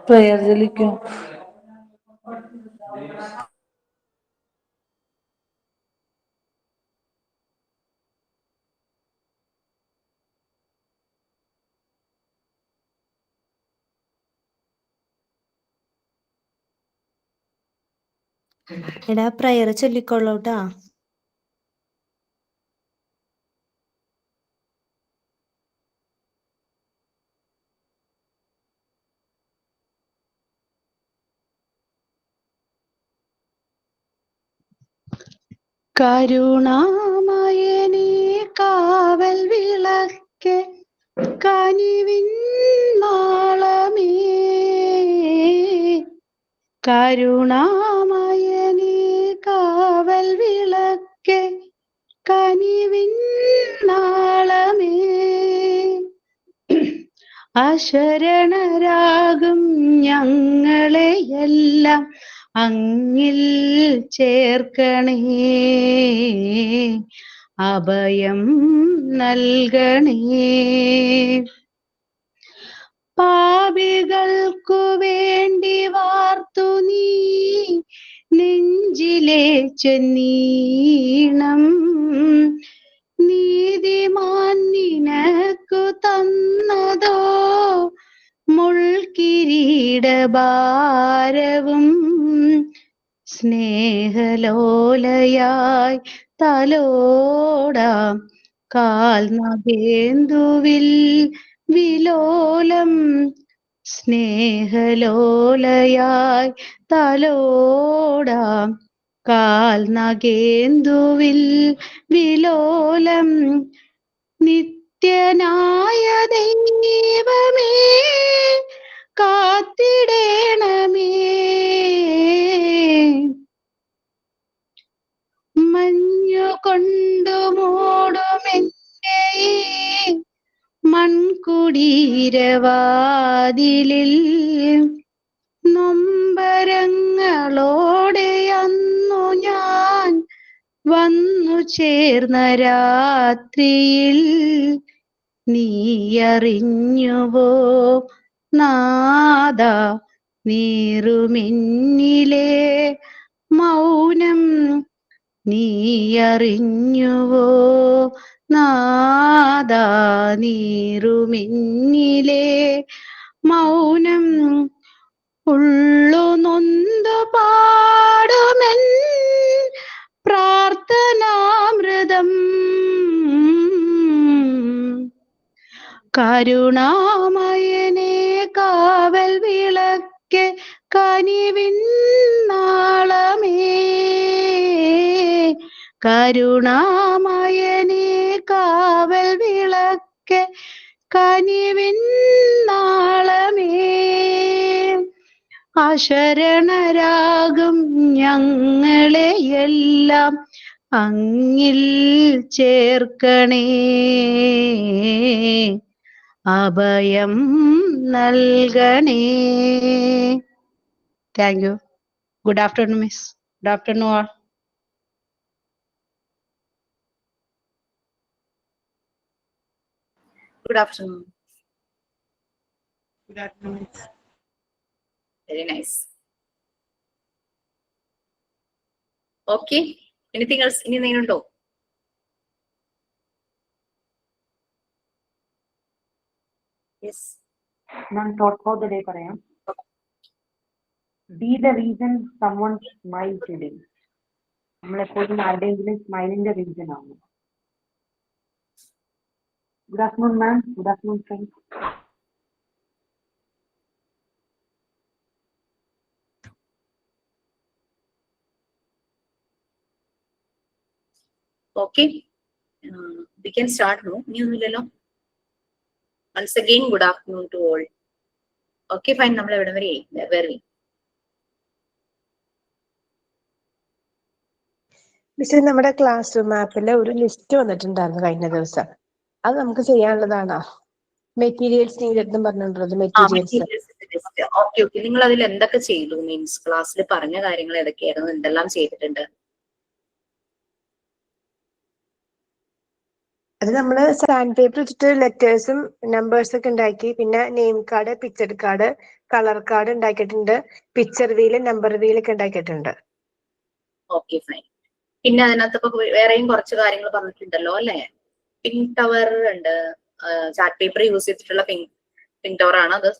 Prayer ചൊല്ലിക്കും. എടാ prayer ചൊല്ലിക്കൊള്ളൂട്ടാ. കരുണാമയനേ കാവൽ വിളക്കെ കനിവിൻ നാളമേ, കരുണാമയനേ കാവൽ വിളക്കെ കനിവിൻ നാളമേ, അശരണരാകും ഞങ്ങളെയെല്ലാം അങ്ങിൽ ചേർക്കണേ, അഭയം നൽകണേ. പാപികൾക്കു വേണ്ടി വാർത്തു നീ നെഞ്ചിലെ ചെന്നീണം, നീതിമാൻ നിനക്കു തന്നതോ മുൾക്കിരീടഭാരവും, സ്നേഹലോലയായി തലോടാം കാൽനഖേന്ദുവിൽ വിലോലം, സ്നേഹലോലയായി തലോടാം കാൽനഖേന്ദുവിൽ വിലോലം. നിത്യനായ ദൈവമേ കാത്തിടേണമേ, മഞ്ഞുകൊണ്ടു മൂടുമെന്റെ ഈ മൺകുടീരവാതിലിൽ, നൊമ്പരങ്ങളോടെ അന്നു ഞാൻ വന്നു ചേർന്ന രാത്രിയിൽ, നീയറിഞ്ഞുവോ നാദാ നീറുമെന്നിലെ മൗനം, നീയറിഞ്ഞുവോ നാദാ നീറുമെന്നിലെ മൗനം. ഉള്ളു നൊന്തു പാടുമെൻ പ്രാർത്ഥനാമൃതം, കരുണാമയനേ കാവൽ വിളക്കെ കനിവിൻ നാളമേ, കരുണാമയനേ കാവൽ വിളക്കെ കനിവിൻ നാളമേ, അശരണരാകും ഞങ്ങളെയെല്ലാം അങ്ങിൽ ചേർക്കണേ, അഭയം നൽകണേ. Thank you. Good afternoon miss. Good afternoon all. Good afternoon. Good afternoon. Very nice. Okay. Anything else? ഇനി എന്തെങ്കിലും ഉണ്ടോ? Yes. Ma'am, thought for the day പറയാം. Be the reason someone smile today. നമ്മളെപ്പോഴും ആരുടെയെങ്കിലും സ്മൈലിന്റെ റീസൺ ആണ്. Good afternoon, ma'am. Good afternoon, friends. Okay. We can start now. ഇനിയൊന്നുമില്ലല്ലോ. Once again, good afternoon to all. Okay, fine. നമ്മൾ എവിടെ വരെ വേറെ mister നമ്മുടെ class room ആപ്പില് ഒരു ലിസ്റ്റ് വന്നിട്ടുണ്ടായിരുന്നു കഴിഞ്ഞ ദിവസം. അത് നമുക്ക് ചെയ്യാനുള്ളതാണോ? മെറ്റീരിയൽസ് നീഡഡ് എന്ന് പറഞ്ഞിട്ടുള്ളത്. Materials okay. നിങ്ങൾ അതിൽ എന്തൊക്കെ ചെയ്തു? മീൻസ് ക്ലാസ്സിൽ പറഞ്ഞ കാര്യങ്ങൾ ഏതൊക്കെയായിരുന്നു, എന്തെല്ലാം ചെയ്തിട്ടുണ്ട്? അത് നമ്മൾ സാൻഡ് പേപ്പർ വെച്ചിട്ട് ലെറ്റേഴ്സും നമ്പേഴ്സും ഒക്കെ ഉണ്ടാക്കി, പിന്നെ name card, picture card, colour card ഉണ്ടാക്കിയിട്ടുണ്ട്, പിക്ചർ വീല്, നമ്പർ വീലൊക്കെ ഉണ്ടാക്കിയിട്ടുണ്ട്. Okay fine. പിന്നെ അതിനകത്ത് ഇപ്പൊ വേറെയും കുറച്ച് കാര്യങ്ങൾ പറഞ്ഞിട്ടുണ്ടല്ലോ അല്ലെ? പിങ്ക് ടവർ ഉണ്ട്, ചാർട്ട് പേപ്പർ യൂസ് ചെയ്തിട്ടുള്ള പിങ്ക് ടവർ ആണ് അത്.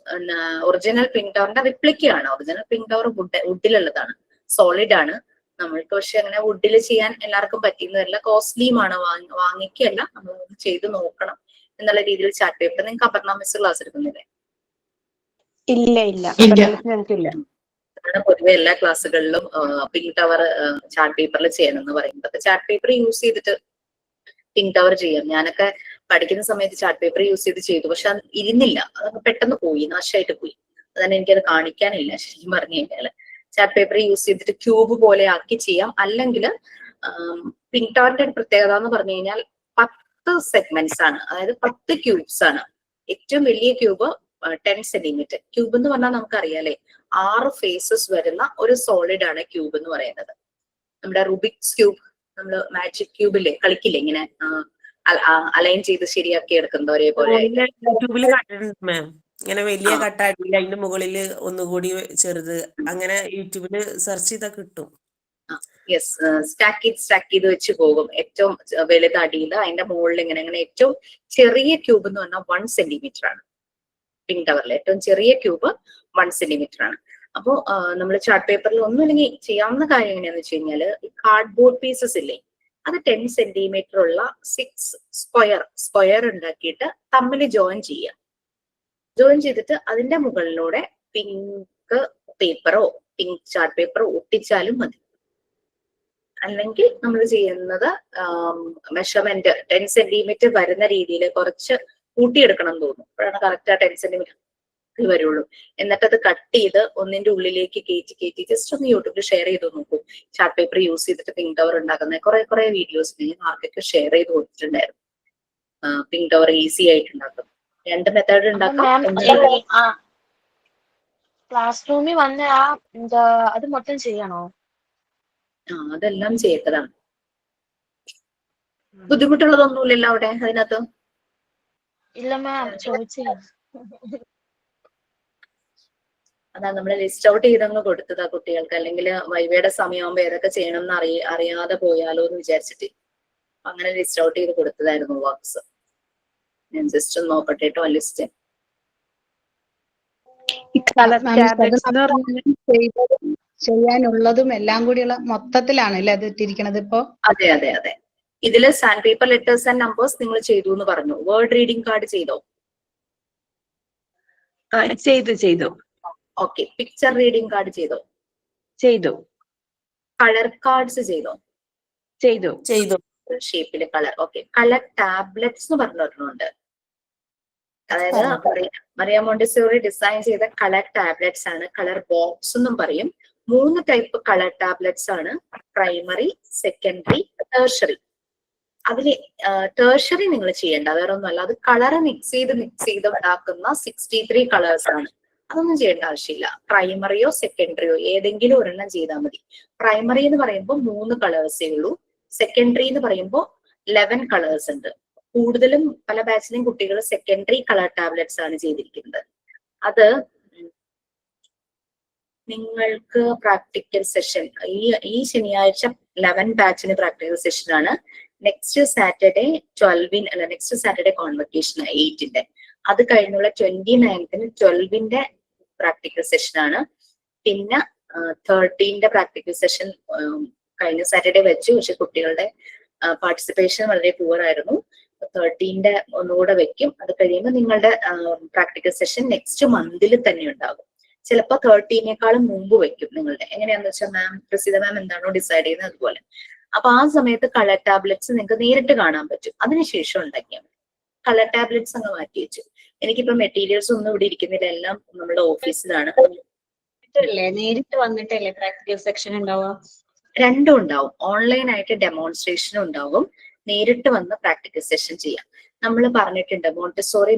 ഒറിജിനൽ പിങ്ക് ടവറിന്റെ റിപ്ലിക്കയാണ്. ഒറിജിനൽ പിങ്ക് ടവർ വുഡിലുള്ളതാണ്, സോളിഡ് ആണ്. നമ്മൾക്ക് പക്ഷെ അങ്ങനെ വുഡിൽ ചെയ്യാൻ എല്ലാവർക്കും പറ്റുന്നതല്ല, കോസ്റ്റ്ലിയുമാണ്. വാങ്ങിക്കല്ല, നമ്മൾ ചെയ്ത് നോക്കണം എന്നുള്ള രീതിയിൽ ചാർട്ട് പേപ്പർ. നിങ്ങൾക്ക് അപർണ മിസ് ക്ലാസ് എടുക്കുന്നില്ലേ? ഇല്ല ഇല്ല, ഞങ്ങൾക്കില്ല. അതാണ് പൊതുവെ എല്ലാ ക്ലാസ്സുകളിലും പിങ്ക് ടവർ ചാർട്ട് പേപ്പറിൽ ചെയ്യണം എന്ന് പറയുന്നത്. അപ്പൊ ചാർട്ട് പേപ്പർ യൂസ് ചെയ്തിട്ട് പിങ്ക് ടവർ ചെയ്യാം. ഞാനൊക്കെ പഠിക്കുന്ന സമയത്ത് ചാർട്ട് പേപ്പർ യൂസ് ചെയ്തു, പക്ഷെ അത് ഇരുന്നില്ല, അതൊക്കെ പെട്ടെന്ന് പോയി, നാശമായിട്ട് പോയി. അതന്നെ എനിക്കത് കാണിക്കാനില്ല ശരിക്കും പറഞ്ഞു കഴിഞ്ഞാല്. ചാർട്ട് പേപ്പർ യൂസ് ചെയ്തിട്ട് ക്യൂബ് പോലെ ആക്കി ചെയ്യാം. അല്ലെങ്കിൽ പിങ്ക് ടവറിന്റെ ഒരു പ്രത്യേകത എന്ന് പറഞ്ഞു കഴിഞ്ഞാൽ 10 സെഗ്മെന്റ്സ് ആണ്, അതായത് 10 ക്യൂബ്സ് ആണ്. ഏറ്റവും വലിയ ക്യൂബ് 10 സെന്റിമീറ്റർ. ക്യൂബ് എന്ന് പറഞ്ഞാൽ നമുക്കറിയാലേ 6 ഫേസസ് വരുന്ന ഒരു സോളിഡ് ആണ് ക്യൂബ് എന്ന് പറയുന്നത്. നമ്മുടെ റുബിക്സ് ക്യൂബ്, നമ്മള് മാജിക് ക്യൂബില്ലേ കളിക്കില്ലേ, ഇങ്ങനെ അലൈൻ ചെയ്ത് ശരിയാക്കി എടുക്കുന്നത് ഒരേപോലെ. യൂട്യൂബിൽ കണ്ടിട്ടുണ്ട് മാം, ഇങ്ങനെ വലിയ കട്ടാടിയിൽ അതിന്റെ മുകളിൽ ഒന്നുകൂടി ചെറുത്, അങ്ങനെ യൂട്യൂബില് സെർച്ച് ചെയ്താൽ കിട്ടും. യെസ്, സ്റ്റാക്ക് ചെയ്ത് വെച്ച് പോകും. ഏറ്റവും വലുത് അടിയിൽ, അതിന്റെ മുകളിൽ ഇങ്ങനെ അങ്ങനെ. ഏറ്റവും ചെറിയ ക്യൂബ് എന്ന് പറഞ്ഞാൽ 1 സെന്റിമീറ്റർ ആണ്. പിങ്ക് ടവറിലെ ഏറ്റവും ചെറിയ ക്യൂബ് 1 സെന്റിമീറ്റർ ആണ്. അപ്പോ നമ്മൾ ചാർട്ട് പേപ്പറിൽ ഒന്നുമില്ലെങ്കിൽ ചെയ്യാവുന്ന കാര്യം എങ്ങനെയാന്ന് വെച്ച് കഴിഞ്ഞാല്, കാർഡ്ബോർഡ് പീസസ് ഇല്ലേ, അത് 10 സെന്റിമീറ്റർ ഉള്ള 6 സ്ക്വയർ ഉണ്ടാക്കിയിട്ട് തമ്മിൽ ജോയിൻ ചെയ്യാം. ജോയിൻ ചെയ്തിട്ട് അതിന്റെ മുകളിലൂടെ പിങ്ക് പേപ്പറോ പിങ്ക് ചാർട്ട് പേപ്പറോ ഒട്ടിച്ചാലും മതി. അല്ലെങ്കിൽ നമ്മൾ ചെയ്യുന്നത് മെഷർമെന്റ് 10 സെന്റിമീറ്റർ വരുന്ന രീതിയിൽ കുറച്ച് കൂട്ടിയെടുക്കണം എന്ന് തോന്നുന്നു. അപ്പോഴാണ് കറക്റ്റ് ആ 10 സെന്റിമീറ്റർ വരുള്ളൂ. എന്നിട്ട് അത് കട്ട് ചെയ്ത് ഒന്നിന്റെ ഉള്ളിലേക്ക് കയറ്റി ജസ്റ്റ് ഒന്ന് യൂട്യൂബിൽ ഷെയർ ചെയ്ത് നോക്കൂ. ചാർട്ട് പേപ്പർ യൂസ് ചെയ്തിട്ട് പിങ്ക് ടവർ ഉണ്ടാക്കുന്ന കുറെ വീഡിയോസ് ഞാൻ ആർക്കൊക്കെ ഷെയർ ചെയ്ത് കൊടുത്തിട്ടുണ്ടായിരുന്നു. പിങ്ക് ടവർ ഈസി ആയിട്ട് ഉണ്ടാക്കും. 2 മെത്തേഡ് ഉണ്ടാക്കാം. ക്ലാസ് റൂമിൽ വന്ന് അത് മൊത്തം ചെയ്യണോ? അതെല്ലാം ചെയ്യേണ്ടതാണ്. ബുദ്ധിമുട്ടുള്ളതൊന്നുമില്ലല്ലോ അവിടെ അതിനകത്ത്? ഇല്ല മാം, ചോദിച്ചില്ല. അതാ നമ്മൾ ലിസ്റ്റ് ഔട്ട് ചെയ്തങ്ങ് കൊടുത്തതാ കുട്ടികൾക്ക്. അല്ലെങ്കിൽ വൈവയുടെ സമയമാകുമ്പോ ഏതൊക്കെ ചെയ്യണം എന്ന് അറിയാതെ പോയാലോ എന്ന് വിചാരിച്ചിട്ട് അങ്ങനെ ലിസ്റ്റ് ഔട്ട് ചെയ്ത് കൊടുത്തതായിരുന്നു വർക്ക്സ്. ഞാൻ ജസ്റ്റ് ഒന്ന് നോക്കട്ടെ കേട്ടോ ലിസ്റ്റ്. ചെയ്യാനുള്ളതും എല്ലാം കൂടിയുള്ള മൊത്തത്തിലാണ് അല്ലേ അത് ഇട്ടിരിക്കണത് ഇപ്പോ? അതെ അതെ അതെ. ഇതില് sand paper letters and numbers നിങ്ങൾ ചെയ്തു എന്ന് പറഞ്ഞു. വേർഡ് റീഡിംഗ് കാർഡ് ചെയ്തോ? ചെയ്തു. ഓക്കെ. പിക്ചർ റീഡിംഗ് കാർഡ് ചെയ്തു. കളർ കാർഡ്സ് ചെയ്തോ? ചെയ്തു. ഷേപ്പില് കളർ. ഓക്കെ. കളർ ടാബ്ലറ്റ്സ് എന്ന് പറഞ്ഞിട്ടുണ്ട്. അതായത് മറിയ മോണ്ടിസോറി ഡിസൈൻ ചെയ്ത കളർ ടാബ്ലറ്റ്സ് ആണ്. കളർ ബോക്സ് എന്നും പറയും. 3 ടൈപ്പ് കളർ ടാബ്ലറ്റ്സ് ആണ്, പ്രൈമറി, സെക്കൻഡറി, ടേർഷറി. അതില് ടേർഷറി നിങ്ങൾ ചെയ്യേണ്ട, വേറെ ഒന്നുമല്ല. അത് കളർ മിക്സ് ചെയ്ത് ഉണ്ടാക്കുന്ന 63 കളേഴ്സ് ആണ്. അതൊന്നും ചെയ്യേണ്ട ആവശ്യമില്ല. പ്രൈമറിയോ സെക്കൻഡറിയോ ഏതെങ്കിലും ഒരെണ്ണം ചെയ്താൽ മതി. പ്രൈമറി എന്ന് പറയുമ്പോൾ 3 കളേഴ്സേ ഉള്ളൂ. സെക്കൻഡറി എന്ന് പറയുമ്പോൾ 11 കളേഴ്സ് ഉണ്ട്. കൂടുതലും പല ബാച്ചിലെയും കുട്ടികൾ സെക്കൻഡറി കളർ ടാബ്ലറ്റ്സ് ആണ് ചെയ്തിരിക്കുന്നത്. അത് നിങ്ങൾക്ക് പ്രാക്ടിക്കൽ സെഷൻ ഈ ശനിയാഴ്ച 11 ബാച്ചിന് പ്രാക്ടിക്കൽ സെഷൻ ആണ്. നെക്സ്റ്റ് സാറ്റർഡേ 12 അല്ല, നെക്സ്റ്റ് സാറ്റർഡേ കോൺവെക്കേഷൻ 8ന്റെ. അത് കഴിഞ്ഞുള്ള 29ന് 12ന്റെ പ്രാക്ടിക്കൽ സെഷൻ ആണ്. പിന്നെ 13ന്റെ പ്രാക്ടിക്കൽ സെഷൻ കഴിഞ്ഞ സാറ്റർഡേ വെച്ചു, പക്ഷെ കുട്ടികളുടെ പാർട്ടിസിപ്പേഷൻ വളരെ പുവർ ആയിരുന്നു. 13ന്റെ ഒന്നുകൂടെ വെക്കും. അത് കഴിയുമ്പോൾ നിങ്ങളുടെ പ്രാക്ടിക്കൽ സെഷൻ നെക്സ്റ്റ് മന്തിൽ തന്നെ ഉണ്ടാകും. ചിലപ്പോൾ 13നേക്കാളും മുമ്പ് വെക്കും നിങ്ങളുടെ. എങ്ങനെയാന്ന് വെച്ചാൽ മാം പ്രസീത മാം എന്താണോ ഡിസൈഡ് ചെയ്യുന്നത് അതുപോലെ. അപ്പൊ ആ സമയത്ത് കളർ ടാബ്ലറ്റ്സ് നിങ്ങൾക്ക് നേരിട്ട് കാണാൻ പറ്റും. അതിനുശേഷം ഉണ്ടാക്കിയാൽ മതി. കളർ ടാബ്ലറ്റ്സ് അങ്ങ് മാറ്റി വെച്ചു. എനിക്കിപ്പോ മെറ്റീരിയൽസ് ഒന്നും ഇവിടെ ഇരിക്കുന്നില്ല, എല്ലാം നമ്മുടെ ഓഫീസിലാണ്. നേരിട്ട് വന്നിട്ടല്ലേ പ്രാക്ടിക്കൽ സെക്ഷൻ ഉണ്ടാവുക? രണ്ടും ഉണ്ടാവും. ഓൺലൈൻ ആയിട്ട് ഡെമോൺസ്ട്രേഷനും ഉണ്ടാവും, നേരിട്ട് വന്ന് പ്രാക്ടിക്കൽ സെഷൻ ചെയ്യാം. നമ്മൾ പറഞ്ഞിട്ടുണ്ട് മോണ്ടിസോറി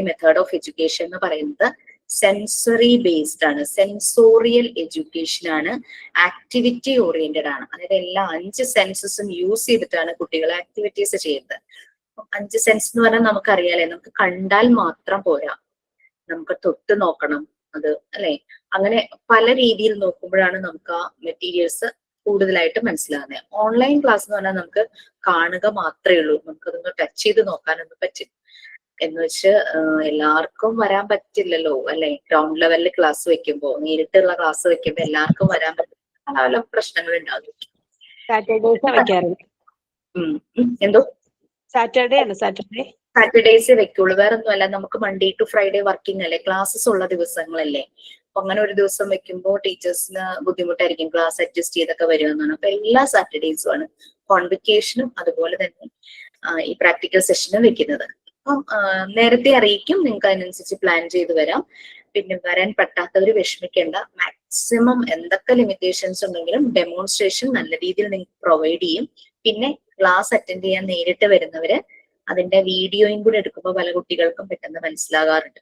മെത്തേഡ് ഓഫ് എഡ്യൂക്കേഷൻ എന്ന് പറയുന്നത് സെൻസറി ബേസ്ഡ് ആണ്, സെൻസോറിയൽ എഡ്യൂക്കേഷൻ ആണ്, ആക്ടിവിറ്റി ഓറിയന്റഡ് ആണ്. അതായത് എല്ലാ 5 സെൻസസും യൂസ് ചെയ്തിട്ടാണ് കുട്ടികൾ ആക്ടിവിറ്റീസ് ചെയ്യുന്നത്. 5 സെൻസ് എന്ന് പറഞ്ഞാൽ നമുക്കറിയാലേ, നമുക്ക് കണ്ടാൽ മാത്രം പോരാ. നമുക്ക് തൊട്ട് നോക്കണം അത്, അല്ലെ? അങ്ങനെ പല രീതിയിൽ നോക്കുമ്പോഴാണ് നമുക്ക് ആ മെറ്റീരിയൽസ് കൂടുതലായിട്ട് മനസ്സിലാകുന്നത്. ഓൺലൈൻ ക്ലാസ് എന്ന് പറഞ്ഞാൽ നമുക്ക് കാണുക മാത്രമേ ഉള്ളൂ, നമുക്കതൊന്ന് ടച്ച് ചെയ്ത് നോക്കാനൊന്നും പറ്റും. എന്ന് വെച്ച് എല്ലാവർക്കും വരാൻ പറ്റില്ലല്ലോ, അല്ലെ? ഗ്രൗണ്ട് ലെവലിൽ ക്ലാസ് വെക്കുമ്പോൾ, നേരിട്ടുള്ള ക്ലാസ് വെക്കുമ്പോൾ എല്ലാവർക്കും വരാൻ പറ്റില്ല, പല പ്രശ്നങ്ങൾ ഉണ്ടാകും. സാറ്റർഡേസ് വെക്കാറുണ്ട്. എന്തോ സാറ്റർഡേ ആണ്, സാറ്റർഡേസ് വെക്കുള്ളൂ, വേറെ ഒന്നുമല്ല. നമുക്ക് മൺഡേ ടു ഫ്രൈഡേ വർക്കിംഗ് അല്ലേ, ക്ലാസ്സസ് ഉള്ള ദിവസങ്ങളല്ലേ. അപ്പൊ അങ്ങനെ ഒരു ദിവസം വെക്കുമ്പോൾ ടീച്ചേഴ്സിന് ബുദ്ധിമുട്ടായിരിക്കും ക്ലാസ് അഡ്ജസ്റ്റ് ചെയ്തൊക്കെ വരുമെന്നാണ്. അപ്പൊ എല്ലാ സാറ്റർഡേസും ആണ് കോൺവെക്കേഷനും അതുപോലെ തന്നെ ഈ പ്രാക്ടിക്കൽ സെഷനും വെക്കുന്നത്. അപ്പം നേരത്തെ അറിയിക്കും, നിങ്ങൾക്ക് അതിനനുസരിച്ച് പ്ലാൻ ചെയ്ത് വരാം. പിന്നെ വരാൻ പറ്റാത്തവർ വിഷമിക്കേണ്ട. മാക്സിമം എന്തൊക്കെ ലിമിറ്റേഷൻസ് ഉണ്ടെങ്കിലും ഡെമോൺസ്ട്രേഷൻ നല്ല രീതിയിൽ നിങ്ങൾക്ക് പ്രൊവൈഡ് ചെയ്യും. പിന്നെ ക്ലാസ് അറ്റൻഡ് ചെയ്യാൻ നേരിട്ട് വരുന്നവര് അതിന്റെ വീഡിയോയും കൂടെ എടുക്കുമ്പോൾ പല കുട്ടികൾക്കും പെട്ടെന്ന് മനസ്സിലാകാറുണ്ട്.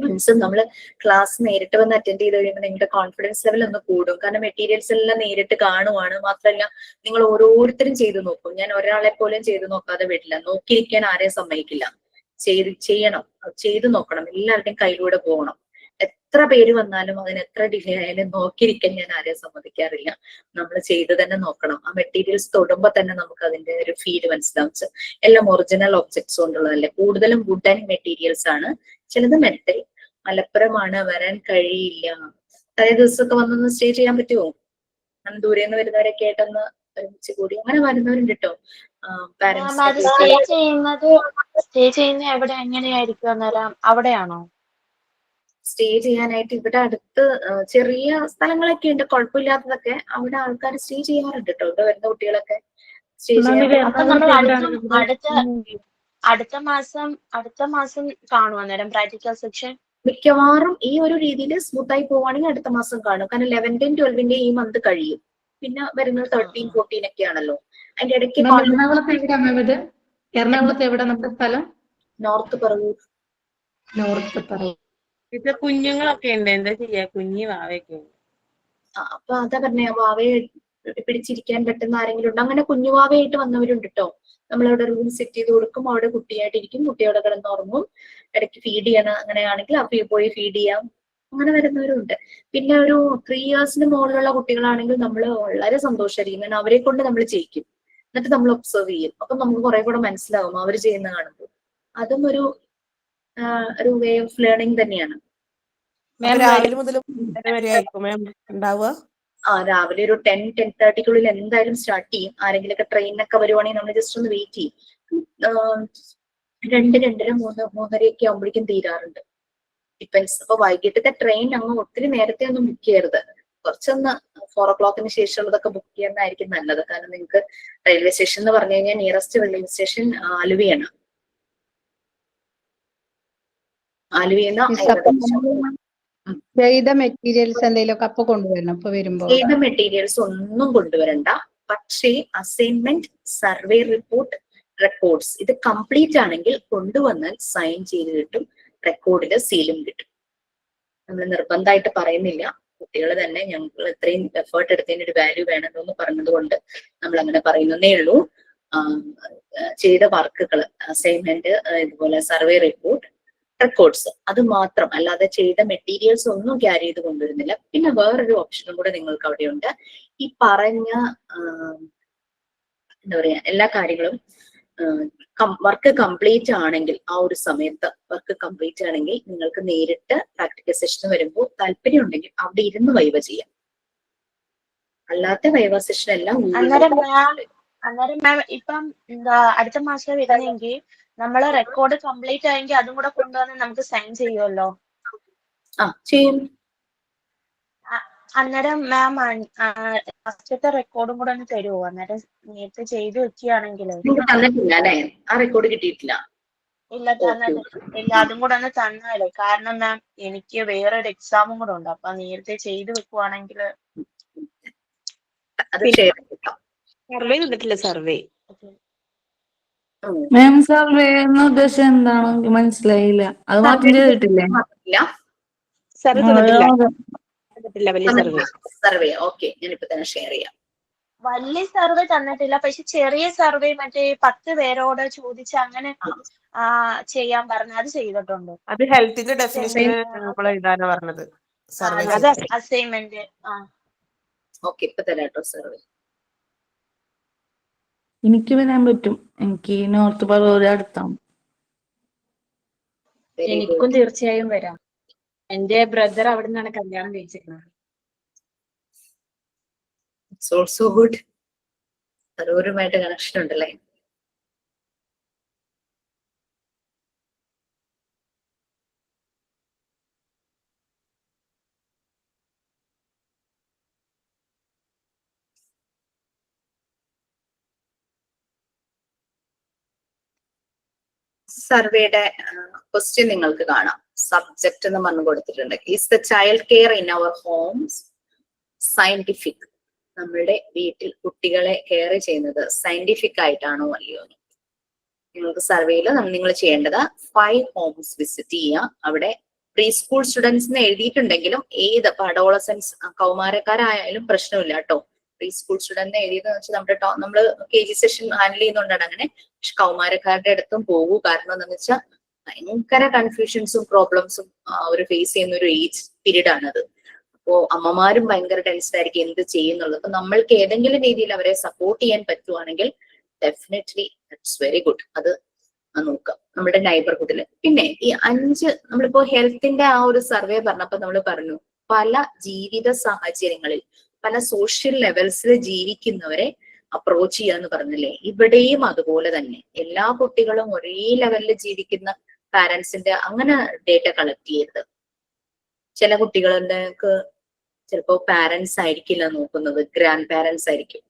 മീൻസ് നമ്മൾ ക്ലാസ് നേരിട്ട് വന്ന് അറ്റൻഡ് ചെയ്ത് കഴിയുമ്പോൾ നിങ്ങളുടെ കോൺഫിഡൻസ് ലെവൽ ഒന്ന് കൂടും. കാരണം മെറ്റീരിയൽസ് എല്ലാം നേരിട്ട് കാണുവാണ്. മാത്രമല്ല നിങ്ങൾ ഓരോരുത്തരും ചെയ്ത് നോക്കും. ഞാൻ ഒരാളെ പോലും ചെയ്ത് നോക്കാതെ വിടില്ല. നോക്കിയിരിക്കാൻ ആരെയും സമ്മതിക്കില്ല. ചെയ്യണം, ചെയ്തു നോക്കണം. എല്ലാവരുടെയും കയ്യിലൂടെ പോകണം. എത്ര പേര് വന്നാലും അതിന് എത്ര ഡിലേ ആയാലും നോക്കിയിരിക്കാൻ ഞാൻ ആരെയും സമ്മതിക്കാറില്ല. നമ്മൾ ചെയ്ത് തന്നെ നോക്കണം. ആ മെറ്റീരിയൽസ് തൊടുമ്പോൾ തന്നെ നമുക്ക് അതിന്റെ ഒരു ഫീൽ മനസ്സിലാവും. എല്ലാം ഒറിജിനൽ ഒബ്ജക്ട്സ് കൊണ്ടുള്ളതല്ലേ. കൂടുതലും വുഡൻ മെറ്റീരിയൽസ് ആണ്, ചിലത് മെറ്റൽ. മലപ്പുറമാണ്, വരാൻ കഴിയില്ല. തലേ ദിവസമൊക്കെ വന്നൊന്ന് സ്റ്റേ ചെയ്യാൻ പറ്റുമോ? ദൂരെ നിന്ന് വരുന്നവരൊക്കെ ആയിട്ടൊന്ന് ഒരുമിച്ച് കൂടി അങ്ങനെ വരുന്നവരുണ്ട് കേട്ടോ. സ്റ്റേ ചെയ്യുന്നത് എവിടെ, എങ്ങനെയായിരിക്കും അന്നേരം? അവിടെയാണോ സ്റ്റേ ചെയ്യാനായിട്ട്? ഇവിടെ അടുത്ത് ചെറിയ സ്ഥലങ്ങളൊക്കെ ഉണ്ട്, കുഴപ്പമില്ലാത്തതൊക്കെ. അവിടെ ആൾക്കാർ സ്റ്റേ ചെയ്യാറുണ്ട് കേട്ടോ. ഇവിടെ വരുന്ന കുട്ടികളൊക്കെ സ്റ്റേ ചെയ്യാൻ. അപ്പൊ നമ്മൾ അടുത്ത മാസം കാണും അന്നേരം പ്രാക്ടിക്കൽ സെക്ഷൻ? മിക്കവാറും ഈ ഒരു രീതിയിൽ സ്മൂത്തായി പോവാണെങ്കിൽ അടുത്ത മാസം കാണും. കാരണം 11th 12th ഈ മന്ത് കഴിയും. പിന്നെ വരുന്നത് 13 14 ഒക്കെ ആണല്ലോ. അതിന്റെ ഇടയ്ക്ക് എറണാകുളത്ത് എവിടെ നമ്മുടെ സ്ഥലം? നോർത്ത് പറവൂർ. ഇത് കുഞ്ഞുങ്ങളൊക്കെ ഉണ്ട്, എന്താ ചെയ്യാ? കുഞ്ഞി വാവയൊക്കെ ഉണ്ട്. അപ്പൊ അതാ പറഞ്ഞ, വാവയെ പിടിച്ചിരിക്കാൻ പറ്റുന്ന ആരെങ്കിലും ഉണ്ട്? അങ്ങനെ കുഞ്ഞുവാവയായിട്ട് വന്നവരുണ്ട് കേട്ടോ. നമ്മളവിടെ റൂം സെറ്റ് ചെയ്ത് കൊടുക്കും, അവിടെ കുട്ടിയായിട്ടിരിക്കും, കുട്ടിയോടെ കിടന്നുറങ്ങും. ഇടയ്ക്ക് ഫീഡ് ചെയ്യണം, അങ്ങനെയാണെങ്കിൽ അപ്പോൾ പോയി ഫീഡ് ചെയ്യാം. അങ്ങനെ വരുന്നവരുണ്ട്. പിന്നെ ഒരു 3 years മുകളിലുള്ള കുട്ടികളാണെങ്കിൽ നമ്മൾ വളരെ സന്തോഷമായിരിക്കും. കാരണം അവരെ കൊണ്ട് നമ്മൾ ചെയ്യിക്കും, എന്നിട്ട് നമ്മൾ ഒബ്സർവ് ചെയ്യും. അപ്പൊ നമുക്ക് കുറെ കൂടെ മനസ്സിലാവും അവർ ചെയ്യുന്ന കാണുമ്പോൾ. അതും ഒരു വേ ഓഫ് ലേണിംഗ് തന്നെയാണ്. രാവിലെ മുതൽ വരെ ആയിരിക്കും മാം ഉണ്ടാവുക? രാവിലെ ഒരു 10-10:30 എന്തായാലും സ്റ്റാർട്ട് ചെയ്യും. ആരെങ്കിലൊക്കെ ട്രെയിനൊക്കെ വരുവാണെങ്കിൽ നമ്മൾ ജസ്റ്റ് ഒന്ന് വെയിറ്റ് ചെയ്യും. 2, 2:30, 3:30 ഒക്കെ ആകുമ്പോഴേക്കും തീരാറുണ്ട്. ഡിപ്പെൻസ്. അപ്പൊ വൈകിട്ടത്തെ ട്രെയിൻ അങ്ങ് ഒത്തിരി നേരത്തെ ഒന്നും ബുക്ക് ചെയ്യരുത്. കുറച്ചൊന്ന് 4 o'clock ശേഷമുള്ളതൊക്കെ ബുക്ക് ചെയ്യുന്നതായിരിക്കും നല്ലത്. കാരണം നിങ്ങൾക്ക് റെയിൽവേ സ്റ്റേഷൻ എന്ന് പറഞ്ഞു കഴിഞ്ഞാൽ നിയറസ്റ്റ് റെയിൽവേ സ്റ്റേഷൻ ആലുവയാണ്. ചെയ്ത മെറ്റീരിയൽസ് എന്തെങ്കിലുമൊക്കെ അപ്പൊ കൊണ്ടുവരണം. അപ്പൊ വരുമ്പോ ചെയ്ത മെറ്റീരിയൽസ് ഒന്നും കൊണ്ടുവരണ്ട. പക്ഷേ അസൈൻമെന്റ്, സർവേ റിപ്പോർട്ട്, റെക്കോർഡ്സ് ഇത് കംപ്ലീറ്റ് ആണെങ്കിൽ കൊണ്ടുവന്നാൽ സൈൻ ചെയ്ത് കിട്ടും, റെക്കോർഡില് സീലും കിട്ടും. നമ്മൾ നിർബന്ധമായിട്ട് പറയുന്നില്ല, കുട്ടികൾ തന്നെ ഞങ്ങൾ ഇത്രയും എഫേർട്ട് എടുത്തതിന് ഒരു വാല്യൂ വേണമെന്ന് പറഞ്ഞത് കൊണ്ട് നമ്മൾ അങ്ങനെ പറയുന്നേ ഉള്ളൂ. ചെയ്ത വർക്കുകൾ, അസൈൻമെന്റ്, ഇതുപോലെ സർവേ റിപ്പോർട്ട്, റെക്കോർഡ്സ് അത് മാത്രം, അല്ലാതെ ചെയ്ത മെറ്റീരിയൽസ് ഒന്നും ക്യാരി ചെയ്ത് കൊണ്ടുവരുന്നില്ല. പിന്നെ വേറൊരു ഓപ്ഷനും കൂടെ നിങ്ങൾക്ക് അവിടെയുണ്ട്. ഈ പറഞ്ഞ എന്താ പറയാ എല്ലാ കാര്യങ്ങളും വർക്ക് കംപ്ലീറ്റ് ആണെങ്കിൽ, ആ ഒരു സമയത്ത് വർക്ക് കംപ്ലീറ്റ് ആണെങ്കിൽ നിങ്ങൾക്ക് നേരിട്ട് പ്രാക്ടിക്കൽ സെഷൻ വരുമ്പോൾ താല്പര്യം ഉണ്ടെങ്കിൽ അവിടെ ഇരുന്ന് വൈവ ചെയ്യാം. അല്ലാത്ത വൈവ സെഷൻ എല്ലാം അന്നേരം മാം ഇപ്പം എന്താ അടുത്ത മാസം വരുന്നെങ്കിൽ നമ്മള് റെക്കോർഡ് കംപ്ലീറ്റ് ആയെങ്കിൽ അതും കൂടെ കൊണ്ടുവന്ന് നമുക്ക് സൈൻ ചെയ്യുമല്ലോ? ചെയ്യും. അന്നേരം മാം ഫസ്റ്റത്തെ റെക്കോർഡും കൂടെ ഒന്ന് തരുമോ? അന്നേരം നേരത്തെ ചെയ്ത് വെക്കുകയാണെങ്കിൽ. തന്നിട്ടില്ല അല്ലെ? ആ റെക്കോർഡ് കിട്ടിയിട്ടില്ല? ഇല്ല, അതും കൂടെ ഒന്ന് തന്നാലേ. കാരണം മാം എനിക്ക് വേറൊരു എക്സാമും കൂടെ ഉണ്ട്. അപ്പൊ നേരത്തെ ചെയ്ത് വെക്കുവാണെങ്കിൽ അത് ഷെയർ ചെയ്യാം. സർവേ ചെയ്തിട്ടില്ല. സർവേ മാം സർവേ എന്ന ഉദ്ദേശം എന്താണെന്ന് മനസ്സിലായില്ല. അത് മാത്രം ചെയ്തിട്ടില്ലേ? സർവേ വലിയ സർവേ. സർവേ ഓക്കെ, ഞാനിപ്പോ തന്നെ ഷെയർ ചെയ്യാം. വലിയ സർവേ തന്നിട്ടില്ല, പക്ഷെ ചെറിയ സർവേ മറ്റേ 10 പേരോട് ചോദിച്ച് അങ്ങനെ ചെയ്യാൻ പറഞ്ഞു. അത് ചെയ്തിട്ടുണ്ട്. അത് ഹെൽത്തിന്റെ ഡെഫിനിഷന് നമ്മൾ എഴുതാനാ പറഞ്ഞത്. Survey assignment. ഓക്കെ, ഇപ്പൊ തരാട്ടോ സർവേ. എനിക്ക് വരാൻ പറ്റും. എനിക്ക് നോർത്ത് പറവൂർ അടുത്താണ്. എനിക്കും തീർച്ചയായും വരാം. എന്റെ ബ്രദർ അവിടെ നിന്നാണ് കല്യാണം കഴിച്ചിരുന്നത്. It's also good. പറവൂരുമായിട്ട് കണക്ഷൻ ഉണ്ടല്ലേ. സർവേയുടെ ക്വസ്റ്റ്യൻ നിങ്ങൾക്ക് കാണാം. സബ്ജക്ട് എന്ന് പറഞ്ഞു കൊടുത്തിട്ടുണ്ട്. Is the child care in our homes scientific? നമ്മളുടെ വീട്ടിൽ കുട്ടികളെ കെയർ ചെയ്യുന്നത് സയന്റിഫിക് ആയിട്ടാണോ അല്ലയോ? നിങ്ങൾക്ക് സർവേയിൽ നിങ്ങൾ ചെയ്യേണ്ടത് 5 ഹോംസ് വിസിറ്റ് ചെയ്യുക. അവിടെ പ്രീ സ്കൂൾ സ്റ്റുഡൻസിന് എഴുതിയിട്ടുണ്ടെങ്കിലും ഏത് അഡോളസൻസ് കൗമാരക്കാരായാലും പ്രശ്നമില്ല കേട്ടോ. പ്രീ സ്കൂൾ സ്റ്റുഡന്റിനെ എഴുതിയെന്ന് വെച്ചാൽ നമ്മള് KG സെഷൻ ഹാൻഡിൽ ചെയ്യുന്നുണ്ടാണ് അങ്ങനെ. പക്ഷെ കൗമാരക്കാരുടെ അടുത്തും പോകൂ. കാരണം എന്താണെന്ന് വെച്ചാൽ ഭയങ്കര കൺഫ്യൂഷൻസും പ്രോബ്ലംസും അവർ ഫേസ് ചെയ്യുന്ന ഒരു ഏജ് പീരീഡ് ആണത്. അപ്പോ അമ്മമാരും ഭയങ്കര ടെൻഷൻ ആയിരിക്കും എന്ത് ചെയ്യുന്നുള്ളത്. അപ്പൊ നമ്മൾക്ക് ഏതെങ്കിലും രീതിയിൽ അവരെ സപ്പോർട്ട് ചെയ്യാൻ പറ്റുവാണെങ്കിൽ ഡെഫിനറ്റ്ലി ഇറ്റ്സ് വെരി ഗുഡ്. അത് നോക്കാം നമ്മുടെ നൈബർഹുഡില്. പിന്നെ ഈ 5 നമ്മളിപ്പോ ഹെൽത്തിന്റെ ആ ഒരു സർവേ പറഞ്ഞപ്പോ നമ്മൾ പറഞ്ഞു പല ജീവിത സാഹചര്യങ്ങളിൽ പല സോഷ്യൽ ലെവൽസിൽ ജീവിക്കുന്നവരെ അപ്രോച്ച് ചെയ്യാന്ന് പറഞ്ഞില്ലേ. ഇവിടെയും അതുപോലെ തന്നെ എല്ലാ കുട്ടികളും ഒരേ ലെവലിൽ ജീവിക്കുന്ന പാരന്റ്സിന്റെ അങ്ങനെ ഡേറ്റ കളക്ട് ചെയ്യരുത്. ചില കുട്ടികൾക്ക് ചിലപ്പോ പാരന്റ്സ് ആയിരിക്കില്ല നോക്കുന്നത്, ഗ്രാൻഡ് പാരന്റ്സ് ആയിരിക്കും.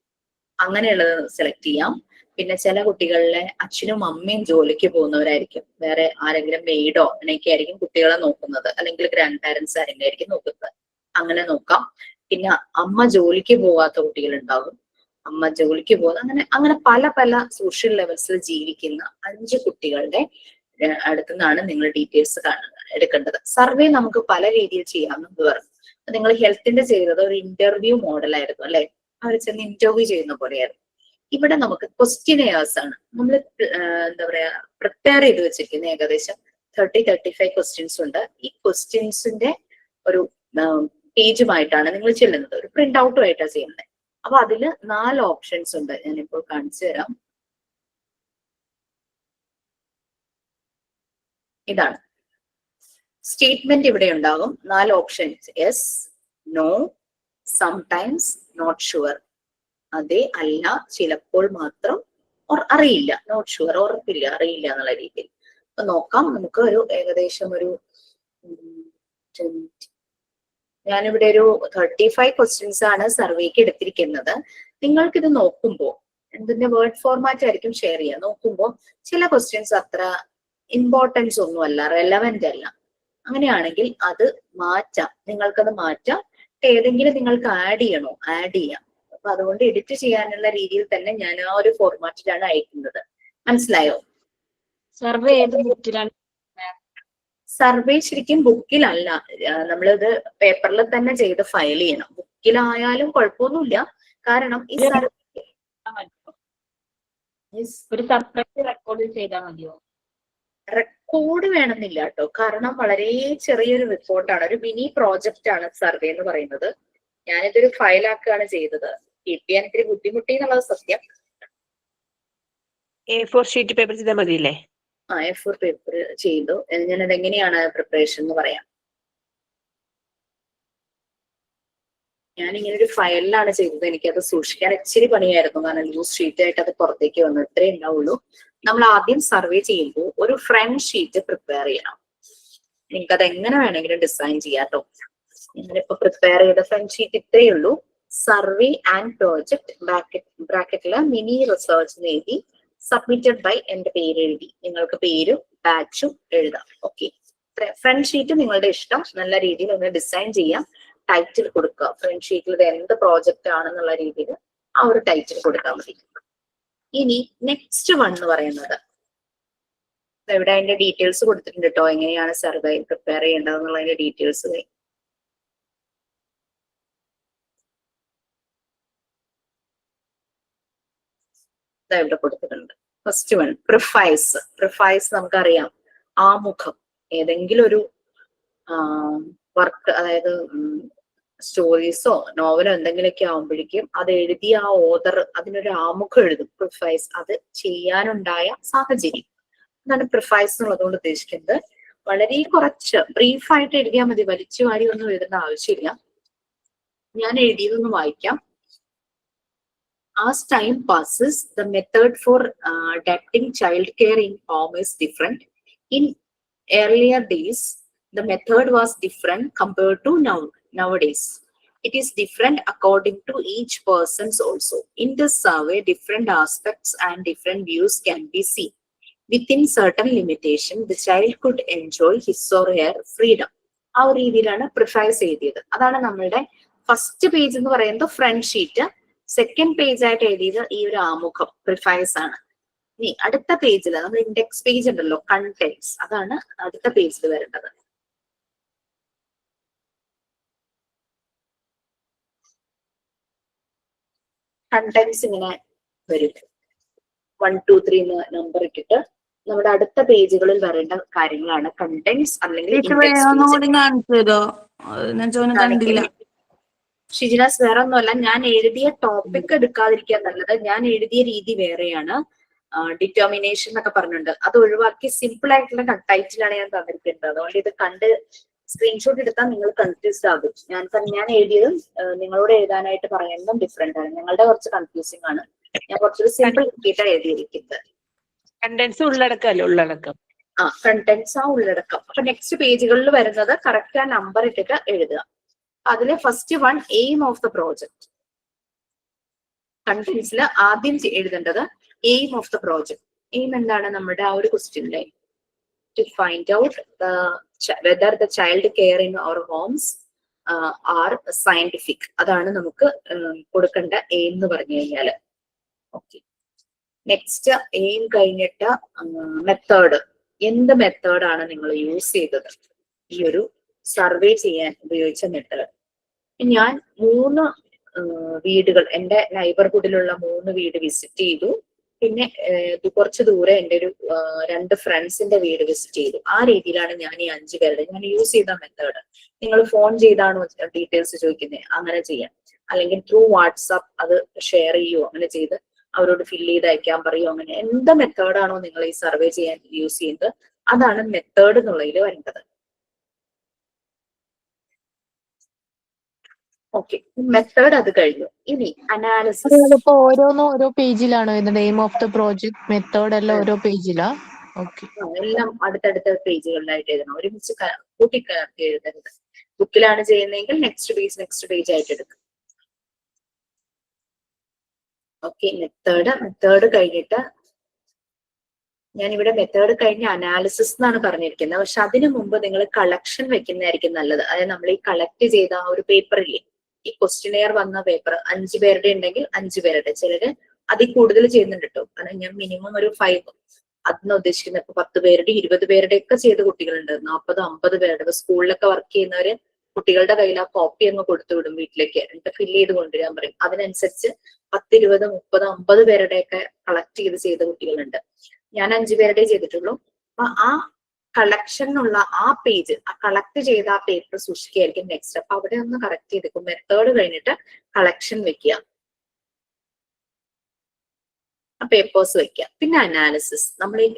അങ്ങനെയുള്ളത് സെലക്ട് ചെയ്യാം. പിന്നെ ചില കുട്ടികളിലെ അച്ഛനും അമ്മയും ജോലിക്ക് പോകുന്നവരായിരിക്കും. വേറെ ആരെങ്കിലും മെയ്ഡോ അങ്ങനെയൊക്കെ ആയിരിക്കും കുട്ടികളെ നോക്കുന്നത്, അല്ലെങ്കിൽ ഗ്രാൻഡ് പാരന്റ്സ് ആരെങ്കിലും ആയിരിക്കും നോക്കുന്നത്. അങ്ങനെ നോക്കാം. പിന്നെ അമ്മ ജോലിക്ക് പോകാത്ത കുട്ടികളുണ്ടാകും, അമ്മ ജോലിക്ക് പോകുന്ന അങ്ങനെ പല പല സോഷ്യൽ ലെവൽസിൽ ജീവിക്കുന്ന 5 കുട്ടികളുടെ അടുത്തുനിന്നാണ് നിങ്ങൾ ഡീറ്റെയിൽസ് എടുക്കേണ്ടത്. സർവേ നമുക്ക് പല രീതിയിൽ ചെയ്യാമെന്ന് പറഞ്ഞു. നിങ്ങൾ ഹെൽത്തിന്റെ ചെയ്തത് ഒരു ഇന്റർവ്യൂ മോഡലായിരുന്നു അല്ലെ. അവർ ചെന്ന് ഇന്റർവ്യൂ ചെയ്യുന്ന പോലെയായിരുന്നു. ഇവിടെ നമുക്ക് ക്വസ്റ്റ്യനെയേഴ്സ് ആണ് നമ്മൾ എന്താ പറയാ പ്രിപ്പയർ ചെയ്ത് വെച്ചിരിക്കുന്നത്. ഏകദേശം 30-35 ക്വസ്റ്റ്യൻസ് ഉണ്ട്. ഈ ക്വസ്റ്റ്യൻസിന്റെ ഒരു പേജുമായിട്ടാണ് നിങ്ങൾ ചെല്ലുന്നത്. ഒരു പ്രിന്റ് ഔട്ടുമായിട്ടാണ് ചെയ്യുന്നത്. അപ്പൊ അതില് 4 ഓപ്ഷൻസ് ഉണ്ട്. ഞാനിപ്പോൾ കാണിച്ചു തരാം. ഇതാണ് സ്റ്റേറ്റ്മെന്റ്. ഇവിടെ ഉണ്ടാകും 4 options. Yes, no, sometimes, not sure. അതെ, അല്ല, ചിലപ്പോൾ മാത്രം, അറിയില്ല, നോട്ട് ഷുവർ, ഉറപ്പില്ല, അറിയില്ല എന്നുള്ള രീതിയിൽ. അപ്പൊ നോക്കാം. നമുക്ക് ഒരു ഏകദേശം ഒരു ഞാനിവിടെ ഒരു 35 ക്വസ്റ്റ്യൻസ് ആണ് സർവേക്ക് എടുത്തിരിക്കുന്നത്. നിങ്ങൾക്കിത് നോക്കുമ്പോൾ എന്തിന്റെ വേർഡ് ഫോർമാറ്റ് ആയിരിക്കും ഷെയർ ചെയ്യുക. നോക്കുമ്പോൾ ചില ക്വസ്റ്റ്യൻസ് അത്ര ഇമ്പോർട്ടൻസ് ഒന്നുമല്ല, റെലവെന്റ് അല്ല. അങ്ങനെയാണെങ്കിൽ അത് മാറ്റാം. നിങ്ങൾക്കത് മാറ്റാം. ഏതെങ്കിലും നിങ്ങൾക്ക് ആഡ് ചെയ്യണോ, ആഡ് ചെയ്യാം. അപ്പൊ അതുകൊണ്ട് എഡിറ്റ് ചെയ്യാനുള്ള രീതിയിൽ തന്നെ ഞാൻ ആ ഒരു ഫോർമാറ്റിലാണ് അയക്കുന്നത്. മനസ്സിലായോ? സർവേ ഏത് ബുക്കിലാണ്? സർവേ ശരിക്കും ബുക്കിലല്ല, നമ്മളിത് പേപ്പറിൽ തന്നെ ചെയ്ത് ഫയൽ ചെയ്യണം. ബുക്കിലായാലും കുഴപ്പമൊന്നുമില്ല. കാരണം ഈ സർവേ ഒരു സെപ്പറേറ്റ് റെക്കോർഡ് ചെയ്താൽ മതിയോ? റെക്കോർഡ് വേണമെന്നില്ല കേട്ടോ. കാരണം വളരെ ചെറിയൊരു റിപ്പോർട്ടാണ്, ഒരു മിനി പ്രോജക്റ്റ് ആണ് സർവേ എന്ന് പറയുന്നത്. ഞാനിതൊരു ഫയലാക്കുകയാണ് ചെയ്തത്. കിട്ടിയാൻ ഇത്തിരി ബുദ്ധിമുട്ടി എന്നുള്ളത് സത്യം. A4 ഷീറ്റ് പേപ്പർ ചെയ്താൽ മതിയില്ലേ? A4 പേപ്പർ ചെയ്തു. ഞാനത് എങ്ങനെയാണ് പ്രിപ്പറേഷൻ എന്ന് പറയാം. ഞാനിങ്ങനെ ഒരു ഫയലിലാണ് ചെയ്തത്. എനിക്കത് സൂക്ഷിക്കാൻ ഇച്ചിരി പണിയായിരുന്നു. കാരണം ലൂസ് ഷീറ്റ് ആയിട്ട് അത് പുറത്തേക്ക് വന്നു. ഇത്രേ ഉണ്ടാവുള്ളൂ. നമ്മൾ ആദ്യം സർവേ ചെയ്യുമ്പോൾ ഒരു ഫ്രണ്ട് ഷീറ്റ് പ്രിപ്പയർ ചെയ്യണം. നിങ്ങൾക്കത് എങ്ങനെ വേണമെങ്കിലും ഡിസൈൻ ചെയ്യാട്ടോ. ഞാനിപ്പോ പ്രിപ്പയർ ചെയ്ത ഫ്രണ്ട് ഷീറ്റ് ഇത്രയേ ഉള്ളൂ. സർവേ ആൻഡ് പ്രോജക്ട് ബ്രാക്കറ്റില് മിനി റിസർച്ച് എഴുതി സബ്മിറ്റഡ് ബൈ എന്റെ പേര് എഴുതി. നിങ്ങൾക്ക് പേരും ബാച്ചും എഴുതാം. ഓക്കെ, ഫ്രണ്ട് ഷീറ്റ് നിങ്ങളുടെ ഇഷ്ടം. നല്ല രീതിയിൽ ഒന്ന് ഡിസൈൻ ചെയ്യാം. ടൈറ്റിൽ കൊടുക്കുക. ഫ്രണ്ട് ഷീറ്റിൽ ഇത് എന്ത് പ്രോജക്റ്റ് ആണെന്നുള്ള രീതിയിൽ ആ ഒരു ടൈറ്റിൽ കൊടുത്താൽ മതി. ഇനി നെക്സ്റ്റ് വൺ എന്ന് പറയുന്നത് ഇവിടെ അതിന്റെ ഡീറ്റെയിൽസ് കൊടുത്തിട്ടുണ്ട് കേട്ടോ. എങ്ങനെയാണ് സർവേ പ്രിപ്പയർ ചെയ്യേണ്ടതെന്നുള്ളതിന്റെ ഡീറ്റെയിൽസ് ഇവിടെ കൊടുത്തിട്ടുണ്ട്. First one prefaces. പ്രിഫൈസ് നമുക്കറിയാം, ആമുഖം. ഏതെങ്കിലും ഒരു വർക്ക്, അതായത് സ്റ്റോറീസോ നോവലോ എന്തെങ്കിലുമൊക്കെ ആവുമ്പോഴേക്കും അത് എഴുതിയ ആ ഓതർ അതിനൊരു ആമുഖം എഴുതും, പ്രിഫൈസ്. അത് ചെയ്യാനുണ്ടായ സാഹചര്യം, അതാണ് പ്രിഫൈസ് എന്നുള്ളതുകൊണ്ട് ഉദ്ദേശിക്കുന്നത്. വളരെ കുറച്ച് ബ്രീഫായിട്ട് എഴുതിയാൽ മതി, വലിച്ചു വാരി ഒന്നും എഴുതേണ്ട ആവശ്യമില്ല. ഞാൻ എഴുതിയതൊന്ന് വായിക്കാം. As time passes, the method for adapting childcare in home is different. In earlier days, the method was different compared to nowadays. It is different according to each person's also. In this survey, different aspects and different views can be seen. Within certain limitation, the child could enjoy his or her freedom. ആ ഒരു രീതിയിലാണ് prefaces എഴുതിയത്. അതാണ് നമ്മളുടെ first page എന്ന് പറയുന്നത് front sheet. Second page ആയിട്ട് എഴുതിയത് ഈ ഒരു ആമുഖം പ്രിഫൈസ് ആണ്. ഇനി അടുത്ത പേജിൽ നമ്മൾ ഇൻഡെക്സ് പേജ് ഉണ്ടല്ലോ, കണ്ടന്റ്സ്, അതാണ് അടുത്ത പേജിൽ വരേണ്ടത്. കണ്ടന്റ്സ് ഇങ്ങനെ വരും, 1 2 3 എന്ന് നമ്പർ ഇട്ടിട്ട് നമ്മുടെ അടുത്ത പേജുകളിൽ വരേണ്ട കാര്യങ്ങളാണ് കണ്ടന്റ്സ് അല്ലെങ്കിൽ ഷിജിനാസ്. വേറെ ഒന്നുമല്ല, ഞാൻ എഴുതിയ ടോപ്പിക് എടുക്കാതിരിക്കാൻ നല്ലത്. ഞാൻ എഴുതിയ രീതി വേറെയാണ്. ഡിറ്റർമിനേഷൻ എന്നൊക്കെ പറഞ്ഞിട്ടുണ്ട്, അത് ഒഴിവാക്കി സിമ്പിൾ ആയിട്ടുള്ള ടൈറ്റിലാണ് ഞാൻ തന്നിരിക്കുന്നത്. അതുകൊണ്ട് ഇത് കണ്ട് സ്ക്രീൻഷോട്ട് എടുത്താൽ നിങ്ങൾ കൺഫ്യൂസ്ഡ് ആകും. ഞാൻ എഴുതിയതും നിങ്ങളോട് എഴുതാനായിട്ട് പറയുന്നതും ഡിഫറെന്റ് ആണ്. നിങ്ങളുടെ കുറച്ച് കൺഫ്യൂസിംഗ് ആണ്. ഞാൻ കുറച്ചൊരു സിമ്പിൾ ആയിട്ടാണ് എഴുതിയിരിക്കുന്നത്. കണ്ടന്റ്സ് ഉള്ളടക്കമല്ലേ, ഉള്ളടക്കം. കണ്ടന്റ്സ് ആ ഉള്ളടക്കം. അപ്പൊ നെക്സ്റ്റ് പേജുകളിൽ വരുന്നത് കറക്റ്റ് ആ നമ്പർ ഇട്ടിട്ട് എഴുതുക. അതിലെ first one aim of the project. കണ്ടന്റ്സിൽ ആദ്യം എഴുതേണ്ടത് aim of the project. Aim എന്താണ്? നമ്മുടെ ആ ഒരു ക്വസ്റ്റ്യനിലെ to find out whether the child care in our homes are scientific. അതാണ് നമുക്ക് കൊടുക്കേണ്ട എയിം എന്ന് പറഞ്ഞു കഴിഞ്ഞാല്. ഓക്കെ, നെക്സ്റ്റ് എയിം കഴിഞ്ഞിട്ട് മെത്തേഡ്. എന്ത് മെത്തേഡാണ് നിങ്ങൾ യൂസ് ചെയ്തത് ഈ ഒരു സർവേ ചെയ്യാൻ ഉപയോഗിച്ച മെത്തേഡ്? ഞാൻ 3 വീടുകൾ, എൻ്റെ നൈബർഹുഡിലുള്ള 3 വീട് വിസിറ്റ് ചെയ്തു. പിന്നെ കുറച്ച് ദൂരെ എൻ്റെ ഒരു 2 ഫ്രണ്ട്സിന്റെ വീട് വിസിറ്റ് ചെയ്തു. ആ രീതിയിലാണ് ഞാൻ ഈ 5 പേരുടെ ഞാൻ യൂസ് ചെയ്ത മെത്തേഡ്. നിങ്ങൾ ഫോൺ ചെയ്താണോ ഡീറ്റെയിൽസ് ചോദിക്കുന്നത്? അങ്ങനെ ചെയ്യാം. അല്ലെങ്കിൽ ത്രൂ വാട്സാപ്പ് അത് ഷെയർ ചെയ്യുമോ? അങ്ങനെ ചെയ്ത് അവരോട് ഫില്ല് ചെയ്ത് അയക്കാൻ പറയുമോ? അങ്ങനെ എന്ത് മെത്തേഡാണോ നിങ്ങൾ ഈ സർവേ ചെയ്യാൻ യൂസ് ചെയ്യുന്നത്, അതാണ് മെത്തേഡ് എന്നുള്ളതിൽ വരേണ്ടത്. ഓക്കെ, മെത്തേഡ് അത് കഴിഞ്ഞു. ഇനി അനാലിസിസ്. ഇപ്പൊ ഓരോന്നും ഓരോ പേജിലാണോ ഇത്? Name of the project, method എല്ലാം ഓരോ പേജിലാ? ഓക്കെ, എല്ലാം അടുത്തടുത്ത പേജുകളിലായിട്ട് എഴുതണം. ഒരുമിച്ച് കൂട്ടിക്കലർത്തി എഴുതരുത്. ബുക്കിലാണ് ചെയ്യുന്നതെങ്കിൽ നെക്സ്റ്റ് പേജ് ആയിട്ട് എടുക്കും. ഓക്കെ, മെത്തേഡ് കഴിഞ്ഞിട്ട് ഞാനിവിടെ മെത്തേഡ് കഴിഞ്ഞ് അനാലിസിസ് എന്നാണ് പറഞ്ഞിരിക്കുന്നത്. പക്ഷെ അതിനു മുമ്പ് നിങ്ങൾ കളക്ഷൻ വെക്കുന്നതായിരിക്കും നല്ലത്. അതായത് നമ്മൾ ഈ കളക്ട് ചെയ്ത ആ ഒരു പേപ്പറില്ലേ, ഈ ക്വസ്റ്റ്യനെയർ വന്ന പേപ്പർ 5 പേരുടെ ഉണ്ടെങ്കിൽ 5 പേരുടെ, ചിലര് അതിൽ കൂടുതൽ ചെയ്യുന്നുണ്ട് കേട്ടോ. കാരണം ഞാൻ മിനിമം ഒരു 5 അതിന് ഉദ്ദേശിക്കുന്നത്. ഇപ്പൊ 10 പേരുടെ 20 പേരുടെ ഒക്കെ ചെയ്ത കുട്ടികളുണ്ട്, 40 50 പേരുടെ. ഇപ്പൊ സ്കൂളിലൊക്കെ വർക്ക് ചെയ്യുന്നവര് കുട്ടികളുടെ കയ്യിൽ ആ കോപ്പി അങ്ങ് കൊടുത്തു വിടും വീട്ടിലേക്ക്, എന്നിട്ട് ഫില്ല് ചെയ്ത് കൊണ്ടുവരാൻ പറയും. അതിനനുസരിച്ച് 10 20 30 50 പേരുടെ ഒക്കെ കളക്ട് ചെയ്ത കുട്ടികളുണ്ട്. ഞാൻ 5 പേരുടെ ചെയ്തിട്ടുള്ളൂ. അപ്പൊ ആ കളക്ഷനുള്ള ആ പേജ്, ആ കളക്ട് ചെയ്ത ആ പേപ്പർ സൂക്ഷിക്കുകയായിരിക്കും നെക്സ്റ്റ്. അപ്പൊ അവിടെ ഒന്ന് കറക്റ്റ് ചെയ്തേക്കും. മെത്തേഡ് കഴിഞ്ഞിട്ട് കളക്ഷൻ വെക്കുക, പേപ്പേഴ്സ് വെക്കുക. പിന്നെ അനാലിസിസ്. നമ്മൾ ഈ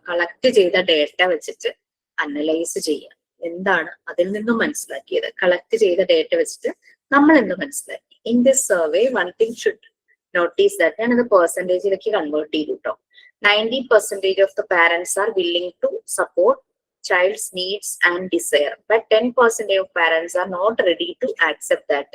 കളക്ട് ചെയ്ത ഡേറ്റ വെച്ചിട്ട് അനലൈസ് ചെയ്യുക. എന്താണ് അതിൽ നിന്നും മനസ്സിലാക്കിയത്? കളക്ട് ചെയ്ത ഡേറ്റ വെച്ചിട്ട് നമ്മൾ എന്ത് മനസ്സിലാക്കി? In this survey one thing should notice that, ഞാനത് പെർസെന്റേജിലേക്ക് കൺവേർട്ട് ചെയ്തു കേട്ടോ. 90% of the parents are willing to support child's needs and desire, but 10% of parents are not ready to accept that.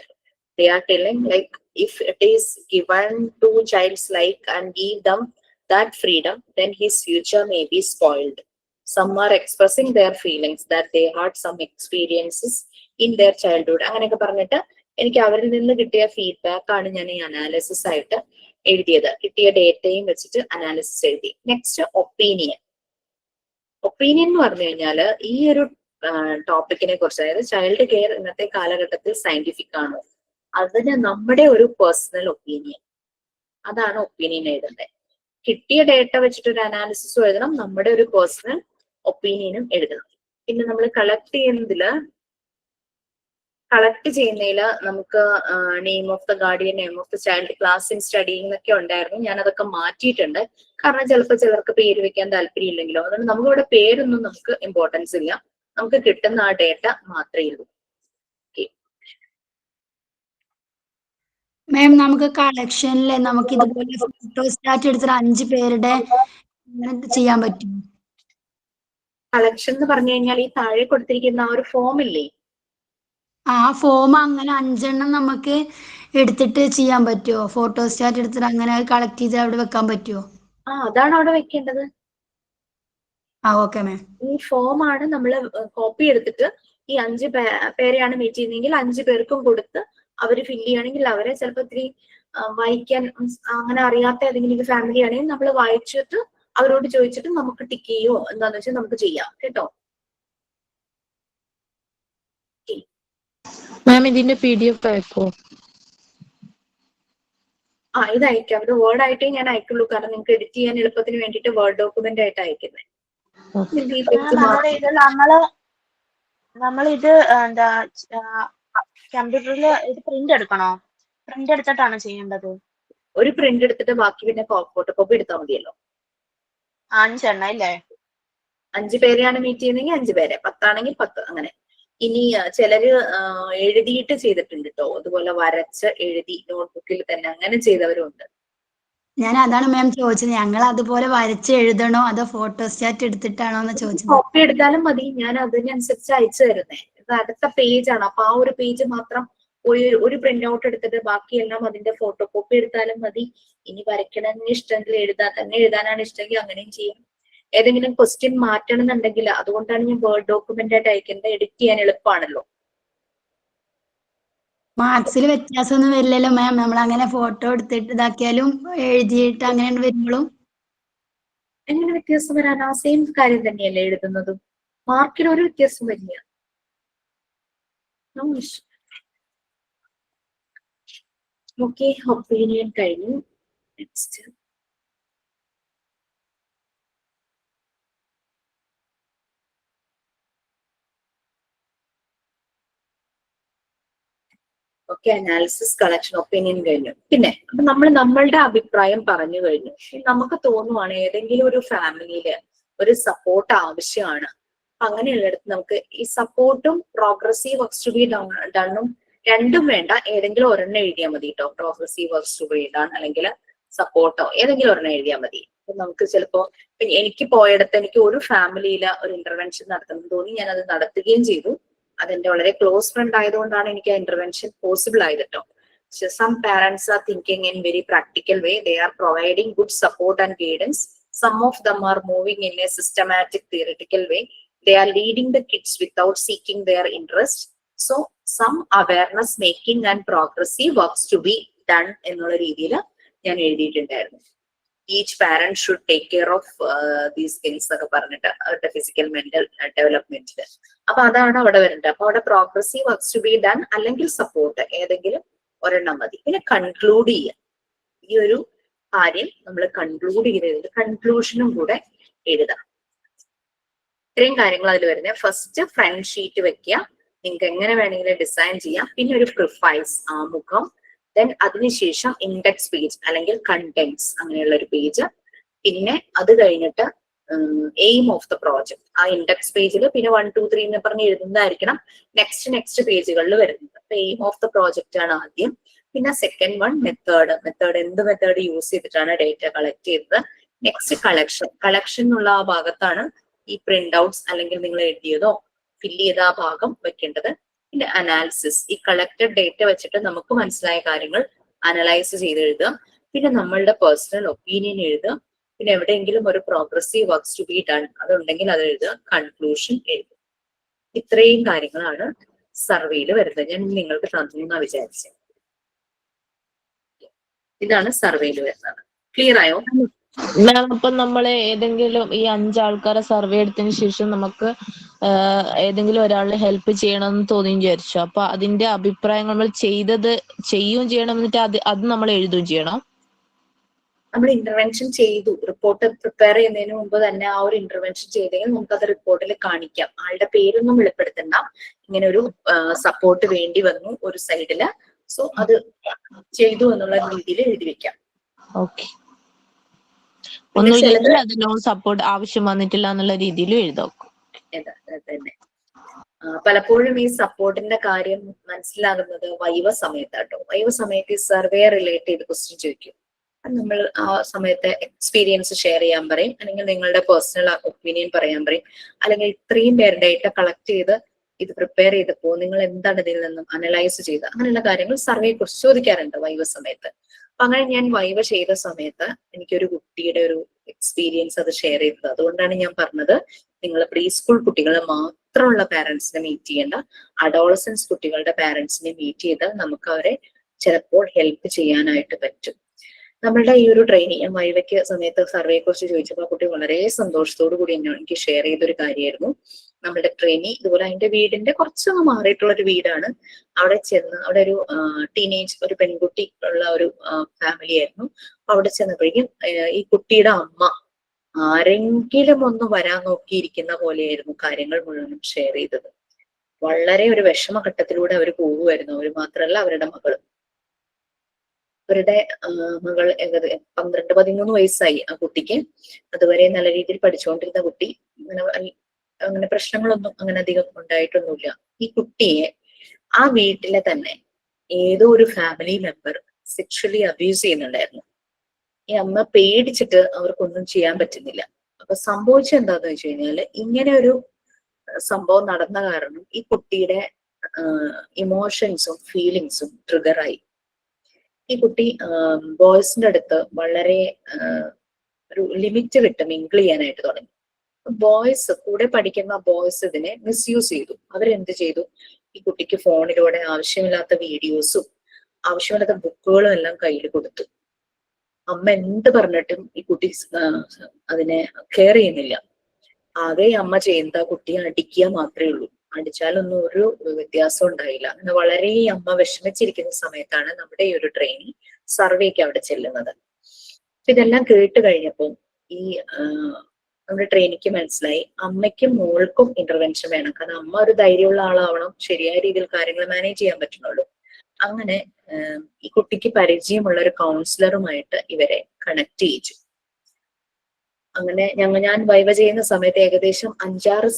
They are telling like if it is given to child's like and give them that freedom, then his future may be spoiled. Some are expressing their feelings that they had some experiences in their childhood. അങ്ങനെയൊക്കെ പറഞ്ഞിട്ട് എനിക്ക് അവരിൽ നിന്ന് കിട്ടിയ feedback ആണ് ഞാൻ ഈ analysis ആയിട്ട് എഴുതിയത്. കിട്ടിയ ഡേറ്റയും വെച്ചിട്ട് അനാലിസിസ് എഴുതി. Next opinion. ഒപ്പീനിയൻ എന്ന് പറഞ്ഞു കഴിഞ്ഞാൽ ഈ ഒരു ടോപ്പിക്കിനെ കുറിച്ച്, അതായത് ചൈൽഡ് കെയർ ഇന്നത്തെ കാലഘട്ടത്തിൽ സയന്റിഫിക് ആണോ, അതിന് നമ്മുടെ ഒരു പേഴ്സണൽ ഒപ്പീനിയൻ, അതാണ് ഒപ്പീനിയൻ എഴുതേണ്ടത്. കിട്ടിയ ഡേറ്റ വെച്ചിട്ട് ഒരു അനാലിസിസും എഴുതണം, നമ്മുടെ ഒരു പേഴ്സണൽ ഒപ്പീനിയനും എഴുതണം. പിന്നെ നമ്മൾ കളക്ട് ചെയ്യുന്നതിൽ നമുക്ക് name of the guardian, name of the child, class in studying എന്നൊക്കെ ഉണ്ടായിരുന്നു. ഞാൻ അതൊക്കെ മാറ്റിയിട്ടുണ്ട്. കാരണം ചിലപ്പോൾ ചിലർക്ക് പേര് വെക്കാൻ താല്പര്യം ഇല്ലെങ്കിലോ, അതുകൊണ്ട് നമുക്കിവിടെ പേരൊന്നും നമുക്ക് ഇമ്പോർട്ടൻസ് ഇല്ല. നമുക്ക് കിട്ടുന്ന ആ ഡേറ്റ മാത്രമേ ഉള്ളൂ. മാം നമുക്ക് കളക്ഷനിലെ നമുക്ക് ഇതുപോലെ ഫോട്ടോസ്റ്റാറ്റ് എടുത്തിട്ട് 5 പേരുടെ ചെയ്യാൻ പറ്റും? കളക്ഷൻ എന്ന് പറഞ്ഞു കഴിഞ്ഞാൽ ഈ താഴെ കൊടുത്തിരിക്കുന്ന ആ ഒരു ഫോം ഇല്ലേ, ആ ഫോം അങ്ങനെ 5 എണ്ണം നമുക്ക് എടുത്തിട്ട് ചെയ്യാൻ പറ്റുമോ? ഫോട്ടോസ്റ്റാറ്റ് എടുത്തിട്ട് അങ്ങനെ കളക്ട് ചെയ്ത് അവിടെ വെക്കാൻ പറ്റുമോ? അതാണ് അവിടെ വെക്കേണ്ടത്. Okay ma'am. ഈ ഫോം ആണ് നമ്മൾ കോപ്പി എടുത്തിട്ട് ഈ 5 പേരെയാണ് മീറ്റ് ചെയ്യുന്നതെങ്കിൽ 5 പേർക്കും കൊടുത്ത് അവർ ഫില്ല് ചെയ്യുകയാണെങ്കിൽ അവരെ ചിലപ്പോൾ ഇത്തിരി വായിക്കാൻ അങ്ങനെ അറിയാത്ത ഏതെങ്കിലും ഫാമിലി ആണെങ്കിൽ നമ്മൾ വായിച്ചിട്ട് അവരോട് ചോദിച്ചിട്ട് നമുക്ക് ടിക്ക് ചെയ്യോ എന്താന്ന് വെച്ചാൽ നമുക്ക് ചെയ്യാം കേട്ടോ. മാം ഇതിന്റെ PDF അയക്കോ? ഇത് അയക്കാം. ഇത് വേർഡ് ആയിട്ടേ ഞാൻ അയക്കുള്ളൂ, കാരണം നിങ്ങൾക്ക് എഡിറ്റ് ചെയ്യാൻ എളുപ്പത്തിന് വേണ്ടിയിട്ട് വേർഡ് ഡോക്യുമെന്റ് ആയിട്ട് അയക്കുന്നത്. നമ്മളിത് എന്താ കമ്പ്യൂട്ടറിൽ ഇത് പ്രിന്റ് എടുക്കണോ? പ്രിന്റ് എടുത്തിട്ടാണ് ചെയ്യേണ്ടത്? ഒരു പ്രിന്റ് എടുത്തിട്ട് ബാക്കി പിന്നെ ഫോട്ടോ കോപ്പി എടുത്താൽ മതിയല്ലോ. 5 എണ്ണം ഇല്ലേ? 5 പേരെയാണ് മീറ്റ് ചെയ്യുന്നതെങ്കിൽ 5 പേരെ, 10 ആണെങ്കിൽ 10 അങ്ങനെ. ഇനി ചിലര് എഴുതിയിട്ട് ചെയ്തിട്ടുണ്ട് കേട്ടോ, അതുപോലെ വരച്ച് എഴുതി നോട്ട്ബുക്കിൽ തന്നെ അങ്ങനെ ചെയ്തവരുണ്ട്. ഞാൻ അതാണ് മാം ചോദിച്ചത്, ഞങ്ങൾ അതുപോലെ വരച്ച് എഴുതണോ അതോ ഫോട്ടോസ്റ്റാറ്റ് എടുത്തിട്ടാണോ എന്ന് ചോദിച്ചത്. കോപ്പി എടുത്താലും മതി, ഞാൻ അതിനനുസരിച്ച് അയച്ചു തരുന്നേ. ഇത് അടുത്ത പേജ് ആണ്, അപ്പൊ ആ ഒരു പേജ് മാത്രം ഒരു പ്രിന്റ് ഔട്ട് എടുത്തിട്ട് ബാക്കിയെല്ലാം അതിന്റെ ഫോട്ടോ കോപ്പി എടുത്താലും മതി. ഇനി വരയ്ക്കണമെന്ന് ഇഷ്ടമെങ്കിൽ എഴുതാനാണ് ഇഷ്ടമെങ്കിൽ അങ്ങനെയും ചെയ്യാം. ഏതെങ്കിലും ക്വസ്റ്റ്യൻ മാറ്റണം എന്നുണ്ടെങ്കിൽ അതുകൊണ്ടാണ് ഞാൻ വേർഡ് ഡോക്യുമെന്റ് ആയിട്ട് അയക്കുന്നത്, എഡിറ്റ് ചെയ്യാൻ എളുപ്പമാണല്ലോ. മാർക്സിൽ വ്യത്യാസമൊന്നും വരില്ലല്ലോ മാം? നമ്മൾ അങ്ങനെ ഫോട്ടോ എടുത്തിട്ട് ഇതാക്കിയാലും എഴുതിയിട്ട് അങ്ങനെ വരുമ്പോഴും എങ്ങനെ വ്യത്യാസം വരാൻ? ആ സെയിം കാര്യം തന്നെയല്ലേ എഴുതുന്നതും, മാർക്കിൽ ഒരു വ്യത്യാസം വരില്ല. ഓക്കെ, ഒപ്പീനിയൻ കഴിഞ്ഞു. Next okay, analysis, collection, opinion കഴിഞ്ഞു. പിന്നെ അപ്പൊ നമ്മൾ നമ്മളുടെ അഭിപ്രായം പറഞ്ഞു കഴിഞ്ഞു. നമുക്ക് തോന്നുവാണ് ഏതെങ്കിലും ഒരു ഫാമിലിയില് ഒരു സപ്പോർട്ട് ആവശ്യമാണ്, അങ്ങനെയുള്ളിടത്ത് നമുക്ക് ഈ സപ്പോർട്ടും പ്രോഗ്രസീവ് വർക്ക്സ് ടു ബി ഡണ്ണും രണ്ടും വേണ്ട, ഏതെങ്കിലും ഒരെണ്ണം എഴുതിയാൽ മതി കേട്ടോ. Progressive works to be done അല്ലെങ്കിൽ സപ്പോർട്ടോ ഏതെങ്കിലും ഒരെണ്ണം എഴുതിയാൽ മതി. അപ്പൊ നമുക്ക് ചിലപ്പോ എനിക്ക് പോയിടത്ത് എനിക്ക് ഒരു ഫാമിലിയില് ഒരു ഇന്റർവെൻഷൻ നടത്തണം തോന്നി, ഞാൻ അത് നടത്തുകയും ചെയ്തു. അതെന്റെ വളരെ ക്ലോസ് ഫ്രണ്ട് ആയതുകൊണ്ടാണ് എനിക്ക് ആ ഇന്റർവെൻഷൻ പോസിബിൾ ആയത് കേട്ടോ. Some parents are thinking in very practical way. They are providing good support and guidance. Some of them are moving in a systematic theoretical way. They are leading the kids without seeking their interest. So some awareness making and progressive works to be done എന്നുള്ള രീതിയിൽ ഞാൻ എഴുതിയിട്ടുണ്ടായിരുന്നു. Each parent should take care of these things എന്നൊക്കെ പറഞ്ഞിട്ട് അവരുടെ physical mental ഡെവലപ്മെന്റിൽ. അപ്പൊ അതാണ് അവിടെ വരേണ്ടത്. അപ്പൊ അവിടെ progressive works to be done അല്ലെങ്കിൽ സപ്പോർട്ട് ഏതെങ്കിലും ഒരെണ്ണം മതി. പിന്നെ കൺക്ലൂഡ് ചെയ്യാം. ഈ ഒരു കാര്യം നമ്മൾ കൺക്ലൂഡ് ചെയ്ത് കൺക്ലൂഷനും കൂടെ എഴുതാം. ഇത്രയും കാര്യങ്ങൾ അതിൽ വരുന്നത്. ഫസ്റ്റ് ഫ്രണ്ട് ഷീറ്റ് വെക്കുക, നിങ്ങൾക്ക് എങ്ങനെ വേണമെങ്കിലും ഡിസൈൻ ചെയ്യാം. പിന്നെ ഒരു പ്രിഫൈസ്, ആമുഖം, ദെൻ അതിനുശേഷം ഇൻഡെക്സ് പേജ് അല്ലെങ്കിൽ കണ്ടന്റ്സ് അങ്ങനെയുള്ള ഒരു പേജ്. പിന്നെ അത് കഴിഞ്ഞിട്ട് എയിം ഓഫ് ദ പ്രോജക്ട് ആ ഇൻഡെക്സ് പേജിൽ പിന്നെ 1, 2, 3 എന്ന് പറഞ്ഞ് എഴുതുന്നതായിരിക്കണം നെക്സ്റ്റ് പേജുകളിൽ വരുന്നത്. അപ്പൊ എയിം ഓഫ് ദ പ്രോജക്റ്റ് ആണ് ആദ്യം. പിന്നെ സെക്കൻഡ് വൺ മെത്തേഡ് എന്ത് മെത്തേഡ് യൂസ് ചെയ്തിട്ടാണ് ഡേറ്റ കളക്ട് ചെയ്തത്. നെക്സ്റ്റ് കളക്ഷൻ എന്നുള്ള ആ ഭാഗത്താണ് ഈ പ്രിന്റ് ഔട്ട്സ് അല്ലെങ്കിൽ നിങ്ങൾ എഴുതിയതോ ഫില്ല് ചെയ്ത ആ ഭാഗം വെക്കേണ്ടത്. പിന്നെ അനാലിസിസ്, ഈ കളക്റ്റഡ് ഡേറ്റ വെച്ചിട്ട് നമുക്ക് മനസ്സിലായ കാര്യങ്ങൾ അനലൈസ് ചെയ്ത് എഴുതുക. പിന്നെ നമ്മളുടെ പേഴ്സണൽ ഒപ്പീനിയൻ എഴുതുക. പിന്നെ എവിടെയെങ്കിലും ഒരു progressive works to be done അതുണ്ടെങ്കിൽ അത് എഴുതുക. കൺക്ലൂഷൻ എഴുതുക. ഇത്രയും കാര്യങ്ങളാണ് സർവേയിൽ വരുന്നത്. ഞാൻ നിങ്ങൾക്ക് തന്നു എന്നാ വിചാരിച്ചത്. ഇതാണ് സർവേയിൽ വരുന്നത്. ക്ലിയർ ആയോ? മാം, അപ്പൊ നമ്മള് ഏതെങ്കിലും ഈ 5 ആൾക്കാരെ സർവേ എടുത്തതിന് ശേഷം നമുക്ക് ഏതെങ്കിലും ഒരാളിനെ ഹെൽപ്പ് ചെയ്യണമെന്ന് തോന്നിയും വിചാരിച്ചു. അപ്പൊ അതിന്റെ അഭിപ്രായങ്ങൾ നമ്മൾ ചെയ്യും ചെയ്യണം, എന്നിട്ട് അത് നമ്മൾ എഴുതുകയും ചെയ്യണം. നമ്മൾ ഇന്റർവെൻഷൻ ചെയ്തു, റിപ്പോർട്ട് പ്രിപ്പയർ ചെയ്യുന്നതിന് മുമ്പ് തന്നെ ആ ഒരു ഇന്റർവെൻഷൻ ചെയ്തെങ്കിൽ നമുക്കത് റിപ്പോർട്ടിൽ കാണിക്കാം. ആളുടെ പേരൊന്നും വെളിപ്പെടുത്തണ്ട, ഇങ്ങനെ ഒരു സപ്പോർട്ട് വേണ്ടി വന്നു ഒരു സൈഡില്, സോ അത് ചെയ്തു എന്നുള്ള രീതിയിൽ എഴുതി വെക്കാം. ഓക്കെ, ഒന്നുമില്ലെങ്കിൽ അത് നോ സപ്പോർട്ട് ആവശ്യം വന്നിട്ടില്ല എന്നുള്ള രീതിയിൽ എഴുതാം. തന്നെ പലപ്പോഴും ഈ സപ്പോർട്ടിന്റെ കാര്യം മനസ്സിലാകുന്നത് വൈവ സമയത്താട്ടോ. വൈവ സമയത്ത് ഈ സർവേ റിലേറ്റ് ചെയ്ത് ക്വസ്റ്റ്യൻ ചോദിക്കും. നമ്മൾ ആ സമയത്ത് എക്സ്പീരിയൻസ് ഷെയർ ചെയ്യാൻ പറയും, അല്ലെങ്കിൽ നിങ്ങളുടെ പേഴ്സണൽ ഒപ്പീനിയൻ പറയാൻ പറയും, അല്ലെങ്കിൽ ഇത്രയും പേര് ഡേറ്റ കളക്ട് ചെയ്ത് ഇത് പ്രിപ്പയർ ചെയ്തപ്പോ നിങ്ങൾ എന്താണ് ഇതിൽ നിന്നും അനലൈസ് ചെയ്ത്, അങ്ങനെയുള്ള കാര്യങ്ങൾ സർവേയെ കുറിച്ച് ചോദിക്കാറുണ്ട് വൈവ സമയത്ത്. അപ്പൊ അങ്ങനെ ഞാൻ വൈവ ചെയ്ത സമയത്ത് എനിക്കൊരു കുട്ടിയുടെ ഒരു എക്സ്പീരിയൻസ് അത് ഷെയർ ചെയ്തത്. അതുകൊണ്ടാണ് ഞാൻ പറഞ്ഞത് നിങ്ങൾ പ്രീ സ്കൂൾ കുട്ടികളെ മാത്രമുള്ള പാരന്റ്സിനെ മീറ്റ് ചെയ്യേണ്ട, അഡോളസൻസ് കുട്ടികളുടെ പാരന്റ്സിനെ മീറ്റ് ചെയ്താൽ നമുക്ക് അവരെ ചിലപ്പോൾ ഹെൽപ്പ് ചെയ്യാനായിട്ട് പറ്റും. നമ്മളുടെ ഈ ഒരു ട്രെയിനിങ് ഞാൻ വൈവയ്ക്ക് സമയത്ത് സർവേയെ കുറിച്ച് ചോദിച്ചപ്പോൾ ആ കുട്ടി വളരെ സന്തോഷത്തോടു കൂടി എനിക്ക് ഷെയർ ചെയ്തൊരു കാര്യമായിരുന്നു. നമ്മളുടെ ട്രെയിനി ഇതുപോലെ അതിന്റെ വീടിന്റെ കുറച്ചൊന്ന് മാറിയിട്ടുള്ള ഒരു വീടാണ്. അവിടെ ചെന്ന് അവിടെ ഒരു ടീനേജ് ഒരു പെൺകുട്ടി ഉള്ള ഒരു ഫാമിലി ആയിരുന്നു. അവിടെ ചെന്നപ്പോഴേക്കും ഈ കുട്ടിയുടെ അമ്മ ആരെങ്കിലും ഒന്ന് വരാൻ നോക്കിയിരിക്കുന്ന പോലെയായിരുന്നു കാര്യങ്ങൾ മുഴുവനും ഷെയർ ചെയ്തത്. വളരെ ഒരു വിഷമഘട്ടത്തിലൂടെ അവർ പോകുമായിരുന്നു. അവർ മാത്രമല്ല അവരുടെ മകളും. അവരുടെ മകൾ 12-13 വയസ്സായി ആ കുട്ടിക്ക്. അതുവരെ നല്ല രീതിയിൽ പഠിച്ചുകൊണ്ടിരുന്ന കുട്ടി. അങ്ങനെ പ്രശ്നങ്ങളൊന്നും അങ്ങനെ അധികം ഉണ്ടായിട്ടൊന്നുമില്ല. ഈ കുട്ടിയെ ആ വീട്ടിലെ തന്നെ ഏതോ ഒരു ഫാമിലി മെമ്പർ സെക്ഷലി അബ്യൂസ് ചെയ്യുന്നുണ്ടായിരുന്നു. ഈ അമ്മ പേടിച്ചിട്ട് അവർക്കൊന്നും ചെയ്യാൻ പറ്റുന്നില്ല. അപ്പൊ സംഭവിച്ചത് എന്താന്ന് വെച്ച് കഴിഞ്ഞാല് ഇങ്ങനെ ഒരു സംഭവം നടന്ന കാരണം ഈ കുട്ടിയുടെ ഇമോഷൻസും ഫീലിങ്സും ട്രിഗറായി. ഈ കുട്ടി ബോയ്സിന്റെ അടുത്ത് വളരെ ഒരു ലിമിറ്റ് വിട്ട് മിങ്കിൾ ചെയ്യാനായിട്ട് തുടങ്ങി. ബോയ്സ് കൂടെ പഠിക്കുന്ന ബോയ്സ് ഇതിനെ മിസ്യൂസ് ചെയ്തു. അവരെന്ത് ചെയ്തു, ഈ കുട്ടിക്ക് ഫോണിലൂടെ ആവശ്യമില്ലാത്ത വീഡിയോസും ആവശ്യമില്ലാത്ത ബുക്കുകളും എല്ലാം കയ്യിൽ കൊടുത്തു. അമ്മ എന്ത് പറഞ്ഞിട്ടും ഈ കുട്ടി അതിനെ കെയർ ചെയ്യുന്നില്ല. ആകെ അമ്മ ചെയ്യുന്നത് ആ കുട്ടിയെ അടിക്കുക മാത്രമേ ഉള്ളൂ. അടിച്ചാലൊന്നും ഒരു വ്യത്യാസം ഉണ്ടായില്ല. അങ്ങനെ വളരെ അമ്മ വിഷമിച്ചിരിക്കുന്ന സമയത്താണ് നമ്മുടെ ഈ ഒരു ട്രെയിനിങ് സർവേക്ക് അവിടെ ചെല്ലുന്നത്. ഇതെല്ലാം കേട്ട് കഴിഞ്ഞപ്പോൾ ഈ നമ്മുടെ ട്രെയിനിക്ക് മനസ്സിലായി അമ്മയ്ക്കും മോൾക്കും ഇന്റർവെൻഷൻ വേണം. കാരണം അമ്മ ഒരു ധൈര്യമുള്ള ആളാവണം, ശരിയായ രീതിയിൽ കാര്യങ്ങൾ മാനേജ് ചെയ്യാൻ പറ്റുന്നുള്ളൂ. അങ്ങനെ ഈ കുട്ടിക്ക് പരിചയമുള്ള ഒരു കൗൺസിലറുമായിട്ട് ഇവരെ കണക്ട് ചെയ്യിച്ചു. അങ്ങനെ ഞാൻ വൈവ ചെയ്യുന്ന സമയത്ത് ഏകദേശം 5-6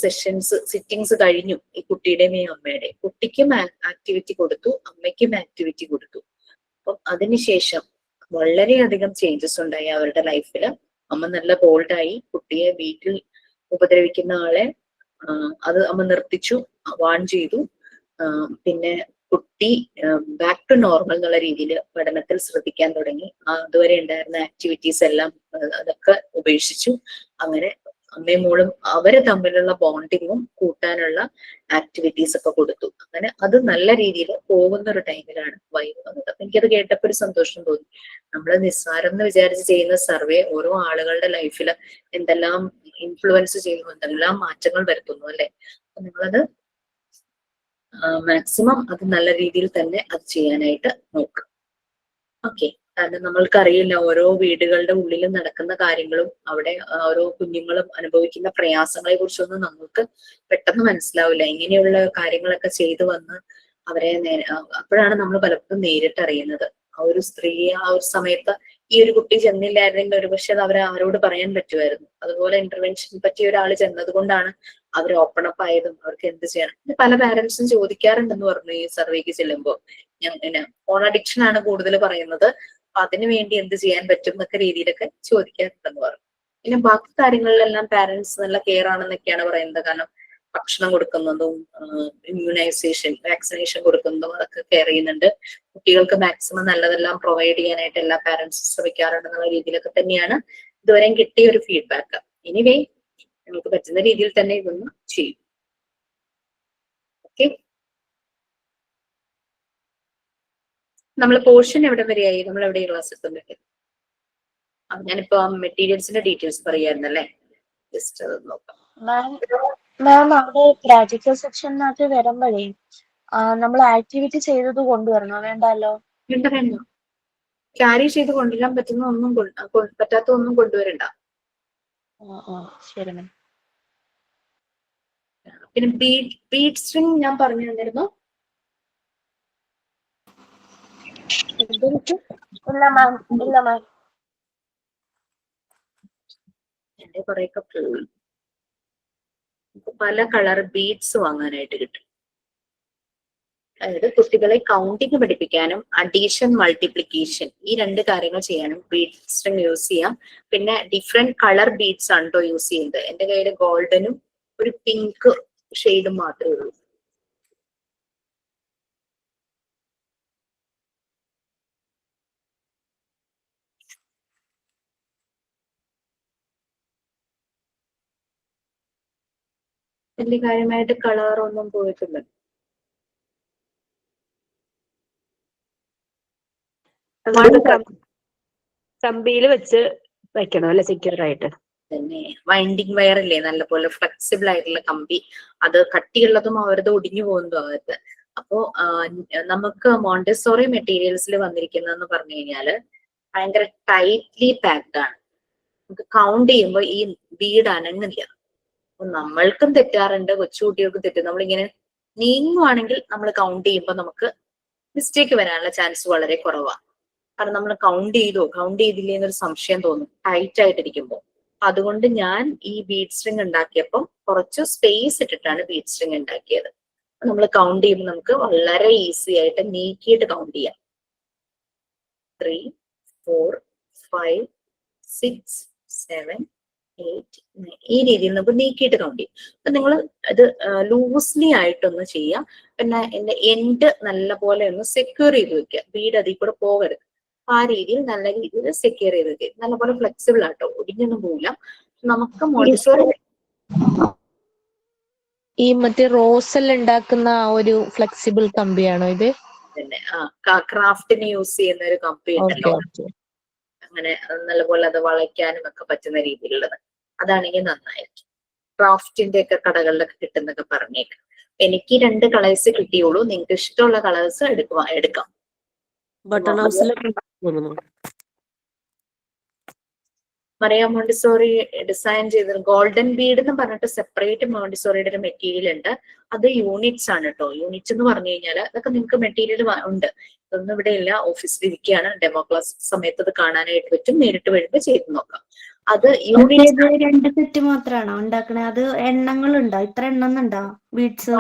സിറ്റിങ്സ് കഴിഞ്ഞു ഈ കുട്ടിയുടെയും ഈ അമ്മയുടെയും. കുട്ടിക്കും ആക്ടിവിറ്റി കൊടുത്തു, അമ്മയ്ക്കും ആക്ടിവിറ്റി കൊടുത്തു. അപ്പം അതിനുശേഷം വളരെയധികം ചേഞ്ചസ് ഉണ്ടായി അവരുടെ ലൈഫില്. അമ്മ നല്ല ബോൾഡായി. കുട്ടിയെ വീട്ടിൽ ഉപദ്രവിക്കുന്ന ആളെ അത് അമ്മ നിർത്തിച്ചു, വാൺ ചെയ്തു. പിന്നെ കുട്ടി ബാക്ക് ടു നോർമൽ എന്നുള്ള രീതിയിൽ പഠനത്തിൽ ശ്രദ്ധിക്കാൻ തുടങ്ങി. അതുവരെ ഉണ്ടായിരുന്ന ആക്ടിവിറ്റീസ് എല്ലാം അതൊക്കെ ഉപേക്ഷിച്ചു. അങ്ങനെ അമ്മയും മോളും അവര് തമ്മിലുള്ള ബോണ്ടിങ്ങും കൂട്ടാനുള്ള ആക്ടിവിറ്റീസ് ഒക്കെ കൊടുത്തു. അങ്ങനെ അത് നല്ല രീതിയിൽ പോകുന്ന ഒരു ടൈമിലാണ് വൈവ വന്നത്. എനിക്കത് കേട്ടപ്പോൾ ഒരു സന്തോഷം തോന്നി. നമ്മൾ നിസ്സാരം എന്ന് വിചാരിച്ച് ചെയ്യുന്ന സർവേ ഓരോ ആളുകളുടെ ലൈഫിൽ എന്തെല്ലാം ഇൻഫ്ലുവൻസ് ചെയ്യുന്നു, എന്തെല്ലാം മാറ്റങ്ങൾ വരുത്തുന്നു അല്ലെ. അപ്പൊ നിങ്ങളത് മാക്സിമം അത് നല്ല രീതിയിൽ തന്നെ അത് ചെയ്യാനായിട്ട് നോക്കുക. ഓക്കെ, കാരണം നമ്മൾക്കറിയില്ല ഓരോ വീടുകളുടെ ഉള്ളിൽ നടക്കുന്ന കാര്യങ്ങളും അവിടെ ഓരോ കുഞ്ഞുങ്ങളും അനുഭവിക്കുന്ന പ്രയാസങ്ങളെ കുറിച്ചൊന്നും നമുക്ക് പെട്ടെന്ന് മനസ്സിലാവില്ല. ഇങ്ങനെയുള്ള കാര്യങ്ങളൊക്കെ ചെയ്തു വന്ന് അവരെ അപ്പോഴാണ് നമ്മൾ പലപ്പോഴും നേരിട്ടറിയുന്നത്. ആ ഒരു സ്ത്രീയെ ആ ഒരു സമയത്ത് ഈ ഒരു കുട്ടി ചെന്നില്ലായിരുന്നെങ്കിൽ ഒരു പക്ഷെ അത് അവരെ ആരോട് പറയാൻ പറ്റുമായിരുന്നു. അതുപോലെ ഇന്റർവെൻഷൻ പറ്റിയ ഒരാൾ ചെന്നത് കൊണ്ടാണ് അവർ ഓപ്പൺ അപ്പ് ആയതും അവർക്ക് എന്ത് ചെയ്യണം. പല പാരന്റ്സും ചോദിക്കാറുണ്ടെന്ന് പറഞ്ഞു ഈ സർവേക്ക് ചെല്ലുമ്പോൾ. ഫോൺ അഡിക്ഷൻ ആണ് കൂടുതൽ പറയുന്നത്. അപ്പൊ അതിനു വേണ്ടി എന്ത് ചെയ്യാൻ പറ്റും എന്നൊക്കെ രീതിയിലൊക്കെ ചോദിക്കാറുണ്ടെന്ന് പറഞ്ഞു. പിന്നെ ബാക്കി കാര്യങ്ങളിലെല്ലാം പാരന്റ്സ് നല്ല കെയർ ആണെന്നൊക്കെയാണ് പറയുന്നത്. കാരണം ഭക്ഷണം കൊടുക്കുന്നതും ഇമ്മ്യൂണൈസേഷൻ വാക്സിനേഷൻ കൊടുക്കുന്നതും അതൊക്കെ കെയർ ചെയ്യുന്നുണ്ട്. കുട്ടികൾക്ക് മാക്സിമം നല്ലതെല്ലാം പ്രൊവൈഡ് ചെയ്യാനായിട്ട് എല്ലാ പാരന്റ്സും ശ്രമിക്കാറുണ്ടെന്നുള്ള രീതിയിലൊക്കെ തന്നെയാണ് ഇതുവരെയും കിട്ടിയ ഒരു ഫീഡ്ബാക്ക്. എനിവേ നമുക്ക് പറ്റുന്ന രീതിയിൽ തന്നെ ഇതൊന്ന് ചെയ്യും. ഓക്കെ, നമ്മൾ പോർഷൻ എവിടെ വരെയായി? നമ്മൾ എവിടെ ക്ലാസ് എത്തുന്നത്? ഞാനിപ്പോ മെറ്റീരിയൽസിന്റെ ഡീറ്റെയിൽസ് പറയായിരുന്നല്ലേ, ജസ്റ്റ് അത് നോക്കാം. മാം അവിടെ പ്രാക്ടിക്കൽ സെക്ഷനകത്ത് വരുമ്പോഴേ നമ്മൾ ആക്ടിവിറ്റി ചെയ്തത് കൊണ്ടുവരണോ? വേണ്ടല്ലോ. വേണ്ട. ക്യാരി ചെയ്ത് കൊണ്ടുവരാൻ പറ്റുന്ന ഒന്നും പറ്റാത്ത ഒന്നും കൊണ്ടുവരണ്ട. ശരി മാം. പിന്നെ ബീഡ് സ്ട്രിങ് ഞാൻ പറഞ്ഞു തന്നിരുന്നു. ഇല്ല മാം, ഇല്ല മാം. എന്റെ കുറെയൊക്കെ പോയി. പല കളർ ബീഡ്സ് വാങ്ങാനായിട്ട് കിട്ടും. അതായത് കുട്ടികളെ കൗണ്ടിങ് പഠിപ്പിക്കാനും അഡീഷൻ മൾട്ടിപ്ലിക്കേഷൻ ഈ 2 കാര്യങ്ങൾ ചെയ്യാനും ബീഡ് സ്ട്രിങ് യൂസ് ചെയ്യാം. പിന്നെ ഡിഫറെന്റ് കളർ ബീഡ്സ് ആണ് കേട്ടോ യൂസ് ചെയ്യുന്നത്. എന്റെ കയ്യിൽ ഗോൾഡനും ഒരു പിങ്ക് ഷെയ്ഡും മാത്രമേ ഉള്ളൂ. വലിയ കാര്യമായിട്ട് കളർ ഒന്നും പോയിട്ടില്ല. കമ്പിയിൽ വെച്ച് വെക്കണം അല്ലെ, സെക്യൂർ ആയിട്ട്. തന്നെ വൈൻഡിങ് വയർ ഇല്ലേ, നല്ലപോലെ ഫ്ലെക്സിബിൾ ആയിട്ടുള്ള കമ്പി, അത് കട്ടിയുള്ളതും അവരത് ഒടിഞ്ഞു പോകുന്നതും അവർക്ക്. അപ്പോ നമുക്ക് മോണ്ടിസോറി മെറ്റീരിയൽസിൽ വന്നിരിക്കുന്നതെന്ന് പറഞ്ഞു കഴിഞ്ഞാല് ഭയങ്കര ടൈറ്റ്ലി പാക്ഡ് ആണ്. നമുക്ക് കൗണ്ട് ചെയ്യുമ്പോൾ ഈ ബീഡ് അനങ്ങില്ല. അപ്പൊ നമ്മൾക്കും തെറ്റാറുണ്ട്, കൊച്ചുകുട്ടികൾക്കും തെറ്റും. നമ്മളിങ്ങനെ നീങ്ങുവാണെങ്കിൽ നമ്മൾ കൗണ്ട് ചെയ്യുമ്പോൾ നമുക്ക് മിസ്റ്റേക്ക് വരാനുള്ള ചാൻസ് വളരെ കുറവാണ്. കാരണം നമ്മൾ കൗണ്ട് ചെയ്തില്ലേ എന്നൊരു സംശയം തോന്നും ടൈറ്റ് ആയിട്ടിരിക്കുമ്പോൾ. അതുകൊണ്ട് ഞാൻ ഈ ബീഡ് സ്ട്രിങ് ഉണ്ടാക്കിയപ്പോൾ കുറച്ച് സ്പേസ് ഇട്ടിട്ടാണ് ബീഡ് സ്ട്രിങ് ഉണ്ടാക്കിയത്. നമ്മൾ കൗണ്ട് ചെയ്യുമ്പോൾ നമുക്ക് വളരെ ഈസി ആയിട്ട് നീക്കിയിട്ട് കൗണ്ട് ചെയ്യാം. 3, 4, 5, 6, 7, 8, 9 ഈ രീതിയിൽ നമുക്ക് നീക്കിയിട്ട് കൗണ്ട് ചെയ്യും. അപ്പൊ നിങ്ങൾ ഇത് ലൂസ്ലി ആയിട്ടൊന്ന് ചെയ്യാം. പിന്നെ എന്റെ എൻഡ് നല്ല പോലെ ഒന്ന് സെക്യൂർ ചെയ്ത് വെക്കുക. ബീഡ് അതിൽ കൂടെ പോകരുത്. ആ രീതിയിൽ നല്ല രീതിയിൽ സെക്യൂർ ചെയ്ത് വെക്കുക. നല്ലപോലെ ഫ്ലെക്സിബിൾ ആട്ടോ, ഒടിഞ്ഞൊന്നും പോവില്ല. നമുക്ക് മോണ്ടിസോറി ഈ മറ്റേ റോസെല്ലാം ഉണ്ടാക്കുന്ന ആ ഒരു ഫ്ലെക്സിബിൾ കമ്പിയാണോ ഇത്? തന്നെ ക്രാഫ്റ്റിന് യൂസ് ചെയ്യുന്ന ഒരു കമ്പി ഉണ്ടല്ലോ, അങ്ങനെ നല്ലപോലെ അത് വളയ്ക്കാനും ഒക്കെ പറ്റുന്ന രീതിയിലുള്ളത്. അതാണെങ്കിൽ നന്നായിരിക്കും. ക്രാഫ്റ്റിന്റെ ഒക്കെ കടകളിലൊക്കെ കിട്ടുന്നൊക്കെ പറഞ്ഞേക്കാം. എനിക്ക് 2 കളേഴ്സ് കിട്ടിയുള്ളൂ. നിങ്ങൾക്ക് ഇഷ്ടമുള്ള കളേഴ്സ് എടുക്കാം. ബട്ടൺ ഹൗസിലൊക്കെ തോന്നുന്നു. മറിയ മോണ്ടിസോറി ഡിസൈൻ ചെയ്ത ഗോൾഡൻ ബീഡ് എന്ന് പറഞ്ഞിട്ട് സെപ്പറേറ്റ് മോണ്ടിസോറിയുടെ ഒരു മെറ്റീരിയൽ ഉണ്ട്. അത് യൂണിറ്റ്സ് ആണ് കേട്ടോ. യൂണിറ്റ്സ് എന്ന് പറഞ്ഞു കഴിഞ്ഞാൽ അതൊക്കെ നിങ്ങൾക്ക് മെറ്റീരിയൽ ഉണ്ട്. ഇതൊന്നും ഇവിടെ ഇല്ല, ഓഫീസിൽ ഇരിക്കുകയാണ്. ഡെമോ ക്ലാസ് സമയത്ത് അത് കാണാനായിട്ട് പറ്റും. നേരിട്ട് വരുമ്പോൾ ചെയ്ത് നോക്കാം. അത് യൂണിറ്റ് 2 സെറ്റ് മാത്രമാണോ ഉണ്ടാക്കണേ? അത് എണ്ണങ്ങളുണ്ടോ? ഇത്ര എണ്ണം ഉണ്ടോ ബീഡ്സ്?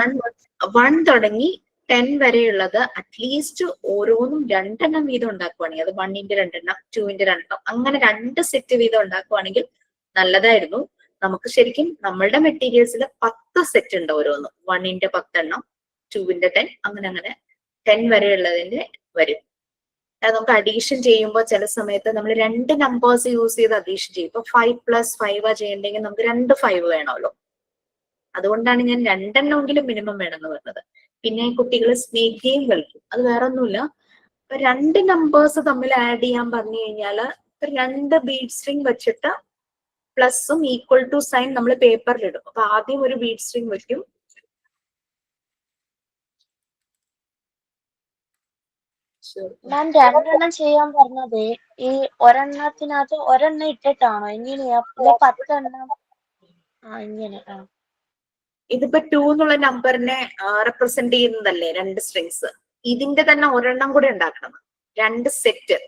1 തുടങ്ങി 10 വരെയുള്ളത് അറ്റ്ലീസ്റ്റ് ഓരോന്നും 2 എണ്ണം വീതം ഉണ്ടാക്കുവാണെങ്കിൽ, അത് 1ന്റെ 2 എണ്ണം 2ന്റെ 2 എണ്ണം അങ്ങനെ 2 സെറ്റ് വീതം ഉണ്ടാക്കുവാണെങ്കിൽ നല്ലതായിരുന്നു. നമുക്ക് ശരിക്കും നമ്മളുടെ മെറ്റീരിയൽസിൽ 10 സെറ്റ് ഉണ്ട് ഓരോന്നും. 1ന്റെ 10 എണ്ണം, 2ന്റെ 10 അങ്ങനെ 10 വരെയുള്ളതിന്റെ വരും. അത് നമുക്ക് അഡീഷൻ ചെയ്യുമ്പോൾ ചില സമയത്ത് നമ്മൾ 2 നമ്പേഴ്സ് യൂസ് ചെയ്ത് അഡീഷൻ ചെയ്യും. ഇപ്പൊ 5+5 ചെയ്യണ്ടെങ്കിൽ നമുക്ക് 2 5 വേണമല്ലോ. അതുകൊണ്ടാണ് ഞാൻ 2 എണ്ണമെങ്കിലും മിനിമം വേണമെന്ന് പറഞ്ഞത്. പിന്നെ കുട്ടികൾ സ്നേക്ക് ഗെയിം കളിക്കും. അത് വേറെ ഒന്നുമില്ല. ഇപ്പൊ 2 നമ്പേഴ്സ് തമ്മിൽ ആഡ് ചെയ്യാൻ പറഞ്ഞു കഴിഞ്ഞാൽ 2 ബീഡ് സ്ട്രിങ് വെച്ചിട്ട് പ്ലസും ഈക്വൽ ടു സൈൻ നമ്മൾ പേപ്പറിലിടും. അപ്പൊ ആദ്യം ഒരു ബീഡ് സ്ട്രിങ് വെക്കും. മാം 2 എണ്ണം ചെയ്യാൻ പറഞ്ഞത് ഈ ഒരെണ്ണത്തിനകത്ത് ഒരെണ്ണം ഇട്ടിട്ടാണോ? എങ്ങനെയാ 10 എണ്ണം? ഇങ്ങനെ. ഇതിപ്പോ 2 എന്നുള്ള നമ്പറിനെ റെപ്രസെന്റ് ചെയ്യുന്നതല്ലേ 2 സ്ട്രിങ്സ്. ഇതിന്റെ തന്നെ ഒരെണ്ണം കൂടെ ഉണ്ടാക്കണം, 2 സെറ്റ്.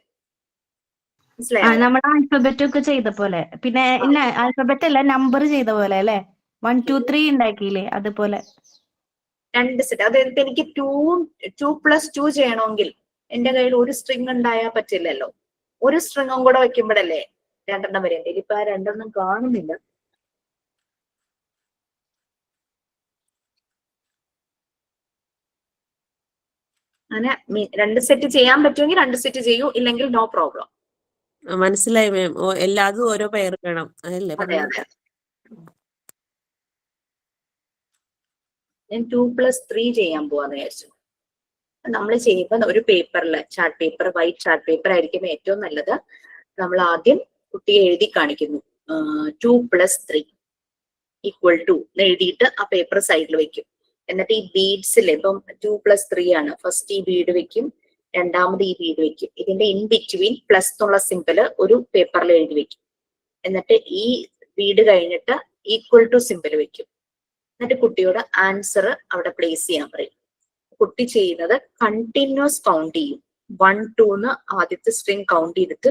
നമ്മൾ ആൽഫബറ്റ് ഒക്കെ ചെയ്ത പോലെ. പിന്നെ ഇല്ല, ആൽഫബറ്റ് അല്ല, നമ്പർ ചെയ്ത പോലെ അല്ലെ? 1 2 3 ഉണ്ടാക്കിയില്ലേ അതുപോലെ 2 സെറ്റ്. അതായത് എനിക്ക് 2+2 ചെയ്യണമെങ്കിൽ എന്റെ കയ്യിൽ ഒരു സ്ട്രിങ് ഉണ്ടായാൽ പറ്റില്ലല്ലോ. ഒരു സ്ട്രിങ്ങും കൂടെ വെക്കുമ്പോഴല്ലേ 2 എണ്ണം വരെ. ഇതിപ്പോ ആ 2 എണ്ണം കാണുന്നില്ല. അങ്ങനെ 2 സെറ്റ് ചെയ്യാൻ പറ്റുമെങ്കിൽ 2 സെറ്റ് ചെയ്യൂ, ഇല്ലെങ്കിൽ നോ പ്രോബ്ലം. മനസ്സിലായി മാം. എല്ലാതും ഓരോ പെയർ വേണം അതല്ലേ? അതെ അതെ. ഞാൻ 2+3 ചെയ്യാൻ പോവാന്ന് വിചാരിച്ചു. നമ്മൾ ചെയ്യുമ്പോൾ ഒരു പേപ്പറിൽ chart paper, white chart paper ആയിരിക്കും ഏറ്റവും നല്ലത്. നമ്മൾ ആദ്യം കുട്ടിയെ എഴുതി കാണിക്കുന്നു. 2+3 = എഴുതിയിട്ട് ആ പേപ്പർ സൈഡിൽ വെക്കും. എന്നിട്ട് ഈ ബീഡ്സിൽ ഇപ്പം 2+3 ആണ്, ഫസ്റ്റ് ഈ ബീഡ് വെക്കും, രണ്ടാമത് ഈ ബീഡ് വെക്കും. ഇതിന്റെ ഇൻ ബിറ്റ്വീൻ പ്ലസ് എന്നുള്ള സിമ്പിള് ഒരു പേപ്പറിൽ എഴുതി വെക്കും. എന്നിട്ട് ഈ ബീഡ് കഴിഞ്ഞിട്ട് ഈക്വൽ ടു സിമ്പിൾ വെക്കും. എന്നിട്ട് കുട്ടിയോട് ആൻസർ അവിടെ പ്ലേസ് ചെയ്യാൻ പറയും. കുട്ടി ചെയ്യുന്നത് കണ്ടിന്യൂസ് കൗണ്ട് ചെയ്യും. 1 2 ആദ്യത്തെ സ്ട്രിങ് കൗണ്ട് ചെയ്തിട്ട്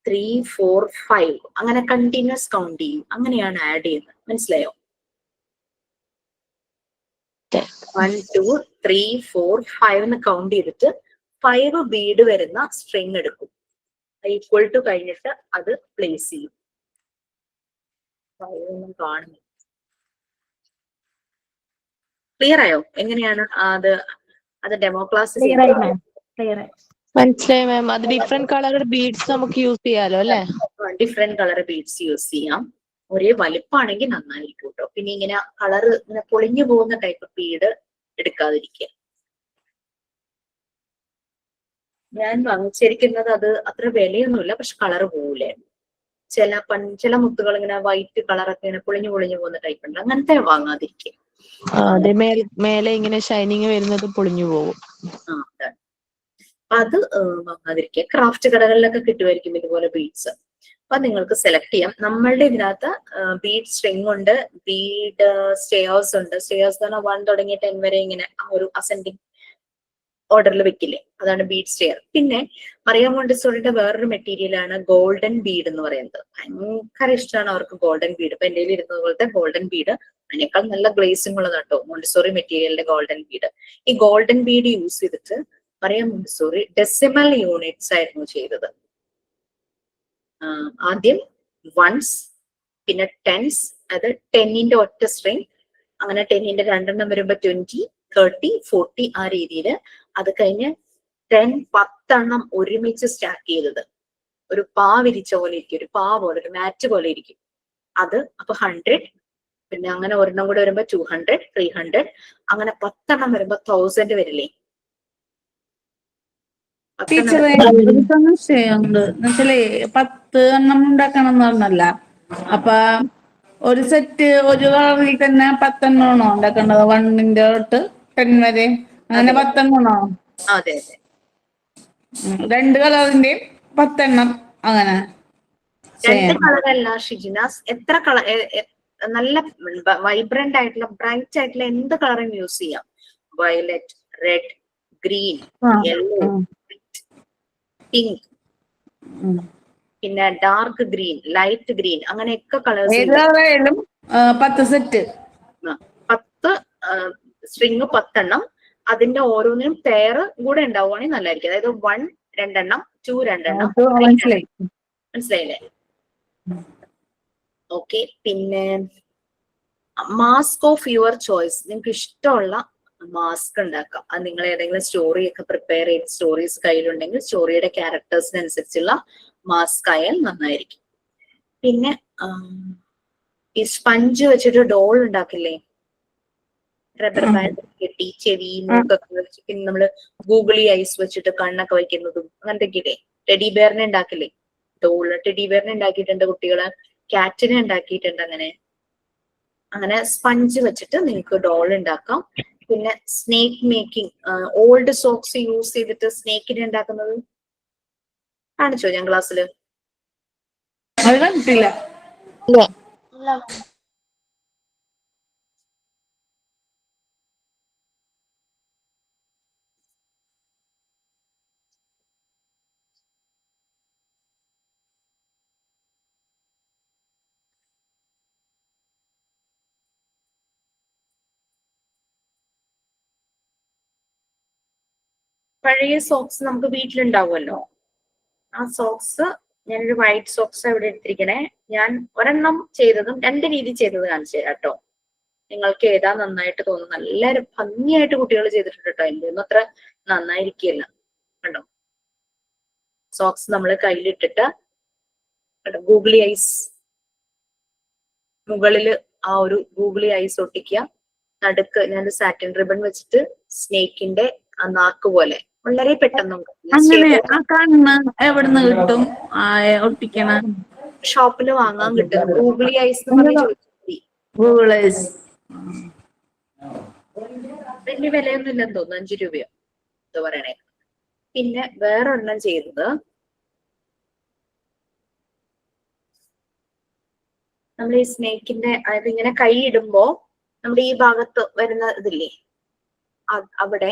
3 4 5 അങ്ങനെ കണ്ടിന്യൂസ് കൗണ്ട് ചെയ്യും. അങ്ങനെയാണ് ആഡ് ചെയ്യുന്നത്. മനസ്സിലായോ? 1 2 3 4 5 എന്ന് കൗണ്ട് ചെയ്തിട്ട് 5 ബീഡ് വരുന്ന സ്ട്രിങ് എടുക്കും. ഈക്വൽ ടു കഴിഞ്ഞിട്ട് അത് പ്ലേസ് ചെയ്യും. കാണുന്നു. ക്ലിയർ ആയോ? എങ്ങനെയാണ് അത് ഡെമോ ക്ലാസ് മനസ്സിലായി മാം. അത് ഡിഫറെന്റ് കളർ ബീഡ്സ് നമുക്ക് യൂസ് ചെയ്യാലോ അല്ലെ? ഡിഫറെന്റ് കളർ ബീഡ്സ് യൂസ് ചെയ്യാം. ഒരേ വലിപ്പാണെങ്കിൽ നന്നായിരിക്കും കേട്ടോ. പിന്നെ ഇങ്ങനെ കളർ ഇങ്ങനെ പൊളിഞ്ഞു പോകുന്ന ടൈപ്പ് ബീഡ് എടുക്കാതിരിക്കുക. ഞാൻ വാങ്ങിച്ചിരിക്കുന്നത് അത് അത്ര വിലയൊന്നുമില്ല, പക്ഷെ കളർ പോകൂലേ. ചില മുത്തുകൾ ഇങ്ങനെ വൈറ്റ് കളറൊക്കെ ഇങ്ങനെ പൊളിഞ്ഞു പോകുന്ന ടൈപ്പ് ഉണ്ട്. അങ്ങനത്തെ വാങ്ങാതിരിക്കുക. മേലെ ഇങ്ങനെ ഷൈനിങ് വരുന്നത് പൊളിഞ്ഞു പോകും. അത് വാങ്ങാതിരിക്കുക. ക്രാഫ്റ്റ് കടകളിലൊക്കെ കിട്ടുമായിരിക്കും ഇതുപോലെ ബീഡ്സ്. അപ്പൊ നിങ്ങൾക്ക് സെലക്ട് ചെയ്യാം. നമ്മളുടെ ഇതിനകത്ത് ബീഡ് സ്ട്രിങ് ഉണ്ട്, ബീഡ് സ്റ്റെയേഴ്സ് ഉണ്ട്. സ്റ്റെയേഴ്സ് എന്ന് പറഞ്ഞാൽ 1 തുടങ്ങി 10 വരെ ഇങ്ങനെ ആ ഒരു അസെൻഡിങ് ഓർഡറിൽ വെക്കില്ലേ, അതാണ് ബീഡ് സ്റ്റെയർ. പിന്നെ മറിയ മോണ്ടിസോറിയുടെ വേറൊരു മെറ്റീരിയലാണ് ഗോൾഡൻ ബീഡ് എന്ന് പറയുന്നത്. ഭയങ്കര ഇഷ്ടമാണ് അവർക്ക് ഗോൾഡൻ ബീഡ്. ഇപ്പൊ എന്റെ ഇരുന്നത് പോലത്തെ ഗോൾഡൻ ബീഡ് അതിനേക്കാൾ നല്ല ഗ്ലേസിംഗ് ഉള്ളതാണ് കേട്ടോ മോണ്ടിസോറി മെറ്റീരിയലിന്റെ ഗോൾഡൻ ബീഡ്. ഈ ഗോൾഡൻ ബീഡ് യൂസ് ചെയ്തിട്ട് മറിയ മോണ്ടിസോറി ഡെസിമൽ യൂണിറ്റ്സ് ആയിരുന്നു ചെയ്തത്. ആദ്യം വൺസ്, പിന്നെ ടെൻസ്, അത് 10ന്റെ ഒറ്റ സ്ട്രിങ്, അങ്ങനെ 10ന്റെ 2 വരുമ്പോ 20 30 40 ആ രീതിയിൽ. അത് കഴിഞ്ഞ് 10 ഒരുമിച്ച് സ്റ്റാക്ക് ചെയ്തത് ഒരു പാ വിരിച്ച പോലെ ഇരിക്കും, ഒരു പാ പോലെ, ഒരു മാറ്റ് പോലെ ഇരിക്കും അത്. അപ്പൊ 100, പിന്നെ അങ്ങനെ ഒരെണ്ണം കൂടെ വരുമ്പോ 200 300, അങ്ങനെ 10 വരുമ്പോ 1000 വരില്ലേ. ടീച്ചറെ ചെയ്യാറുണ്ട് എന്നുവെച്ചാലേ 10 എണ്ണം ഉണ്ടാക്കണം എന്ന് പറഞ്ഞല്ല. അപ്പൊ ഒരു സെറ്റ് ഒരു കളറിൽ തന്നെ 10 എണ്ണമാണോ ഉണ്ടാക്കേണ്ടത്? 1 തൊട്ട് 10 വരെ അങ്ങനെ 10 എണ്ണമാണോ? അതെ അതെ, 2 കളറിന്റെയും 10 എണ്ണം അങ്ങനെ. 2 കളറല്ല ഷിജിനാസ്, എത്ര കളർ, നല്ല വൈബ്രന്റ് ആയിട്ടുള്ള ബ്രൈറ്റ് ആയിട്ടുള്ള എന്ത് കളറും യൂസ് ചെയ്യാം. Violet, red, green, yellow, pink, പിന്നെ ഡാർക്ക് ഗ്രീൻ, ലൈറ്റ് ഗ്രീൻ, അങ്ങനെയൊക്കെ കളേഴ്സ്. 10 സെറ്റ്, 10 സ്ട്രിങ് 10 എണ്ണം. അതിന്റെ ഓരോന്നിനും പെയർ കൂടെ ഉണ്ടാവുകയാണെങ്കിൽ നല്ലതായിരിക്കും. അതായത് 1 2 എണ്ണം, 2 2 എണ്ണം. മനസ്സിലായില്ലേ? ഓക്കെ. പിന്നെ മാസ്ക് ഓഫ് യുവർ ചോയ്സ്, നിങ്ങൾക്ക് ഇഷ്ടമുള്ള മാസ്ക് ഉണ്ടാക്കാം. അത് നിങ്ങൾ ഏതെങ്കിലും സ്റ്റോറി ഒക്കെ പ്രിപ്പയർ ചെയ്ത് സ്റ്റോറീസ് കയ്യിലുണ്ടെങ്കിൽ സ്റ്റോറിയുടെ ക്യാരക്ടേഴ്സിനനുസരിച്ചുള്ള മാസ്ക് ആയാൽ നന്നായിരിക്കും. പിന്നെ ഈ സ്പഞ്ച് വെച്ചിട്ട് ഡോൾ ഉണ്ടാക്കില്ലേ, റബ്ബർ ബാൻഡ് കെട്ടി ചെവി മൂക്കൊക്കെ വെച്ച്, പിന്നെ നമ്മള് ഗൂഗിളി ഐസ് വെച്ചിട്ട് കണ്ണൊക്കെ വയ്ക്കുന്നതും അങ്ങനത്തെ ഇല്ലേ. ടെഡി ബെയറിനെ ഉണ്ടാക്കില്ലേ, ഡോള്. ടെഡി ബെയറിനെ ഉണ്ടാക്കിയിട്ടുണ്ട് കുട്ടികള്, ക്യാറ്റിനെ ഉണ്ടാക്കിയിട്ടുണ്ട്. അങ്ങനെ സ്പഞ്ച് വെച്ചിട്ട് നിങ്ങൾക്ക് ഡോൾ ഉണ്ടാക്കാം. പിന്നെ snake making, old socks use ചെയ്തിട്ട് സ്നേക്കിനെ ഉണ്ടാക്കുന്നത് കാണിച്ചോ ഞാൻ ക്ലാസ്സില്? പഴയ സോക്സ് നമുക്ക് വീട്ടിലുണ്ടാവുമല്ലോ. ആ സോക്സ്, ഞാനൊരു വൈറ്റ് സോക്സ് ഇവിടെ എടുത്തിരിക്കണേ. ഞാൻ ഒരെണ്ണം ചെയ്തതും 2 രീതി ചെയ്തത് കാണിച്ചു തരാം കേട്ടോ. നിങ്ങൾക്ക് ഏതാ നന്നായിട്ട് തോന്നുന്നു. നല്ല ഭംഗിയായിട്ട് കുട്ടികൾ ചെയ്തിട്ടുണ്ട് കേട്ടോ. എൻ്റെ ഒന്നും അത്ര നന്നായിരിക്കില്ല കണ്ടോ. സോക്സ് നമ്മൾ കയ്യിലിട്ടിട്ട് ഗൂഗിളി ഐസ്, മുകളില് ആ ഒരു ഗൂഗിളി ഐസ് ഒട്ടിക്കുക. നടുക്ക് ഞാൻ സാറ്റിൻ റിബൺ വെച്ചിട്ട് സ്നേക്കിന്റെ ആ നാക്ക് പോലെ വളരെ പെട്ടെന്ന് എവിടുന്ന് കിട്ടും ഒട്ടിക്കണ? ഷോപ്പിൽ വാങ്ങാൻ കിട്ടും. ഗൂഗിളി ഐസ് എന്ന് പറഞ്ഞ് ചോദിച്ചാൽ ഗൂഗിൾ ഐസ് വലിയ വിലയൊന്നും ഇല്ലെന്ന് തോന്നുന്നു, 5 രൂപയോ എന്താ പറയണേ. പിന്നെ വേറൊരെണ്ണം ചെയ്തത് നമ്മൾ ഈ സ്നേക്കിന്റെ അതായത് ഇങ്ങനെ കൈ ഇടുമ്പോ നമ്മുടെ ഈ ഭാഗത്ത് വരുന്ന ഇതില്ലേ അവിടെ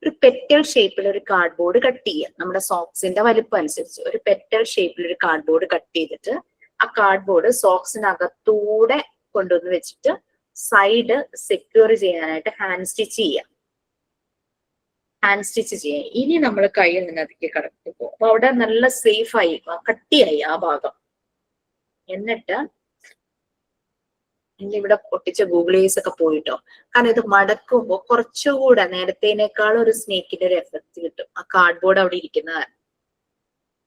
ഒരു പെറ്റൽ ഷേപ്പിൽ ഒരു കാർഡ്ബോർഡ് കട്ട് ചെയ്യുക. നമ്മുടെ സോക്സിന്റെ വലിപ്പം അനുസരിച്ച് ഒരു പെറ്റൽ ഷേപ്പിൽ ഒരു കാർഡ്ബോർഡ് കട്ട് ചെയ്തിട്ട് ആ കാർഡ്ബോർഡ് സോക്സിനകത്തൂടെ കൊണ്ടുവന്ന് വെച്ചിട്ട് സൈഡ് സെക്യൂർ ചെയ്യാനായിട്ട് ഹാൻഡ് സ്റ്റിച്ച് ചെയ്യാം. ഹാൻഡ് സ്റ്റിച്ച് ചെയ്യാം. ഇനി നമ്മൾ കൈ അതിനകത്തേക്ക് കടത്തി പോകും. അപ്പൊ അവിടെ നല്ല സേഫ് ആയി കട്ടിയായി ആ ഭാഗം. എന്നിട്ട് ഇവിടെ പൊട്ടിച്ച ഗൂഗിളേഴ്സ് ഒക്കെ പോയിട്ടോ. കാരണം ഇത് മടക്കുമ്പോ കുറച്ചുകൂടെ നേരത്തേനേക്കാളും ഒരു സ്നേക്കിന്റെ ഒരു എഫക്ട് കിട്ടും. ആ കാർഡ്ബോർഡ് അവിടെ ഇരിക്കുന്നതാണ്.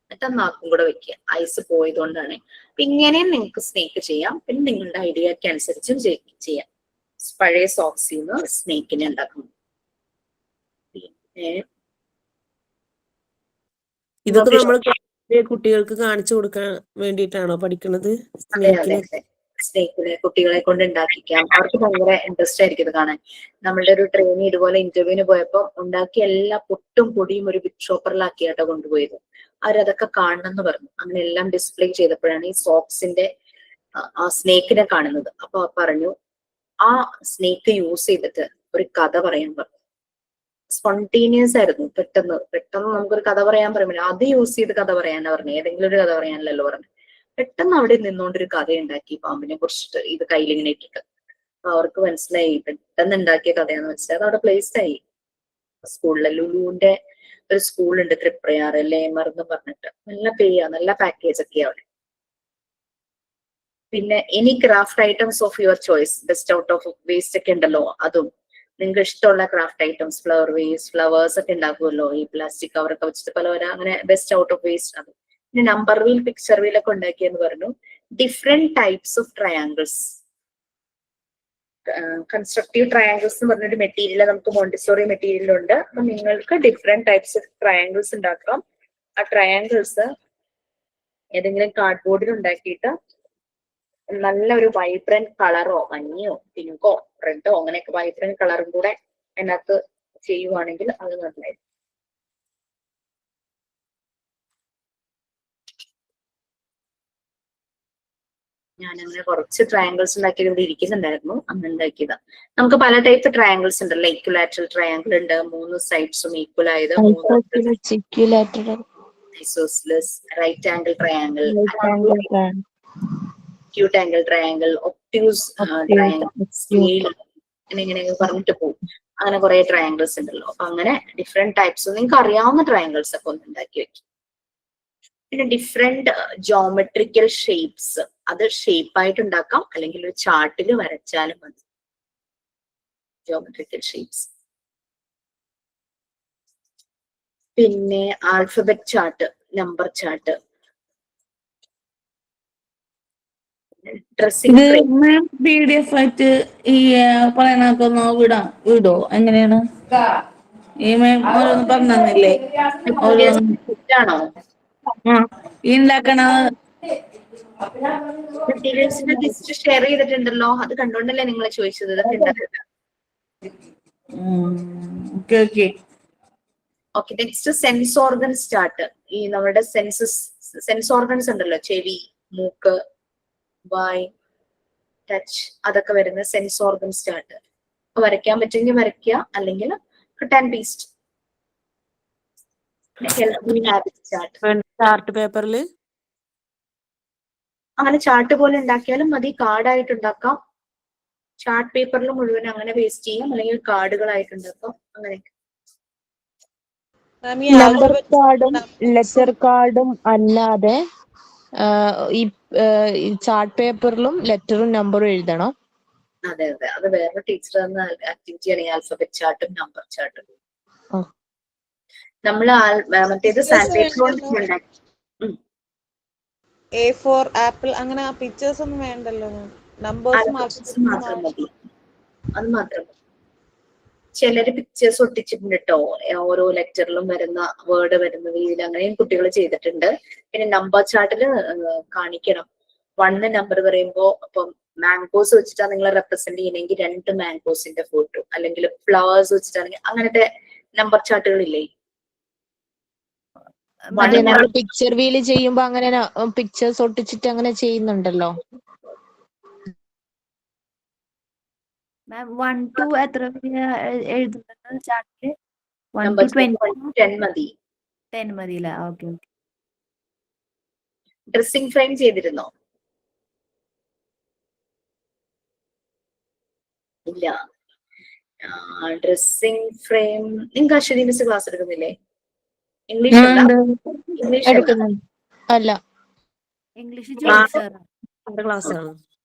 എന്നിട്ട് നാക്കും കൂടെ വെക്കുക. ഐസ് പോയതുകൊണ്ടാണ്. അപ്പൊ ഇങ്ങനെയും നിങ്ങൾക്ക് സ്നേക്ക് ചെയ്യാം. പിന്നെ നിങ്ങളുടെ ഐഡിയക്ക് അനുസരിച്ചും ചെയ്യാം. പഴയ സോക്സിൽ നിന്ന് സ്നേക്കിനെ ഉണ്ടാക്കും. പിന്നെ ഇതൊക്കെ നമ്മൾ കുട്ടികൾക്ക് കാണിച്ചു കൊടുക്കാൻ വേണ്ടിയിട്ടാണോ പഠിക്കുന്നത്? അതെ അതെ അതെ. സ്നേക്കിനെ കുട്ടികളെ കൊണ്ട് ഉണ്ടാക്കിക്കാം. അവർക്ക് ഭയങ്കര ഇൻട്രസ്റ്റ് ആയിരിക്കും ഇത് കാണാൻ. നമ്മളുടെ ഒരു ട്രെയിനി ഇതുപോലെ ഇന്റർവ്യൂവിന് പോയപ്പോ ഉണ്ടാക്കിയ എല്ലാ പൊട്ടും പൊടിയും ഒരു ബിഗ് ഷോപ്പറിലാക്കിയാട്ടോ കൊണ്ടുപോയത്. അവരതൊക്കെ കാണണം എന്ന് പറഞ്ഞു. അങ്ങനെ എല്ലാം ഡിസ്പ്ലേ ചെയ്തപ്പോഴാണ് ഈ സോക്സിന്റെ ആ സ്നേക്കിനെ കാണുന്നത്. അപ്പൊ പറഞ്ഞു ആ സ്നേക്ക് യൂസ് ചെയ്തിട്ട് ഒരു കഥ പറയാൻ പറഞ്ഞു. സ്പോണ്ടേനിയസ് ആയിരുന്നു. പെട്ടെന്ന് നമുക്കൊരു കഥ പറയാൻ പറയുമ്പോൾ അത് യൂസ് ചെയ്ത് കഥ പറയാനാ പറഞ്ഞു. ഏതെങ്കിലും ഒരു കഥ പറയാനല്ലോ പറഞ്ഞു. പെട്ടെന്ന് അവിടെ നിന്നുകൊണ്ടൊരു കഥ ഉണ്ടാക്കി പാമ്പിനെ കുറിച്ചിട്ട്. ഇത് കയ്യിലിങ്ങനെ ഇട്ടിട്ട് അപ്പൊ അവർക്ക് മനസ്സിലായി പെട്ടെന്ന് ഉണ്ടാക്കിയ കഥയാന്ന് മനസ്സിലായി. അത് അവിടെ പ്ലേസ്ഡ് ആയി. സ്കൂളിലെ ലുലുവിന്റെ ഒരു സ്കൂളുണ്ട് തൃപ്രയാർ ലേമർ എന്ന് പറഞ്ഞിട്ട്. നല്ല പേയാ, നല്ല പാക്കേജ് ഒക്കെയാ അവിടെ. പിന്നെ any craft items of your choice, best out of waste ഒക്കെ ഉണ്ടല്ലോ. അതും നിങ്ങൾക്ക് ഇഷ്ടമുള്ള craft items, flower waste, flowers ഒക്കെ ഉണ്ടാക്കുമല്ലോ ഈ പ്ലാസ്റ്റിക് കവറൊക്കെ വെച്ചിട്ട് പല അങ്ങനെ ബെസ്റ്റ് ഔട്ട് ഓഫ് വേസ്റ്റ്. അത് പിന്നെ നമ്പർ വീൽ, പിക്ചർ വീൽ ഒക്കെ ഉണ്ടാക്കിയെന്ന് പറഞ്ഞു. Different types of triangles, constructive triangles എന്ന് പറഞ്ഞൊരു മെറ്റീരിയൽ നമുക്ക് മോണ്ടിസോറി മെറ്റീരിയലുണ്ട്. അപ്പൊ നിങ്ങൾക്ക് ഡിഫറെന്റ് ടൈപ്സ് ഓഫ് ട്രയാങ്കിൾസ് ഉണ്ടാക്കാം. ആ ട്രയാങ്കിൾസ് ഏതെങ്കിലും കാർഡ്ബോർഡിൽ ഉണ്ടാക്കിയിട്ട് നല്ല ഒരു വൈബ്രന്റ് കളറോ മഞ്ഞയോ പിങ്കോ റെഡോ അങ്ങനെയൊക്കെ വൈബ്രന്റ് കളറും കൂടെ അതിനകത്ത് ചെയ്യുവാണെങ്കിൽ അത് നന്നായിരിക്കും. ഞാനങ്ങനെ കുറച്ച് ട്രയാങ്കിൾസ് ഉണ്ടാക്കിയത് ഇവിടെ ഇരിക്കുന്നുണ്ടായിരുന്നു. അന്ന് ഉണ്ടാക്കിയതാ. നമുക്ക് പല ടൈപ്പ് ട്രയാങ്കിൾസ് ഉണ്ടല്ലോ. ഇക്വലാറ്ററൽ ട്രയാങ്കിൾ ഉണ്ട്, 3 സൈഡ്സും ഈക്വൽ ആയത്. Isosceles, right angle triangle, acute angle triangle, obtuse triangle, scale ഇങ്ങനെയൊക്കെ പറഞ്ഞിട്ട് പോകും. അങ്ങനെ കുറെ ട്രയാങ്കിൾസ് ഉണ്ടല്ലോ. അപ്പൊ അങ്ങനെ ഡിഫറെന്റ് ടൈപ്സ് നിങ്ങൾക്ക് അറിയാവുന്ന ട്രയാങ്കിൾസ് ഒക്കെ ഒന്ന് ഉണ്ടാക്കി വെക്കും. പിന്നെ ഡിഫറെന്റ് ജോമെട്രിക്കൽ ഷേപ്സ്, അത് ഷേപ്പായിട്ട് ഉണ്ടാക്കാം അല്ലെങ്കിൽ ഒരു ചാർട്ടിൽ വരച്ചാലും മതി. Geometrical shapes. പിന്നെ alphabet chart, number chart, dressing PDF ആയിട്ട് ഈ പറയണൊക്കെ ഒന്ന് വിടോ? എങ്ങനെയാണ് ഈ മാം ഓരോന്ന് പറഞ്ഞില്ലേ? ആണോ ഈ ഉണ്ടാക്കണ മെറ്റീരിയൽസിന്റെ ലിസ്റ്റ് ഷെയർ ചെയ്തിട്ടുണ്ടല്ലോ. അത് കണ്ടോണ്ടല്ലേ നിങ്ങൾ ചോദിച്ചത് ഇതൊക്കെ ഉണ്ടാക്കുന്നത്. Okay, next sense organs chart. ഈ നമ്മുടെ സെൻസ് ഓർഗൻസ് ഉണ്ടല്ലോ, ചെവി, മൂക്ക്, വായ്, ടച്ച്, അതൊക്കെ വരുന്ന സെൻസ് ഓർഗൻസ് ചാർട്ട്. വരയ്ക്കാൻ പറ്റുമെങ്കിൽ വരയ്ക്കുക, അല്ലെങ്കിൽ കട്ട് ആൻഡ് പേസ്റ്റ്. ചാർട്ട് പേപ്പറിൽ അങ്ങനെ ചാർട്ട് പോലെ ഉണ്ടാക്കിയാലും മതി. കാർഡായിട്ട് ഉണ്ടാക്കാം. ചാർട്ട് പേപ്പറിൽ മുഴുവൻ അങ്ങനെ പേസ്റ്റ് ചെയ്യാം, അല്ലെങ്കിൽ കാർഡുകളായിട്ട് ഉണ്ടാക്കാം. അങ്ങനെയൊക്കെ. നമ്പർ കാർഡും ലെറ്റർ കാർഡും അല്ലാതെ ഈ ചാർട്ട് പേപ്പറിലും ലെറ്ററും നമ്പറും എഴുതണം. അതെ അതെ, അത് വേറെ ടീച്ചർ തന്ന ആക്ടിവിറ്റിയാണ് ഈ ആൽഫബറ്റ് ചാർട്ടും നമ്പർ ചാർട്ടും. നമ്മൾ മറ്റേത് A4 ആപ്പിൾ അങ്ങനെ പിക്ചേഴ്സ് ഒന്നും വേണ്ടല്ലോ. നമ്പേഴ്സ് മാത്രം മതി. അത് മാത്രം. ചിലര് പിക്ചേഴ്സ് ഒട്ടിച്ചിട്ടുണ്ട് കേട്ടോ, ഓരോ ലെറ്ററിലും വരുന്ന വേർഡ് വരുന്ന രീതിയിൽ. അങ്ങനെയും കുട്ടികൾ ചെയ്തിട്ടുണ്ട്. പിന്നെ നമ്പർ ചാർട്ടിൽ കാണിക്കണം. 1 നമ്പർ പറയുമ്പോ ഇപ്പം മാംഗോസ് വെച്ചിട്ടാണ് നിങ്ങൾ റെപ്രസെന്റ് ചെയ്യണമെങ്കിൽ 2 മാംഗോസിന്റെ ഫോട്ടോ, അല്ലെങ്കിൽ ഫ്ലവേഴ്സ് വെച്ചിട്ടാണെങ്കിൽ അങ്ങനത്തെ നമ്പർ ചാർട്ടുകളില്ലേ. അതെ, നമ്മൾ പിക്ചർ വീല് ചെയ്യുമ്പോ അങ്ങനെ പിക്ചേഴ്സ് ഒട്ടിച്ചിട്ട് അങ്ങനെ ചെയ്യുന്നുണ്ടല്ലോ. മാം 1 to എത്ര എഴുതുന്നത് ചാർട്ടില്? 1 നമ്പർ to 20 10 മതി. 10 മതിയില്ല. ഓക്കെ. ഡ്രസ്സിംഗ് ഫ്രെയിം ചെയ്തിരുന്നോ? ഇല്ല. ഡ്രസ്സിംഗ് ഫ്രെയിം നിങ്ങൾക്ക് അശ്വതി മിസ് ക്ലാസ് എടുക്കുന്നില്ലേ? ഇംഗ്ലീഷ് അല്ല, ഇംഗ്ലീഷ് അല്ല, അല്ല, ഇംഗ്ലീഷ് ക്ലാസ് ആണ്.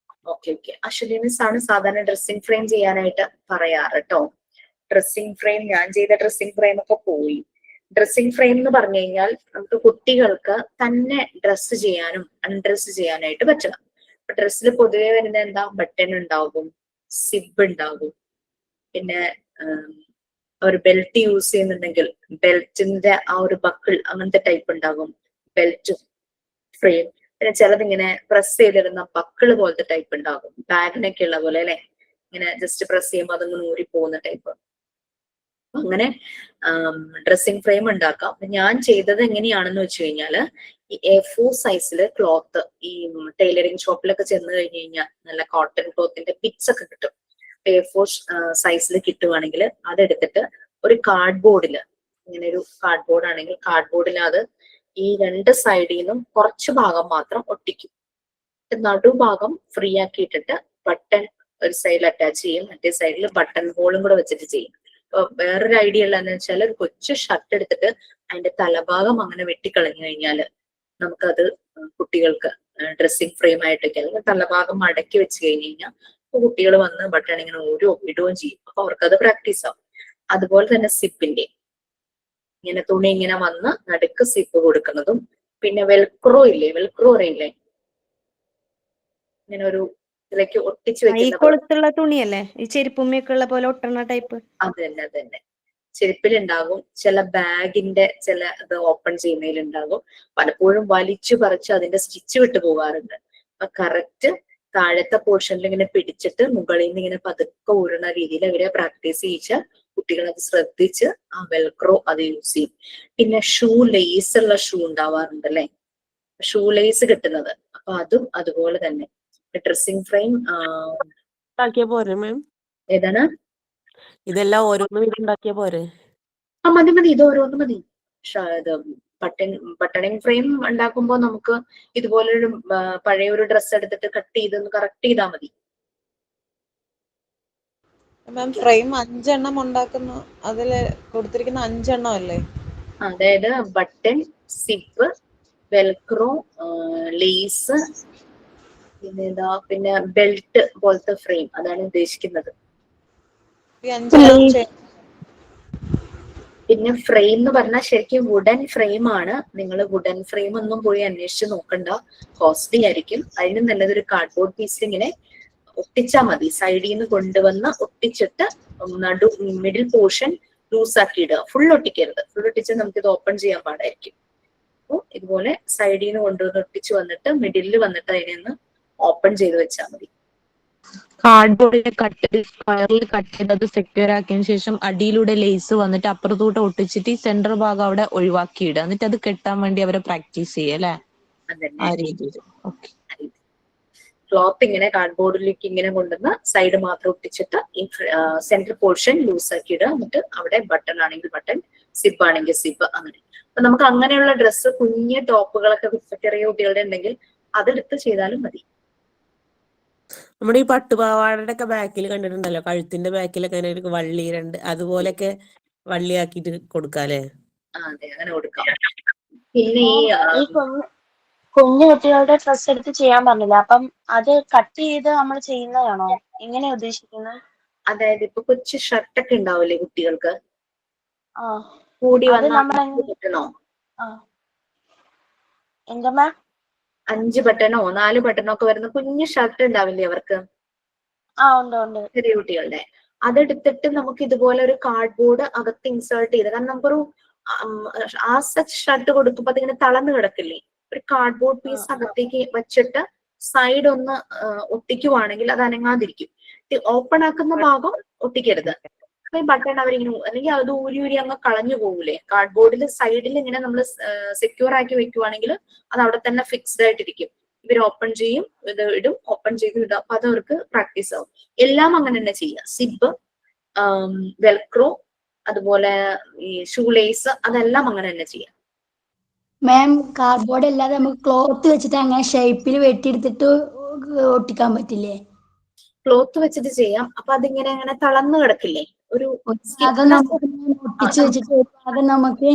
ഓക്കെ. അശ്വതി മിസ് ആണ് സാധാരണ ഡ്രസ്സിംഗ് ഫ്രെയിം ചെയ്യാനായിട്ട് പറയാറ് കേട്ടോ. ഡ്രസ്സിംഗ് ഫ്രെയിം ഞാൻ ചെയ്ത ഡ്രസ്സിംഗ് ഫ്രെയിം ഒക്കെ പോയി. ഡ്രസ്സിംഗ് ഫ്രെയിം എന്ന് പറഞ്ഞു കഴിഞ്ഞാൽ നമുക്ക് കുട്ടികൾക്ക് തന്നെ ഡ്രസ്സ് ചെയ്യാനും അൺഡ്രസ് ചെയ്യാനായിട്ട് പറ്റണം. അപ്പൊ ഡ്രസ്സിൽ പൊതുവെ വരുന്ന എന്താ, ബട്ടൺ ഉണ്ടാകും, സിബ് ഉണ്ടാകും, പിന്നെ ഒരു ബെൽറ്റ് യൂസ് ചെയ്യുന്നുണ്ടെങ്കിൽ ബെൽറ്റിന്റെ ആ ഒരു ബക്കിൾ അങ്ങനത്തെ ടൈപ്പ് ഉണ്ടാകും, ബെൽറ്റ് ഫ്രെയിം. പിന്നെ ചിലതിങ്ങനെ പ്രസ് ചെയ്തിടുന്ന ബക്കിള് പോലത്തെ ടൈപ്പ് ഉണ്ടാകും, ബാഗിനൊക്കെ ഉള്ള പോലെ അല്ലെ, ഇങ്ങനെ ജസ്റ്റ് പ്രസ് ചെയ്യുമ്പോൾ അതങ്ങ് ഊരി പോകുന്ന ടൈപ്പ്. അങ്ങനെ ഡ്രസ്സിംഗ് ഫ്രെയിം ഉണ്ടാക്കാം. ഞാൻ ചെയ്തത് എങ്ങനെയാണെന്ന് വെച്ച് കഴിഞ്ഞാല് ഈ A4 സൈസില് ക്ലോത്ത്, ഈ ടൈലറിംഗ് ഷോപ്പിലൊക്കെ ചെന്ന് കഴിഞ്ഞ് കഴിഞ്ഞാൽ നല്ല കോട്ടൺ ക്ലോത്തിന്റെ പിക്സ് ഒക്കെ കിട്ടും. A4 സൈസിൽ കിട്ടുവാണെങ്കിൽ അതെടുത്തിട്ട് ഒരു കാർഡ്ബോർഡില്, ഇങ്ങനെ ഒരു കാർഡ്ബോർഡ് ആണെങ്കിൽ കാർഡ്ബോർഡിൽ അത് ഈ 2 സൈഡിൽ നിന്നും കുറച്ച് ഭാഗം മാത്രം ഒട്ടിക്കും. നടുഭാഗം ഫ്രീ ആക്കി ഇട്ടിട്ട് ബട്ടൺ ഒരു സൈഡിൽ അറ്റാച്ച് ചെയ്യും, മറ്റേ സൈഡിൽ ബട്ടൺ ഹോളും കൂടെ വെച്ചിട്ട് ചെയ്യും. അപ്പൊ വേറൊരു ഐഡിയ ഉള്ളതെന്ന് വെച്ചാൽ ഒരു കൊച്ചു ഷർട്ട് എടുത്തിട്ട് അതിന്റെ തലഭാഗം അങ്ങനെ വെട്ടിക്കളഞ്ഞു കഴിഞ്ഞാല് നമുക്കത് കുട്ടികൾക്ക് ഡ്രസ്സിംഗ് ഫ്രെയിം ആയിട്ടൊക്കെ അല്ലെങ്കിൽ തലഭാഗം മടക്കി വെച്ച് കഴിഞ്ഞ് കഴിഞ്ഞാൽ കുട്ടികൾ വന്ന് ബട്ടൺ ഇങ്ങനെ ഇടുകയും ചെയ്യും. അപ്പൊ അവർക്കത് പ്രാക്ടീസ് ആവും. അതുപോലെ തന്നെ സിപ്പിന്റെ ഇങ്ങനെ തുണി ഇങ്ങനെ വന്ന് നടുക്ക് സിപ്പ് കൊടുക്കുന്നതും, പിന്നെ വെൽക്രോ ഇല്ലേ, വെൽക്രോ അറിയില്ലേ, ഇങ്ങനെ ഒരു ഇതിലേക്ക് ഒട്ടിച്ചു വെക്കുന്ന കൊളുത്തുള്ള തുണിയല്ലേ, ഈ ചെരുപ്പുമ്മയൊക്കെ ഉള്ള പോലെ ഒട്ടണ ടൈപ്പ്? അത് തന്നെ. ചെരുപ്പിലുണ്ടാകും, ചില ബാഗിന്റെ ചില ഇത് ഓപ്പൺ ചെയ്യുന്നതിലുണ്ടാകും. പലപ്പോഴും വലിച്ചു പറിച്ച് അതിന്റെ സ്റ്റിച്ച് വിട്ടു പോകാറുണ്ട്. അപ്പൊ കറക്റ്റ് താഴത്തെ പോർഷനിൽ ഇങ്ങനെ പിടിച്ചിട്ട് മുകളിൽ നിന്ന് ഇങ്ങനെ പതുക്കെ ഊരുന്ന രീതിയിൽ അവരെ പ്രാക്ടീസ് ചെയ്യിച്ചാൽ കുട്ടികൾ അത് ശ്രദ്ധിച്ച് ആ വെൽക്രോ അത് യൂസ് ചെയ്യും. പിന്നെ ഷൂ ലേസ് ഉള്ള ഷൂ ഉണ്ടാവാറുണ്ടല്ലേ, ഷൂ ലേസ് കിട്ടുന്നത്. അപ്പൊ അതും അതുപോലെ തന്നെ ഡ്രസ്സിംഗ് ഫ്രെയിം ഉണ്ടാക്കിയ പോരെ മാം? ഏതാണ്? ഇതെല്ലാം ഓരോന്നും ഉണ്ടാക്കിയ പോരെ? മതി, ഇത് ഓരോന്ന് മതി. ബട്ടണിങ് ഫ്രെയിം ഉണ്ടാക്കുമ്പോൾ നമുക്ക് ഇതുപോലൊരു പഴയ ഒരു ഡ്രസ്സ് എടുത്തിട്ട് കട്ട് ചെയ്തൊന്ന് കറക്റ്റ് ചെയ്താൽ മതി. മാം ഫ്രെയിം 5 എണ്ണം ഉണ്ടാക്കുന്നു, അതില് കൊടുത്തിരിക്കുന്ന 5 എണ്ണം അല്ലേ? അതായത് ബട്ടൺ, സിപ്പ്, വെൽക്രോ, ലേസ്, പിന്നെ ബെൽറ്റ് പോലത്തെ ഫ്രെയിം, അതാണ് ഉദ്ദേശിക്കുന്നത്. പിന്നെ ഫ്രെയിം എന്ന് പറഞ്ഞാൽ ശരിക്കും വുഡൻ ഫ്രെയിം ആണ്. നിങ്ങൾ വുഡൻ ഫ്രെയിം ഒന്നും പോയി അന്വേഷിച്ച് നോക്കണ്ട, കോസ്റ്റ്ലി ആയിരിക്കും. അതിന് നല്ലതൊരു കാർഡ്ബോർഡ് പീസിൽ ഇങ്ങനെ ഒട്ടിച്ചാൽ മതി. സൈഡിൽ നിന്ന് കൊണ്ടുവന്ന് ഒട്ടിച്ചിട്ട് മിഡിൽ പോർഷൻ ലൂസ് ആക്കി ഇടുക. ഫുൾ ഒട്ടിക്കരുത്, ഫുൾ ഒട്ടിച്ചാൽ നമുക്കിത് ഓപ്പൺ ചെയ്യാൻ പാടായിരിക്കും. അപ്പോൾ ഇതുപോലെ സൈഡിൽ നിന്ന് കൊണ്ടുവന്ന് ഒട്ടിച്ച് വന്നിട്ട് മിഡിലിൽ വന്നിട്ട് അതിനെ ഓപ്പൺ ചെയ്ത് വെച്ചാൽ മതി. കാർഡ്ബോർഡിൽ സ്ക്വയറിൽ കട്ട് ചെയ്തത് സെക്യൂർ ആക്കിയതിനു ശേഷം അടിയിലൂടെ ലേസ് വന്നിട്ട് അപ്പുറത്തോട്ട് ഒട്ടിച്ചിട്ട് ഈ സെന്റർ ഭാഗം അവിടെ ഒഴിവാക്കിയിടുക. എന്നിട്ട് അത് കെട്ടാൻ വേണ്ടി അവരെ പ്രാക്ടീസ് ചെയ്യുക അല്ലെ, ആ രീതിയിൽ. ക്ലോത്ത് ഇങ്ങനെ കാർഡ്ബോർഡിലേക്ക് ഇങ്ങനെ കൊണ്ടുവന്ന് സൈഡ് മാത്രം ഒട്ടിച്ചിട്ട് ഈ സെന്റർ പോർഷൻ ലൂസ് ആക്കി ഇടുക. എന്നിട്ട് അവിടെ ബട്ടൺ ആണെങ്കിൽ ബട്ടൺ, സിബ് ആണെങ്കിൽ സിബ്, അങ്ങനെ. അപ്പൊ നമുക്ക് അങ്ങനെയുള്ള ഡ്രസ്സ്, കുഞ്ഞ് ടോപ്പുകളൊക്കെ ചെറിയ കുട്ടികളുടെ ഉണ്ടെങ്കിൽ അതെടുത്ത് ചെയ്താലും മതി. നമ്മുടെ ഈ പട്ടുപാവാടയുടെ ഒക്കെ ബാക്കിൽ കണ്ടിട്ടുണ്ടല്ലോ, കഴുത്തിന്റെ ബാക്കിലൊക്കെ അങ്ങനെ വള്ളി അതുപോലെയൊക്കെ വള്ളിയാക്കിട്ട് കൊടുക്കാല്ലേ? അതെ, അങ്ങനെ കൊടുക്കാം. പിന്നെ ഈ കുഞ്ഞു കുട്ടികളുടെ ഡ്രസ് എടുത്ത് ചെയ്യാൻ പറഞ്ഞില്ല, അപ്പം അത് കട്ട് ചെയ്ത് നമ്മൾ ചെയ്യുന്നതാണോ, എങ്ങനെയാ ഉദ്ദേശിക്കുന്നത്? അതായത് ഇപ്പൊ കൊച്ചു ഷർട്ടൊക്കെ ഉണ്ടാവില്ലേ കുട്ടികൾക്ക്, കൂടി വന്ന 5 ബട്ടണോ, എന്താ മാം, 5 ബട്ടണോ 4 ബട്ടണോ ഒക്കെ വരുന്ന കുഞ്ഞു ഷർട്ട് ഉണ്ടാവില്ലേ അവർക്ക്, ചെറിയ കുട്ടികളുടെ, അതെടുത്തിട്ട് നമുക്ക് ഇതുപോലെ ഒരു കാർഡ്ബോർഡ് അകത്ത് ഇൻസേർട്ട് ചെയ്ത്, കാരണം നമുക്കൊരു ആ ഷർട്ട് കൊടുക്കുമ്പോ അതിങ്ങനെ തളർന്നു കിടക്കില്ലേ, ഒരു കാർഡ്ബോർഡ് പീസ് അകത്തേക്ക് വെച്ചിട്ട് സൈഡ് ഒന്ന് ഒട്ടിക്കുവാണെങ്കിൽ അത് അനങ്ങാതിരിക്കും. ഓപ്പൺ ആക്കുന്ന ഭാഗം ഒട്ടിക്കരുത്, ഈ ബട്ടൺ അവരിങ്ങനെ അല്ലെങ്കിൽ അത് ഊരി ഊരി അങ്ങ് കളഞ്ഞു പോകൂലേ. കാർഡ്ബോർഡിൽ സൈഡിൽ ഇങ്ങനെ നമ്മൾ സെക്യൂർ ആക്കി വെക്കുവാണെങ്കിൽ അത് അവിടെ തന്നെ ഫിക്സ്ഡ് ആയിട്ടിരിക്കും. ഇവർ ഓപ്പൺ ചെയ്യും, ഇത് ഇടും, ഓപ്പൺ ചെയ്ത് ഇടും. അപ്പൊ അത് അവർക്ക് പ്രാക്ടീസ് ആവും. എല്ലാം അങ്ങനെ തന്നെ ചെയ്യാം. സിബ്, വെൽക്രോ, അതുപോലെ ഈ ഷൂ ലേസ്, അതെല്ലാം അങ്ങനെ തന്നെ ചെയ്യാം. മാം കാർഡ്ബോർഡ് അല്ലാതെ നമുക്ക് ക്ലോത്ത് വെച്ചിട്ട് അങ്ങനെ ഷേപ്പിൽ വെട്ടിയെടുത്തിട്ട് ഒട്ടിക്കാൻ പറ്റില്ലേ? ക്ലോത്ത് വെച്ചിട്ട് ചെയ്യാം. അപ്പൊ അതിങ്ങനെ അങ്ങനെ തളർന്നു കിടക്കില്ലേ, ഒരു ഭാഗം നമുക്ക് ഒട്ടിച്ച് വെച്ചിട്ട് ഒരു ഭാഗം നമുക്ക്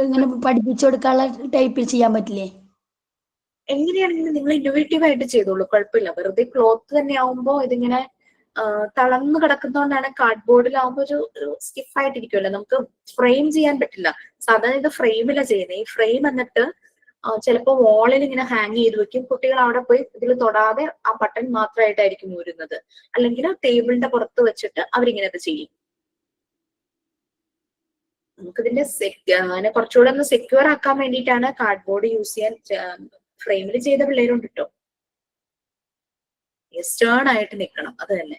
ഇങ്ങനെ പഠിപ്പിച്ചു കൊടുക്കാനുള്ള ടൈപ്പിൽ ചെയ്യാൻ പറ്റില്ലേ? എങ്ങനെയാണെങ്കിലും നിങ്ങൾ ഇന്നോവേറ്റീവ് ആയിട്ട് ചെയ്തോളൂ, കുഴപ്പമില്ല. വെറുതെ ക്ലോത്ത് തന്നെ ആവുമ്പോ ഇതിങ്ങനെ തളർന്നു കിടക്കുന്നതുകൊണ്ടാണ്. കാർഡ്ബോർഡിലാവുമ്പോ ഒരു സ്റ്റിഫ് ആയിട്ടിരിക്കുമല്ലോ, നമുക്ക് ഫ്രെയിം ചെയ്യാൻ പറ്റില്ല. സാധാരണ ഇത് ഫ്രെയിമിലാണ് ചെയ്യുന്നത്. ഈ ഫ്രെയിം എന്നിട്ട് ചിലപ്പോൾ വാളിൽ ഇങ്ങനെ ഹാങ് ചെയ്ത് വെക്കും. കുട്ടികൾ അവിടെ പോയി ഇതിൽ തൊടാതെ ആ ബട്ടൺ മാത്രമായിട്ടായിരിക്കും ഊരുന്നത്. അല്ലെങ്കിൽ ടേബിളിന്റെ പുറത്ത് വെച്ചിട്ട് അവരിങ്ങനെ അത് ചെയ്യും. നമുക്കിതിന്റെ അങ്ങനെ കുറച്ചുകൂടെ ഒന്ന് സെക്യൂർ ആക്കാൻ വേണ്ടിയിട്ടാണ് കാർഡ്ബോർഡ് യൂസ് ചെയ്യാൻ. ഫ്രെയിമിൽ ചെയ്ത പിള്ളേരുണ്ട് കേട്ടോ. സ്റ്റേൺ ആയിട്ട് നിൽക്കണം, അത് തന്നെ.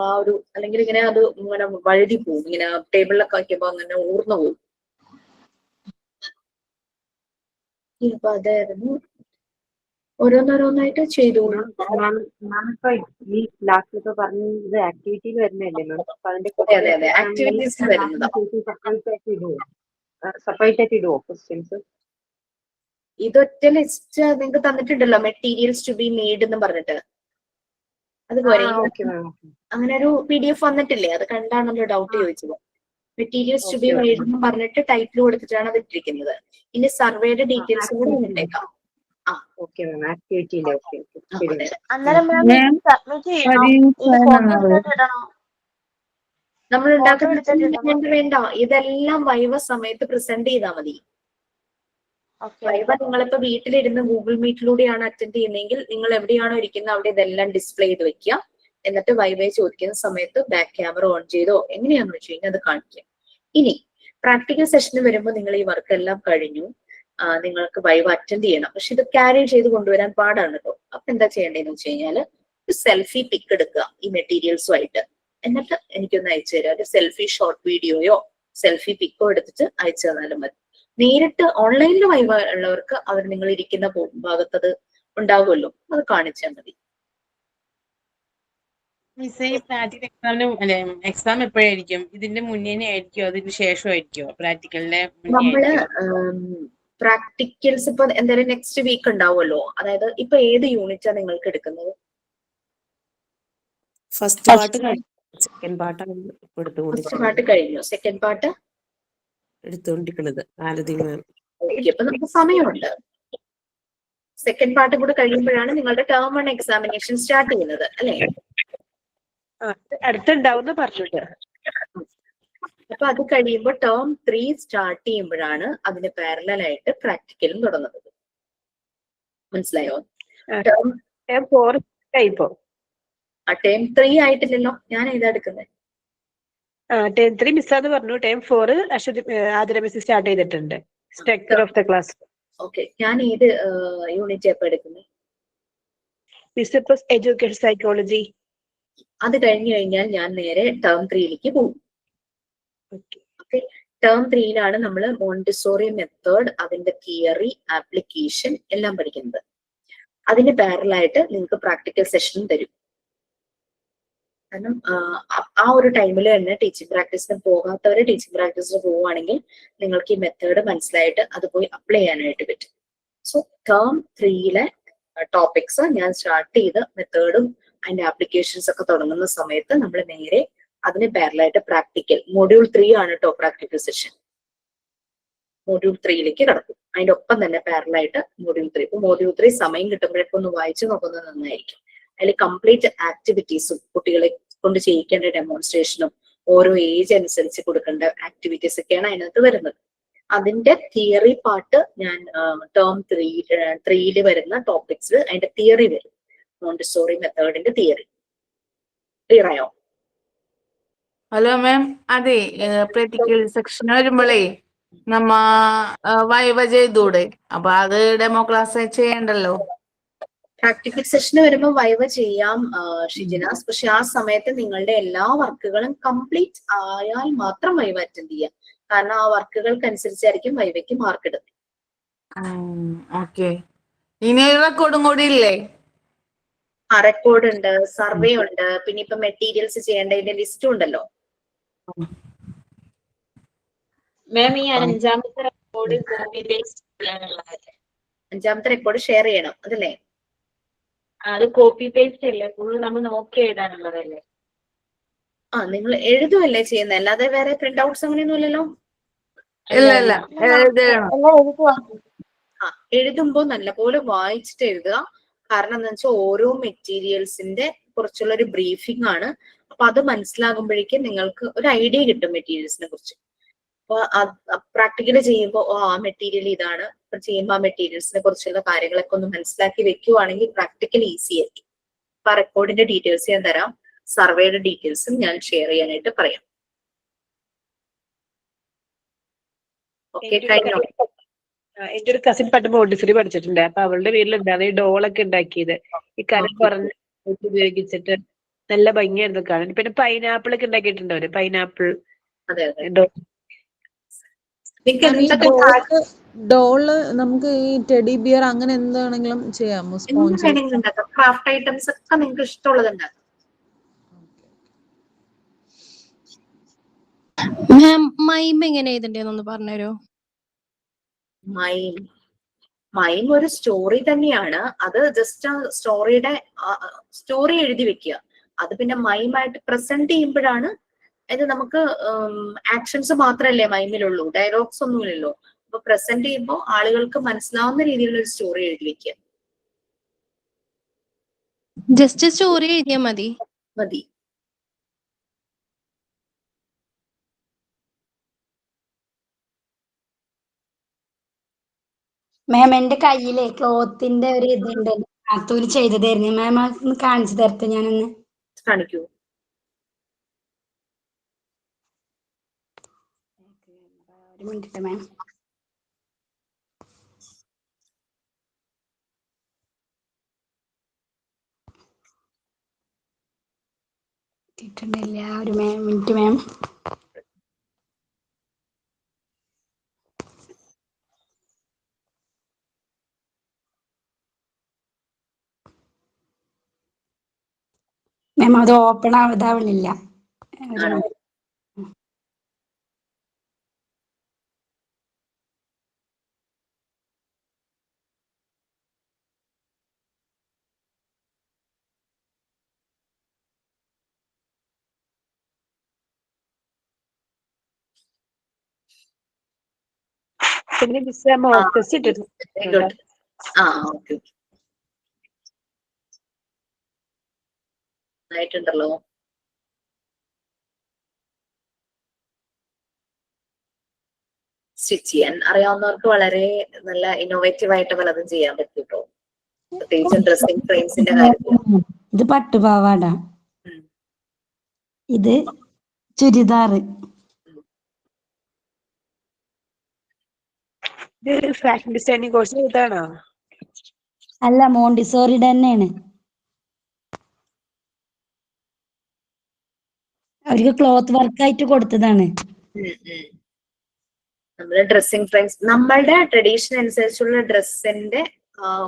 ആ ഒരു അല്ലെങ്കിൽ ഇങ്ങനെ അത് ഇങ്ങനെ വഴുതി പോകും, ഇങ്ങനെ ടേബിളിലൊക്കെ വയ്ക്കുമ്പോ അങ്ങനെ ഊർന്നു പോകും. ഇപ്പൊ അതായിരുന്നു, ഓരോന്നോരോന്നായിട്ട് ചെയ്തോളൂ. മാമിപ്പോ ഈ ലാസ്റ്റ് പറഞ്ഞത് ആക്ടിവിറ്റിയിൽ വരുന്നതല്ലേ മാം? അപ്പൊ അതിന്റെ അതെ അതെ, ആക്ടിവിറ്റീസ് വരുന്നതാ. സെപ്പറേറ്റ് ആയിട്ട് ഇടുവോ ക്വസ്റ്റ്യൻസ്? ഇതൊറ്റ ലിസ്റ്റ് നിങ്ങൾക്ക് തന്നിട്ടുണ്ടല്ലോ, മെറ്റീരിയൽസ് ടു ബി മെയ്ഡ് എന്ന് പറഞ്ഞിട്ട്. അതുപോലെ അങ്ങനെ ഒരു PDF വന്നിട്ടില്ലേ? അത് കണ്ടാണല്ലോ ഡൗട്ട് ചോദിച്ചത്. മെറ്റീരിയൽസ് ടു ബി മെയ്ഡ് എന്ന് പറഞ്ഞിട്ട് ടൈറ്റിൽ കൊടുത്തിട്ടാണ് അത് ഇട്ടിരിക്കുന്നത്. ഇനി സർവേയുടെ ഡീറ്റെയിൽസ് കൂടെ വന്നിട്ടേക്കാം. അന്നേരം മാം സബ്മിറ്റ് ചെയ്യണോ? ഇത് ഫോട്ടോ എടുത്തിട്ട് ഇടണോ? നമ്മൾ ഉണ്ടാക്കുന്ന വേണ്ട, ഇതെല്ലാം വൈവ സമയത്ത് പ്രസന്റ് ചെയ്താൽ മതി. വൈവ നിങ്ങളിപ്പോ വീട്ടിലിരുന്ന് ഗൂഗിൾ മീറ്റിലൂടെയാണ് അറ്റൻഡ് ചെയ്യുന്നതെങ്കിൽ നിങ്ങൾ എവിടെയാണോ ഇരിക്കുന്നത് അവിടെ ഇതെല്ലാം ഡിസ്പ്ലേ ചെയ്ത് വെക്കുക. എന്നിട്ട് വൈവയെ ചോദിക്കുന്ന സമയത്ത് ബാക്ക് ക്യാമറ ഓൺ ചെയ്തോ എങ്ങനെയാന്ന് വെച്ച് കഴിഞ്ഞാൽ അത് കാണിക്കുക. ഇനി പ്രാക്ടിക്കൽ സെഷന് വരുമ്പോൾ നിങ്ങൾ ഈ വർക്ക് എല്ലാം കഴിഞ്ഞു, നിങ്ങൾക്ക് വൈവ അറ്റൻഡ് ചെയ്യണം. പക്ഷെ ഇത് ക്യാരി ചെയ്ത് കൊണ്ടുവരാൻ പാടാണ് കേട്ടോ. അപ്പൊ എന്താ ചെയ്യേണ്ടതെന്ന് വെച്ച് കഴിഞ്ഞാൽ ഒരു സെൽഫി പിക്ക് എടുക്കുക ഈ മെറ്റീരിയൽസുമായിട്ട്. എന്നിട്ട് എനിക്കൊന്ന് അയച്ചു തരാം. ഒരു സെൽഫി ഷോർട്ട് വീഡിയോയോ സെൽഫി പിക്കോ എടുത്തിട്ട് അയച്ചു തന്നാലും മതി. നേരിട്ട് ഓൺലൈനിൽ വൈവ ഉള്ളവർക്ക് അവർ നിങ്ങൾ ഇരിക്കുന്ന ഭാഗത്ത് അത് ഉണ്ടാവുമല്ലോ, അത് കാണിച്ചാൽ മതി. എക്സാം എപ്പോഴായിരിക്കും? ഇതിന്റെ മുന്നേ ആയിരിക്കോ അതിന് ശേഷമായിരിക്കോ പ്രാക്ടിക്കലിന്റെ? നമ്മള് പ്രാക്ടിക്കൽസ് ഇപ്പൊ എന്തായാലും നെക്സ്റ്റ് വീക്ക് ഉണ്ടാവുമല്ലോ. അതായത് ഇപ്പൊ ഏത് യൂണിറ്റാ നിങ്ങൾക്ക് എടുക്കുന്നത്? ഫസ്റ്റ് പാർട്ട് കഴിഞ്ഞു, സെക്കൻഡ് പാർട്ടാണ് ഫസ്റ്റ് പാർട്ട് കഴിഞ്ഞു, സെക്കൻഡ് പാർട്ട് എടുത്തുകൊണ്ടിരിക്കുന്നത്. അപ്പൊ നമുക്ക് സമയമുണ്ട്. സെക്കൻഡ് പാർട്ട് കൂടെ കഴിയുമ്പോഴാണ് നിങ്ങളുടെ ടേം 1 എക്സാമിനേഷൻ സ്റ്റാർട്ട് ചെയ്യുന്നത് അല്ലെ? അടുത്തുണ്ടാവുന്ന പറഞ്ഞിട്ട്. അപ്പൊ അത് കഴിയുമ്പോൾ ടേം 3 സ്റ്റാർട്ട് ചെയ്യുമ്പോഴാണ് അതിന് പാരലൽ ആയിട്ട് പ്രാക്ടിക്കലും തുടങ്ങുന്നത്. മനസ്സിലായോ? ടേം 4 ഇപ്പോ ടേം 3 ആയിട്ടില്ലല്ലോ. ഞാൻ ഏതാ എടുക്കുന്നത്? ടേം 3 മിസ്സാന്ന് പറഞ്ഞു. ടേം 4 ആതിര മിസ് സ്റ്റാർട്ട് ചെയ്തിട്ടുണ്ട്. Structure of the class. Okay, ഞാൻ ഏത് യൂണിറ്റ് എപ്പോ എടുക്കുന്നത്? മിസ് ഇപ്പൊ എഡ്യൂക്കേഷൻ സൈക്കോളജി. അത് കഴിഞ്ഞു കഴിഞ്ഞാൽ ഞാൻ നേരെ ടേം 3ലേക്ക് പോകും. ഓക്കെ, ടേം 3യിലാണ് നമ്മൾ മോണ്ടിസോറി മെത്തേഡ്, അതിന്റെ തിയറി, ആപ്ലിക്കേഷൻ എല്ലാം പഠിക്കുന്നത്. അതിന് പാരലായിട്ട് നിങ്ങൾക്ക് പ്രാക്ടിക്കൽ സെഷൻ തരും. കാരണം ആ ഒരു ടൈമിൽ തന്നെ ടീച്ചിങ് പ്രാക്ടീസിന് പോകാത്തവരെ ടീച്ചിങ് പ്രാക്ടീസിന് പോവുകയാണെങ്കിൽ നിങ്ങൾക്ക് ഈ മെത്തേഡ് മനസ്സിലായിട്ട് അത് പോയി അപ്ലൈ ചെയ്യാനായിട്ട് പറ്റും. സോ ടേം 3യിലെ ടോപ്പിക്സ് ഞാൻ സ്റ്റാർട്ട് ചെയ്ത് മെത്തേഡും അതിന്റെ ആപ്ലിക്കേഷൻസ് ഒക്കെ തുടങ്ങുന്ന സമയത്ത് നമ്മൾ നേരെ അതിന് പാരലായിട്ട് പ്രാക്ടിക്കൽ മൊഡ്യൂൾ 3 ആണ് കേട്ടോ പ്രാക്ടിക്കൽ സെഷൻ. മൊഡ്യൂൾ 3യിലേക്ക് കടക്കും. അതിന്റെ ഒപ്പം തന്നെ പാരലായിട്ട് മൊഡ്യൂൾ 3. ഇപ്പൊ മൊഡ്യൂൾ 3 സമയം കിട്ടുമ്പോഴൊക്കെ ഒന്ന് വായിച്ചു നോക്കുന്നത് നന്നായിരിക്കും. അതിൽ കംപ്ലീറ്റ് ആക്ടിവിറ്റീസും കുട്ടികളെ കൊണ്ട് ചെയ്യിക്കേണ്ട ഡെമോൺസ്ട്രേഷനും ഓരോ ഏജ് അനുസരിച്ച് കൊടുക്കേണ്ട ആക്ടിവിറ്റീസ് ഒക്കെയാണ് അതിനകത്ത് വരുന്നത്. അതിന്റെ തിയറി പാർട്ട് ഞാൻ ടേം 3യിൽ വരുന്ന ടോപ്പിക്സ് അതിന്റെ തിയറി വരും. മോണ്ടിസോറി മെത്തേഡിന്റെ തിയറി. ക്ലിയർ ആയോ? ഹലോ മാം, അതെ പ്രാക്ടിക്കൽ സെക്ഷൻ വരുമ്പോഴേ നമ്മ വൈവ ചെയ്തൂടെ? അപ്പൊ അത് ഡെമോ ക്ലാസ് ചെയ്യണ്ടല്ലോ. പ്രാക്ടിക്കൽ സെഷന് വരുമ്പോൾ വൈവ ചെയ്യാം ഷിജിനാസ്. പക്ഷെ ആ സമയത്ത് നിങ്ങളുടെ എല്ലാ വർക്കുകളും കംപ്ലീറ്റ് ആയാൽ മാത്രം വൈവ അറ്റൻഡ് ചെയ്യാം. കാരണം ആ വർക്കുകൾക്കനുസരിച്ചായിരിക്കും വൈവയ്ക്ക് മാർക്ക് ഇടുന്നത്. ഓക്കെ. ഇനി റെക്കോർഡും കൂടി ഇല്ലേ? ആ റെക്കോർഡ് ഉണ്ട്, സർവേ ഉണ്ട്, പിന്നെ ഇപ്പൊ മെറ്റീരിയൽസ് ചെയ്യേണ്ടതിന്റെ ലിസ്റ്റും ഉണ്ടല്ലോ. മാം ഈ അഞ്ചാമത്തെ റെക്കോർഡ് കോപ്പി പേസ്റ്റ് ചെയ്യാനുള്ളതല്ലേ? അഞ്ചാമത്തെ റെക്കോർഡ് ഷെയർ ചെയ്യണം അതല്ലേ? അത് കോപ്പി പേസ്റ്റ് അല്ലേ, ഫുൾ നമ്മൾ നോക്കി എഴുതാനുള്ളതല്ലേ? ആ നിങ്ങൾ എഴുതുമല്ലേ ചെയ്യുന്നത്, അല്ലാതെ വേറെ പ്രിന്റ് ഔട്ട്സ് അങ്ങനെയൊന്നും ഇല്ലല്ലോ. ഇല്ല ആ എഴുതുമ്പോ നല്ലപോലെ വായിച്ചിട്ട് എഴുതുക. കാരണം എന്താ വെച്ചാൽ ഓരോ മെറ്റീരിയൽസിന്റെ കുറിച്ചുള്ള ഒരു ബ്രീഫിംഗ് ആണ്. അപ്പൊ അത് മനസ്സിലാകുമ്പോഴേക്കും നിങ്ങൾക്ക് ഒരു ഐഡിയ കിട്ടും മെറ്റീരിയൽസിനെ കുറിച്ച്. അപ്പൊ പ്രാക്ടിക്കലി ചെയ്യുമ്പോൾ ആ മെറ്റീരിയൽ ഇതാണ്, അപ്പൊ ചെയ്യുമ്പോൾ ആ മെറ്റീരിയൽസിനെ കുറിച്ചുള്ള കാര്യങ്ങളൊക്കെ ഒന്ന് മനസ്സിലാക്കി വെക്കുവാണെങ്കിൽ പ്രാക്ടിക്കൽ ഈസി ആയിരിക്കും. അപ്പൊ ആ റെക്കോർഡിന്റെ ഡീറ്റെയിൽസ് ഞാൻ തരാം, സർവേയുടെ ഡീറ്റെയിൽസും ഞാൻ ഷെയർ ചെയ്യാനായിട്ട് പറയാം. ഓക്കെ, കഴിഞ്ഞോ? എന്റെ ഒരു കസിൻ പണ്ട് മോണ്ടിസറി പഠിച്ചിട്ടുണ്ട്. അപ്പൊ അവളുടെ വീട്ടിലുണ്ടായിരുന്നു ഈ ഡോളൊക്കെ ഉണ്ടാക്കിയത്. ഈ കനം കുറഞ്ഞ ഉപയോഗിച്ചിട്ട് നല്ല ഭംഗിയായിരുന്നു കാണാൻ. പിന്നെ പൈനാപ്പിൾ ഒക്കെ ഉണ്ടാക്കിയിട്ടുണ്ട് അവര്, പൈനാപ്പിൾ ഡോള് നമുക്ക് ഈ ടെഡി ബിയർ അങ്ങനെ എന്താണെങ്കിലും ചെയ്യാമോ? സ്പോഞ്ച് ക്രാഫ്റ്റ് ഐറ്റംസ് ഒക്കെ നിങ്ങൾക്ക് ഇഷ്ടമുള്ളത് ഉണ്ടാക്കാം. മൈം എങ്ങനെ എഴുതണ്ടേന്നൊന്ന് പറഞ്ഞുതരോ? മൈം ഒരു സ്റ്റോറി തന്നെയാണ്. അത് ജസ്റ്റ് സ്റ്റോറിയുടെ സ്റ്റോറി എഴുതി വെക്കുക. അത് പിന്നെ മൈമായിട്ട് പ്രസന്റ് ചെയ്യുമ്പോഴാണ്, അത് നമുക്ക് ആക്ഷൻസ് മാത്രമല്ലേ മൈമിലുള്ളൂ, ഡയലോഗ്സ് ഒന്നുമില്ലല്ലോ. അപ്പൊ പ്രസന്റ് ചെയ്യുമ്പോൾ ആളുകൾക്ക് മനസ്സിലാവുന്ന രീതിയിലുള്ള ഒരു സ്റ്റോറി എഴുതി വെക്കുക. ജസ്റ്റ് സ്റ്റോറി എഴുതിയാൽ മതി. മാം എന്റെ കയ്യിലെ ക്ലോത്തിന്റെ ഒരു ഇതുണ്ട്, നാത്തൂര് ചെയ്തതായിരുന്നു. മാം ഒന്ന് കാണിച്ചു തരട്ടെ? ഞാനൊന്ന് കാണിക്കൂ. ഒരു മിനിറ്റ് മാം. കിട്ടുന്നില്ല, ഒരു മിനിറ്റ് മാം. മാം അത് ഓപ്പൺ ആവതാവണില്ല. പിന്നെ മിസ് മോക്ക് ടെസ്റ്റ് ഇട്ടിട്ടുണ്ട്. ആയിട്ടുണ്ടല്ലോ. സ്റ്റിച്ച് ചെയ്യാൻ അറിയാവുന്നവർക്ക് വളരെ നല്ല ഇന്നോവേറ്റീവ് ആയിട്ട് പലതും ചെയ്യാൻ പറ്റും കേട്ടോ, പ്രത്യേകിച്ചും ഡ്രസ്സിംഗ് ഫ്രെയിംസിന്റെ കാര്യത്തിൽ. ഇത് പട്ടുപാവാട, ഇത് ചുരിദാറ്. ഫാഷൻ ഡിസൈനിങ് കോഴ്സ് ഇതാണോ? അല്ല, മോണ്ടിസോറിയുടെ തന്നെയാണ്. അവർക്ക് ക്ലോത്ത് വർക്ക് ആയിട്ട് കൊടുത്തതാണ്. നമ്മള് ഡ്രസ്സിംഗ് ഫ്രെയിംസ്, നമ്മളുടെ ട്രഡീഷൻ അനുസരിച്ചുള്ള ഡ്രസ്സിന്റെ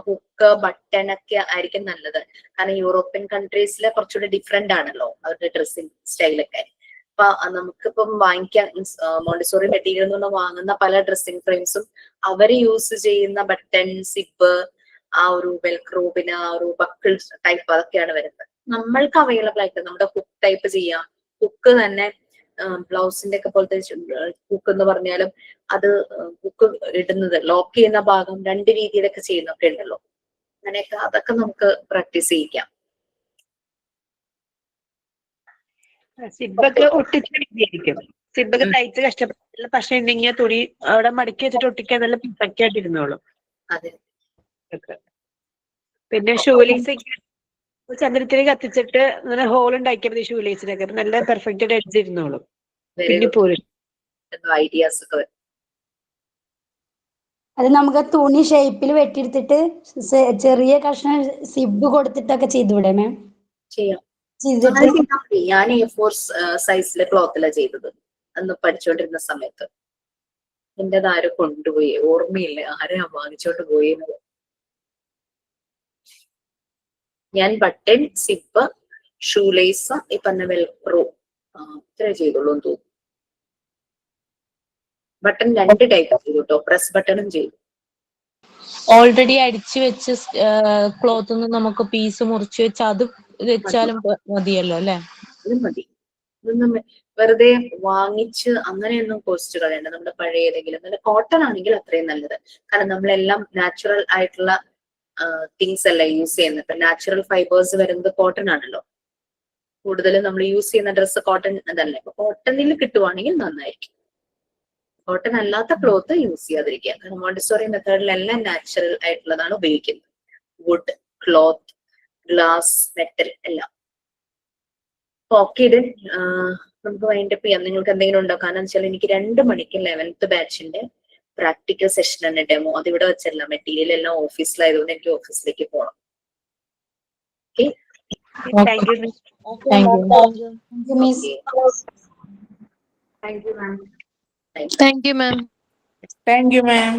ഹുക്ക് ബട്ടൺ ഒക്കെ ആയിരിക്കും നല്ലത്. കാരണം യൂറോപ്യൻ കൺട്രീസിലെ കുറച്ചുകൂടി ഡിഫറെന്റ് ആണല്ലോ അവരുടെ ഡ്രസ്സിംഗ് സ്റ്റൈലൊക്കെ. അപ്പൊ നമുക്കിപ്പം വാങ്ങിക്കാൻ മോണ്ടിസോറി മെറ്റീരിയൽ നിന്ന് വാങ്ങുന്ന പല ഡ്രസ്സിംഗ് ഫ്രെയിംസും അവർ യൂസ് ചെയ്യുന്ന ബട്ടൺ, സിബ്, ആ ഒരു വെൽക്രോ, പിന്നെ ആ ഒരു ബക്കിൾ ടൈപ്പ്, അതൊക്കെയാണ് വരുന്നത്. നമ്മൾക്ക് അവൈലബിൾ ആയിട്ട് നമ്മുടെ ഹുക്ക് ടൈപ്പ് ചെയ്യാം. ഹുക്ക് തന്നെ ബ്ലൗസിന്റെ ഒക്കെ പോലത്തെ ഹുക്ക് എന്ന് പറഞ്ഞാലും അത് ഹുക്ക് ഇടുന്നത് ലോക്ക് ചെയ്യുന്ന ഭാഗം രണ്ട് രീതിയിലൊക്കെ ചെയ്യുന്നൊക്കെ ഉണ്ടല്ലോ. അങ്ങനെയൊക്കെ അതൊക്കെ നമുക്ക് പ്രാക്ടീസ് ചെയ്യിക്കാം. സിബൊക്കെ ഒട്ടിച്ചിരിക്കും. സിബൊക്കെ തയ്ച്ച് കഷ്ടപ്പെട്ടില്ല, പക്ഷെ ഉണ്ടെങ്കിൽ തുണി അവിടെ മടക്കി വെച്ചിട്ട് ഒട്ടിക്കാൻ നല്ല പെർഫെക്റ്റ് ആയിട്ടിരുന്നോളും. പിന്നെ ഷൂലേസ് ചന്ദ്രത്തിരി കത്തിച്ചിട്ട് അങ്ങനെ ഹോൾ ഉണ്ടാക്കിയാൽ മതി ഷൂലേസിനൊക്കെ. അപ്പൊ നല്ല പെർഫെക്റ്റ് ആയിട്ട് അടിച്ചിരുന്നോളും. പിന്നെ പോലും ഐഡിയാസ് ഒക്കെ അത് നമുക്ക് തുണി ഷേപ്പിൽ വെട്ടിയെടുത്തിട്ട് ചെറിയ കഷ്ണം സിബ് കൊടുത്തിട്ടൊക്കെ ചെയ്തൂടെ മാം? ചെയ്യാം. ചെയ്തിട്ട് അങ്ങനെ ചെയ്താൽ മതി. ഞാൻ A4 സൈസിലെ ക്ലോത്തിലാണ് ചെയ്തത് അന്ന് പഠിച്ചുകൊണ്ടിരുന്ന സമയത്ത്. എന്റേത് ആരോ കൊണ്ടുപോയി, ഓർമ്മയില്ല ആരെയാ വാങ്ങിച്ചോണ്ട് പോയെന്നത്. ഞാൻ ബട്ടൺ, സിപ്പ്, ഷൂലേസ്, ഈ പറഞ്ഞ വെൽക്രോ ഇത്രേ ചെയ്തുള്ളൂ എന്ന് തോന്നുന്നു. ബട്ടൺ 2 ടൈപ്പ് ചെയ്തു കേട്ടോ, പ്രസ് ബട്ടണും ചെയ്തു. ഓൾറെഡി അടിച്ചു വെച്ച് ക്ലോത്ത് നിന്ന് നമുക്ക് പീസ് മുറിച്ച് വെച്ച് അത് വെച്ചാലും മതിയല്ലോ അല്ലെ? ഇത് മതി. ഇതൊന്നും വെറുതെ വാങ്ങിച്ച് അങ്ങനെയൊന്നും കോസ്റ്റ് കളയണ്ട. നമ്മുടെ പഴയ ഏതെങ്കിലും നല്ല കോട്ടൺ ആണെങ്കിൽ അത്രയും നല്ലത്. കാരണം നമ്മളെല്ലാം നാച്ചുറൽ ആയിട്ടുള്ള തിങ്സ് അല്ല യൂസ് ചെയ്യുന്നത്. ഇപ്പൊ നാച്ചുറൽ ഫൈബേഴ്സ് വരുന്നത് കോട്ടൺ ആണല്ലോ. കൂടുതലും നമ്മൾ യൂസ് ചെയ്യുന്ന ഡ്രസ്സ് കോട്ടൺ അതല്ലേ. അപ്പൊ കോട്ടണിൽ കിട്ടുവാണെങ്കിൽ നന്നായിരിക്കും. കോട്ടൺ അല്ലാത്ത ക്ലോത്ത് യൂസ് ചെയ്യാതിരിക്കുക. കാരണം മോണ്ടിസോറി മെത്തേഡിലെല്ലാം നാച്ചുറൽ ആയിട്ടുള്ളതാണ് ഉപയോഗിക്കുന്നത്. വുഡ്, ക്ലോത്ത്, ഗ്ലാസ്, മെറ്റൽ എല്ലാം. ഓക്കെ, ഇത് നമുക്ക് വൈൻഡപ്പ് ചെയ്യാം. നിങ്ങൾക്ക് എന്തെങ്കിലും ഉണ്ടോ? കാരണം വെച്ചാൽ എനിക്ക് 2 മണിക്ക് 11th ബാച്ചിന്റെ പ്രാക്ടിക്കൽ സെഷനാണ്, ഡെമോ. അതിവിടെ വെച്ചല്ല, മെറ്റീരിയൽ എല്ലാം ഓഫീസിലായതുകൊണ്ട് എനിക്ക് ഓഫീസിലേക്ക് പോകണം. Okay, thank you. Miss. Thank you ma'am. Thank you ma'am.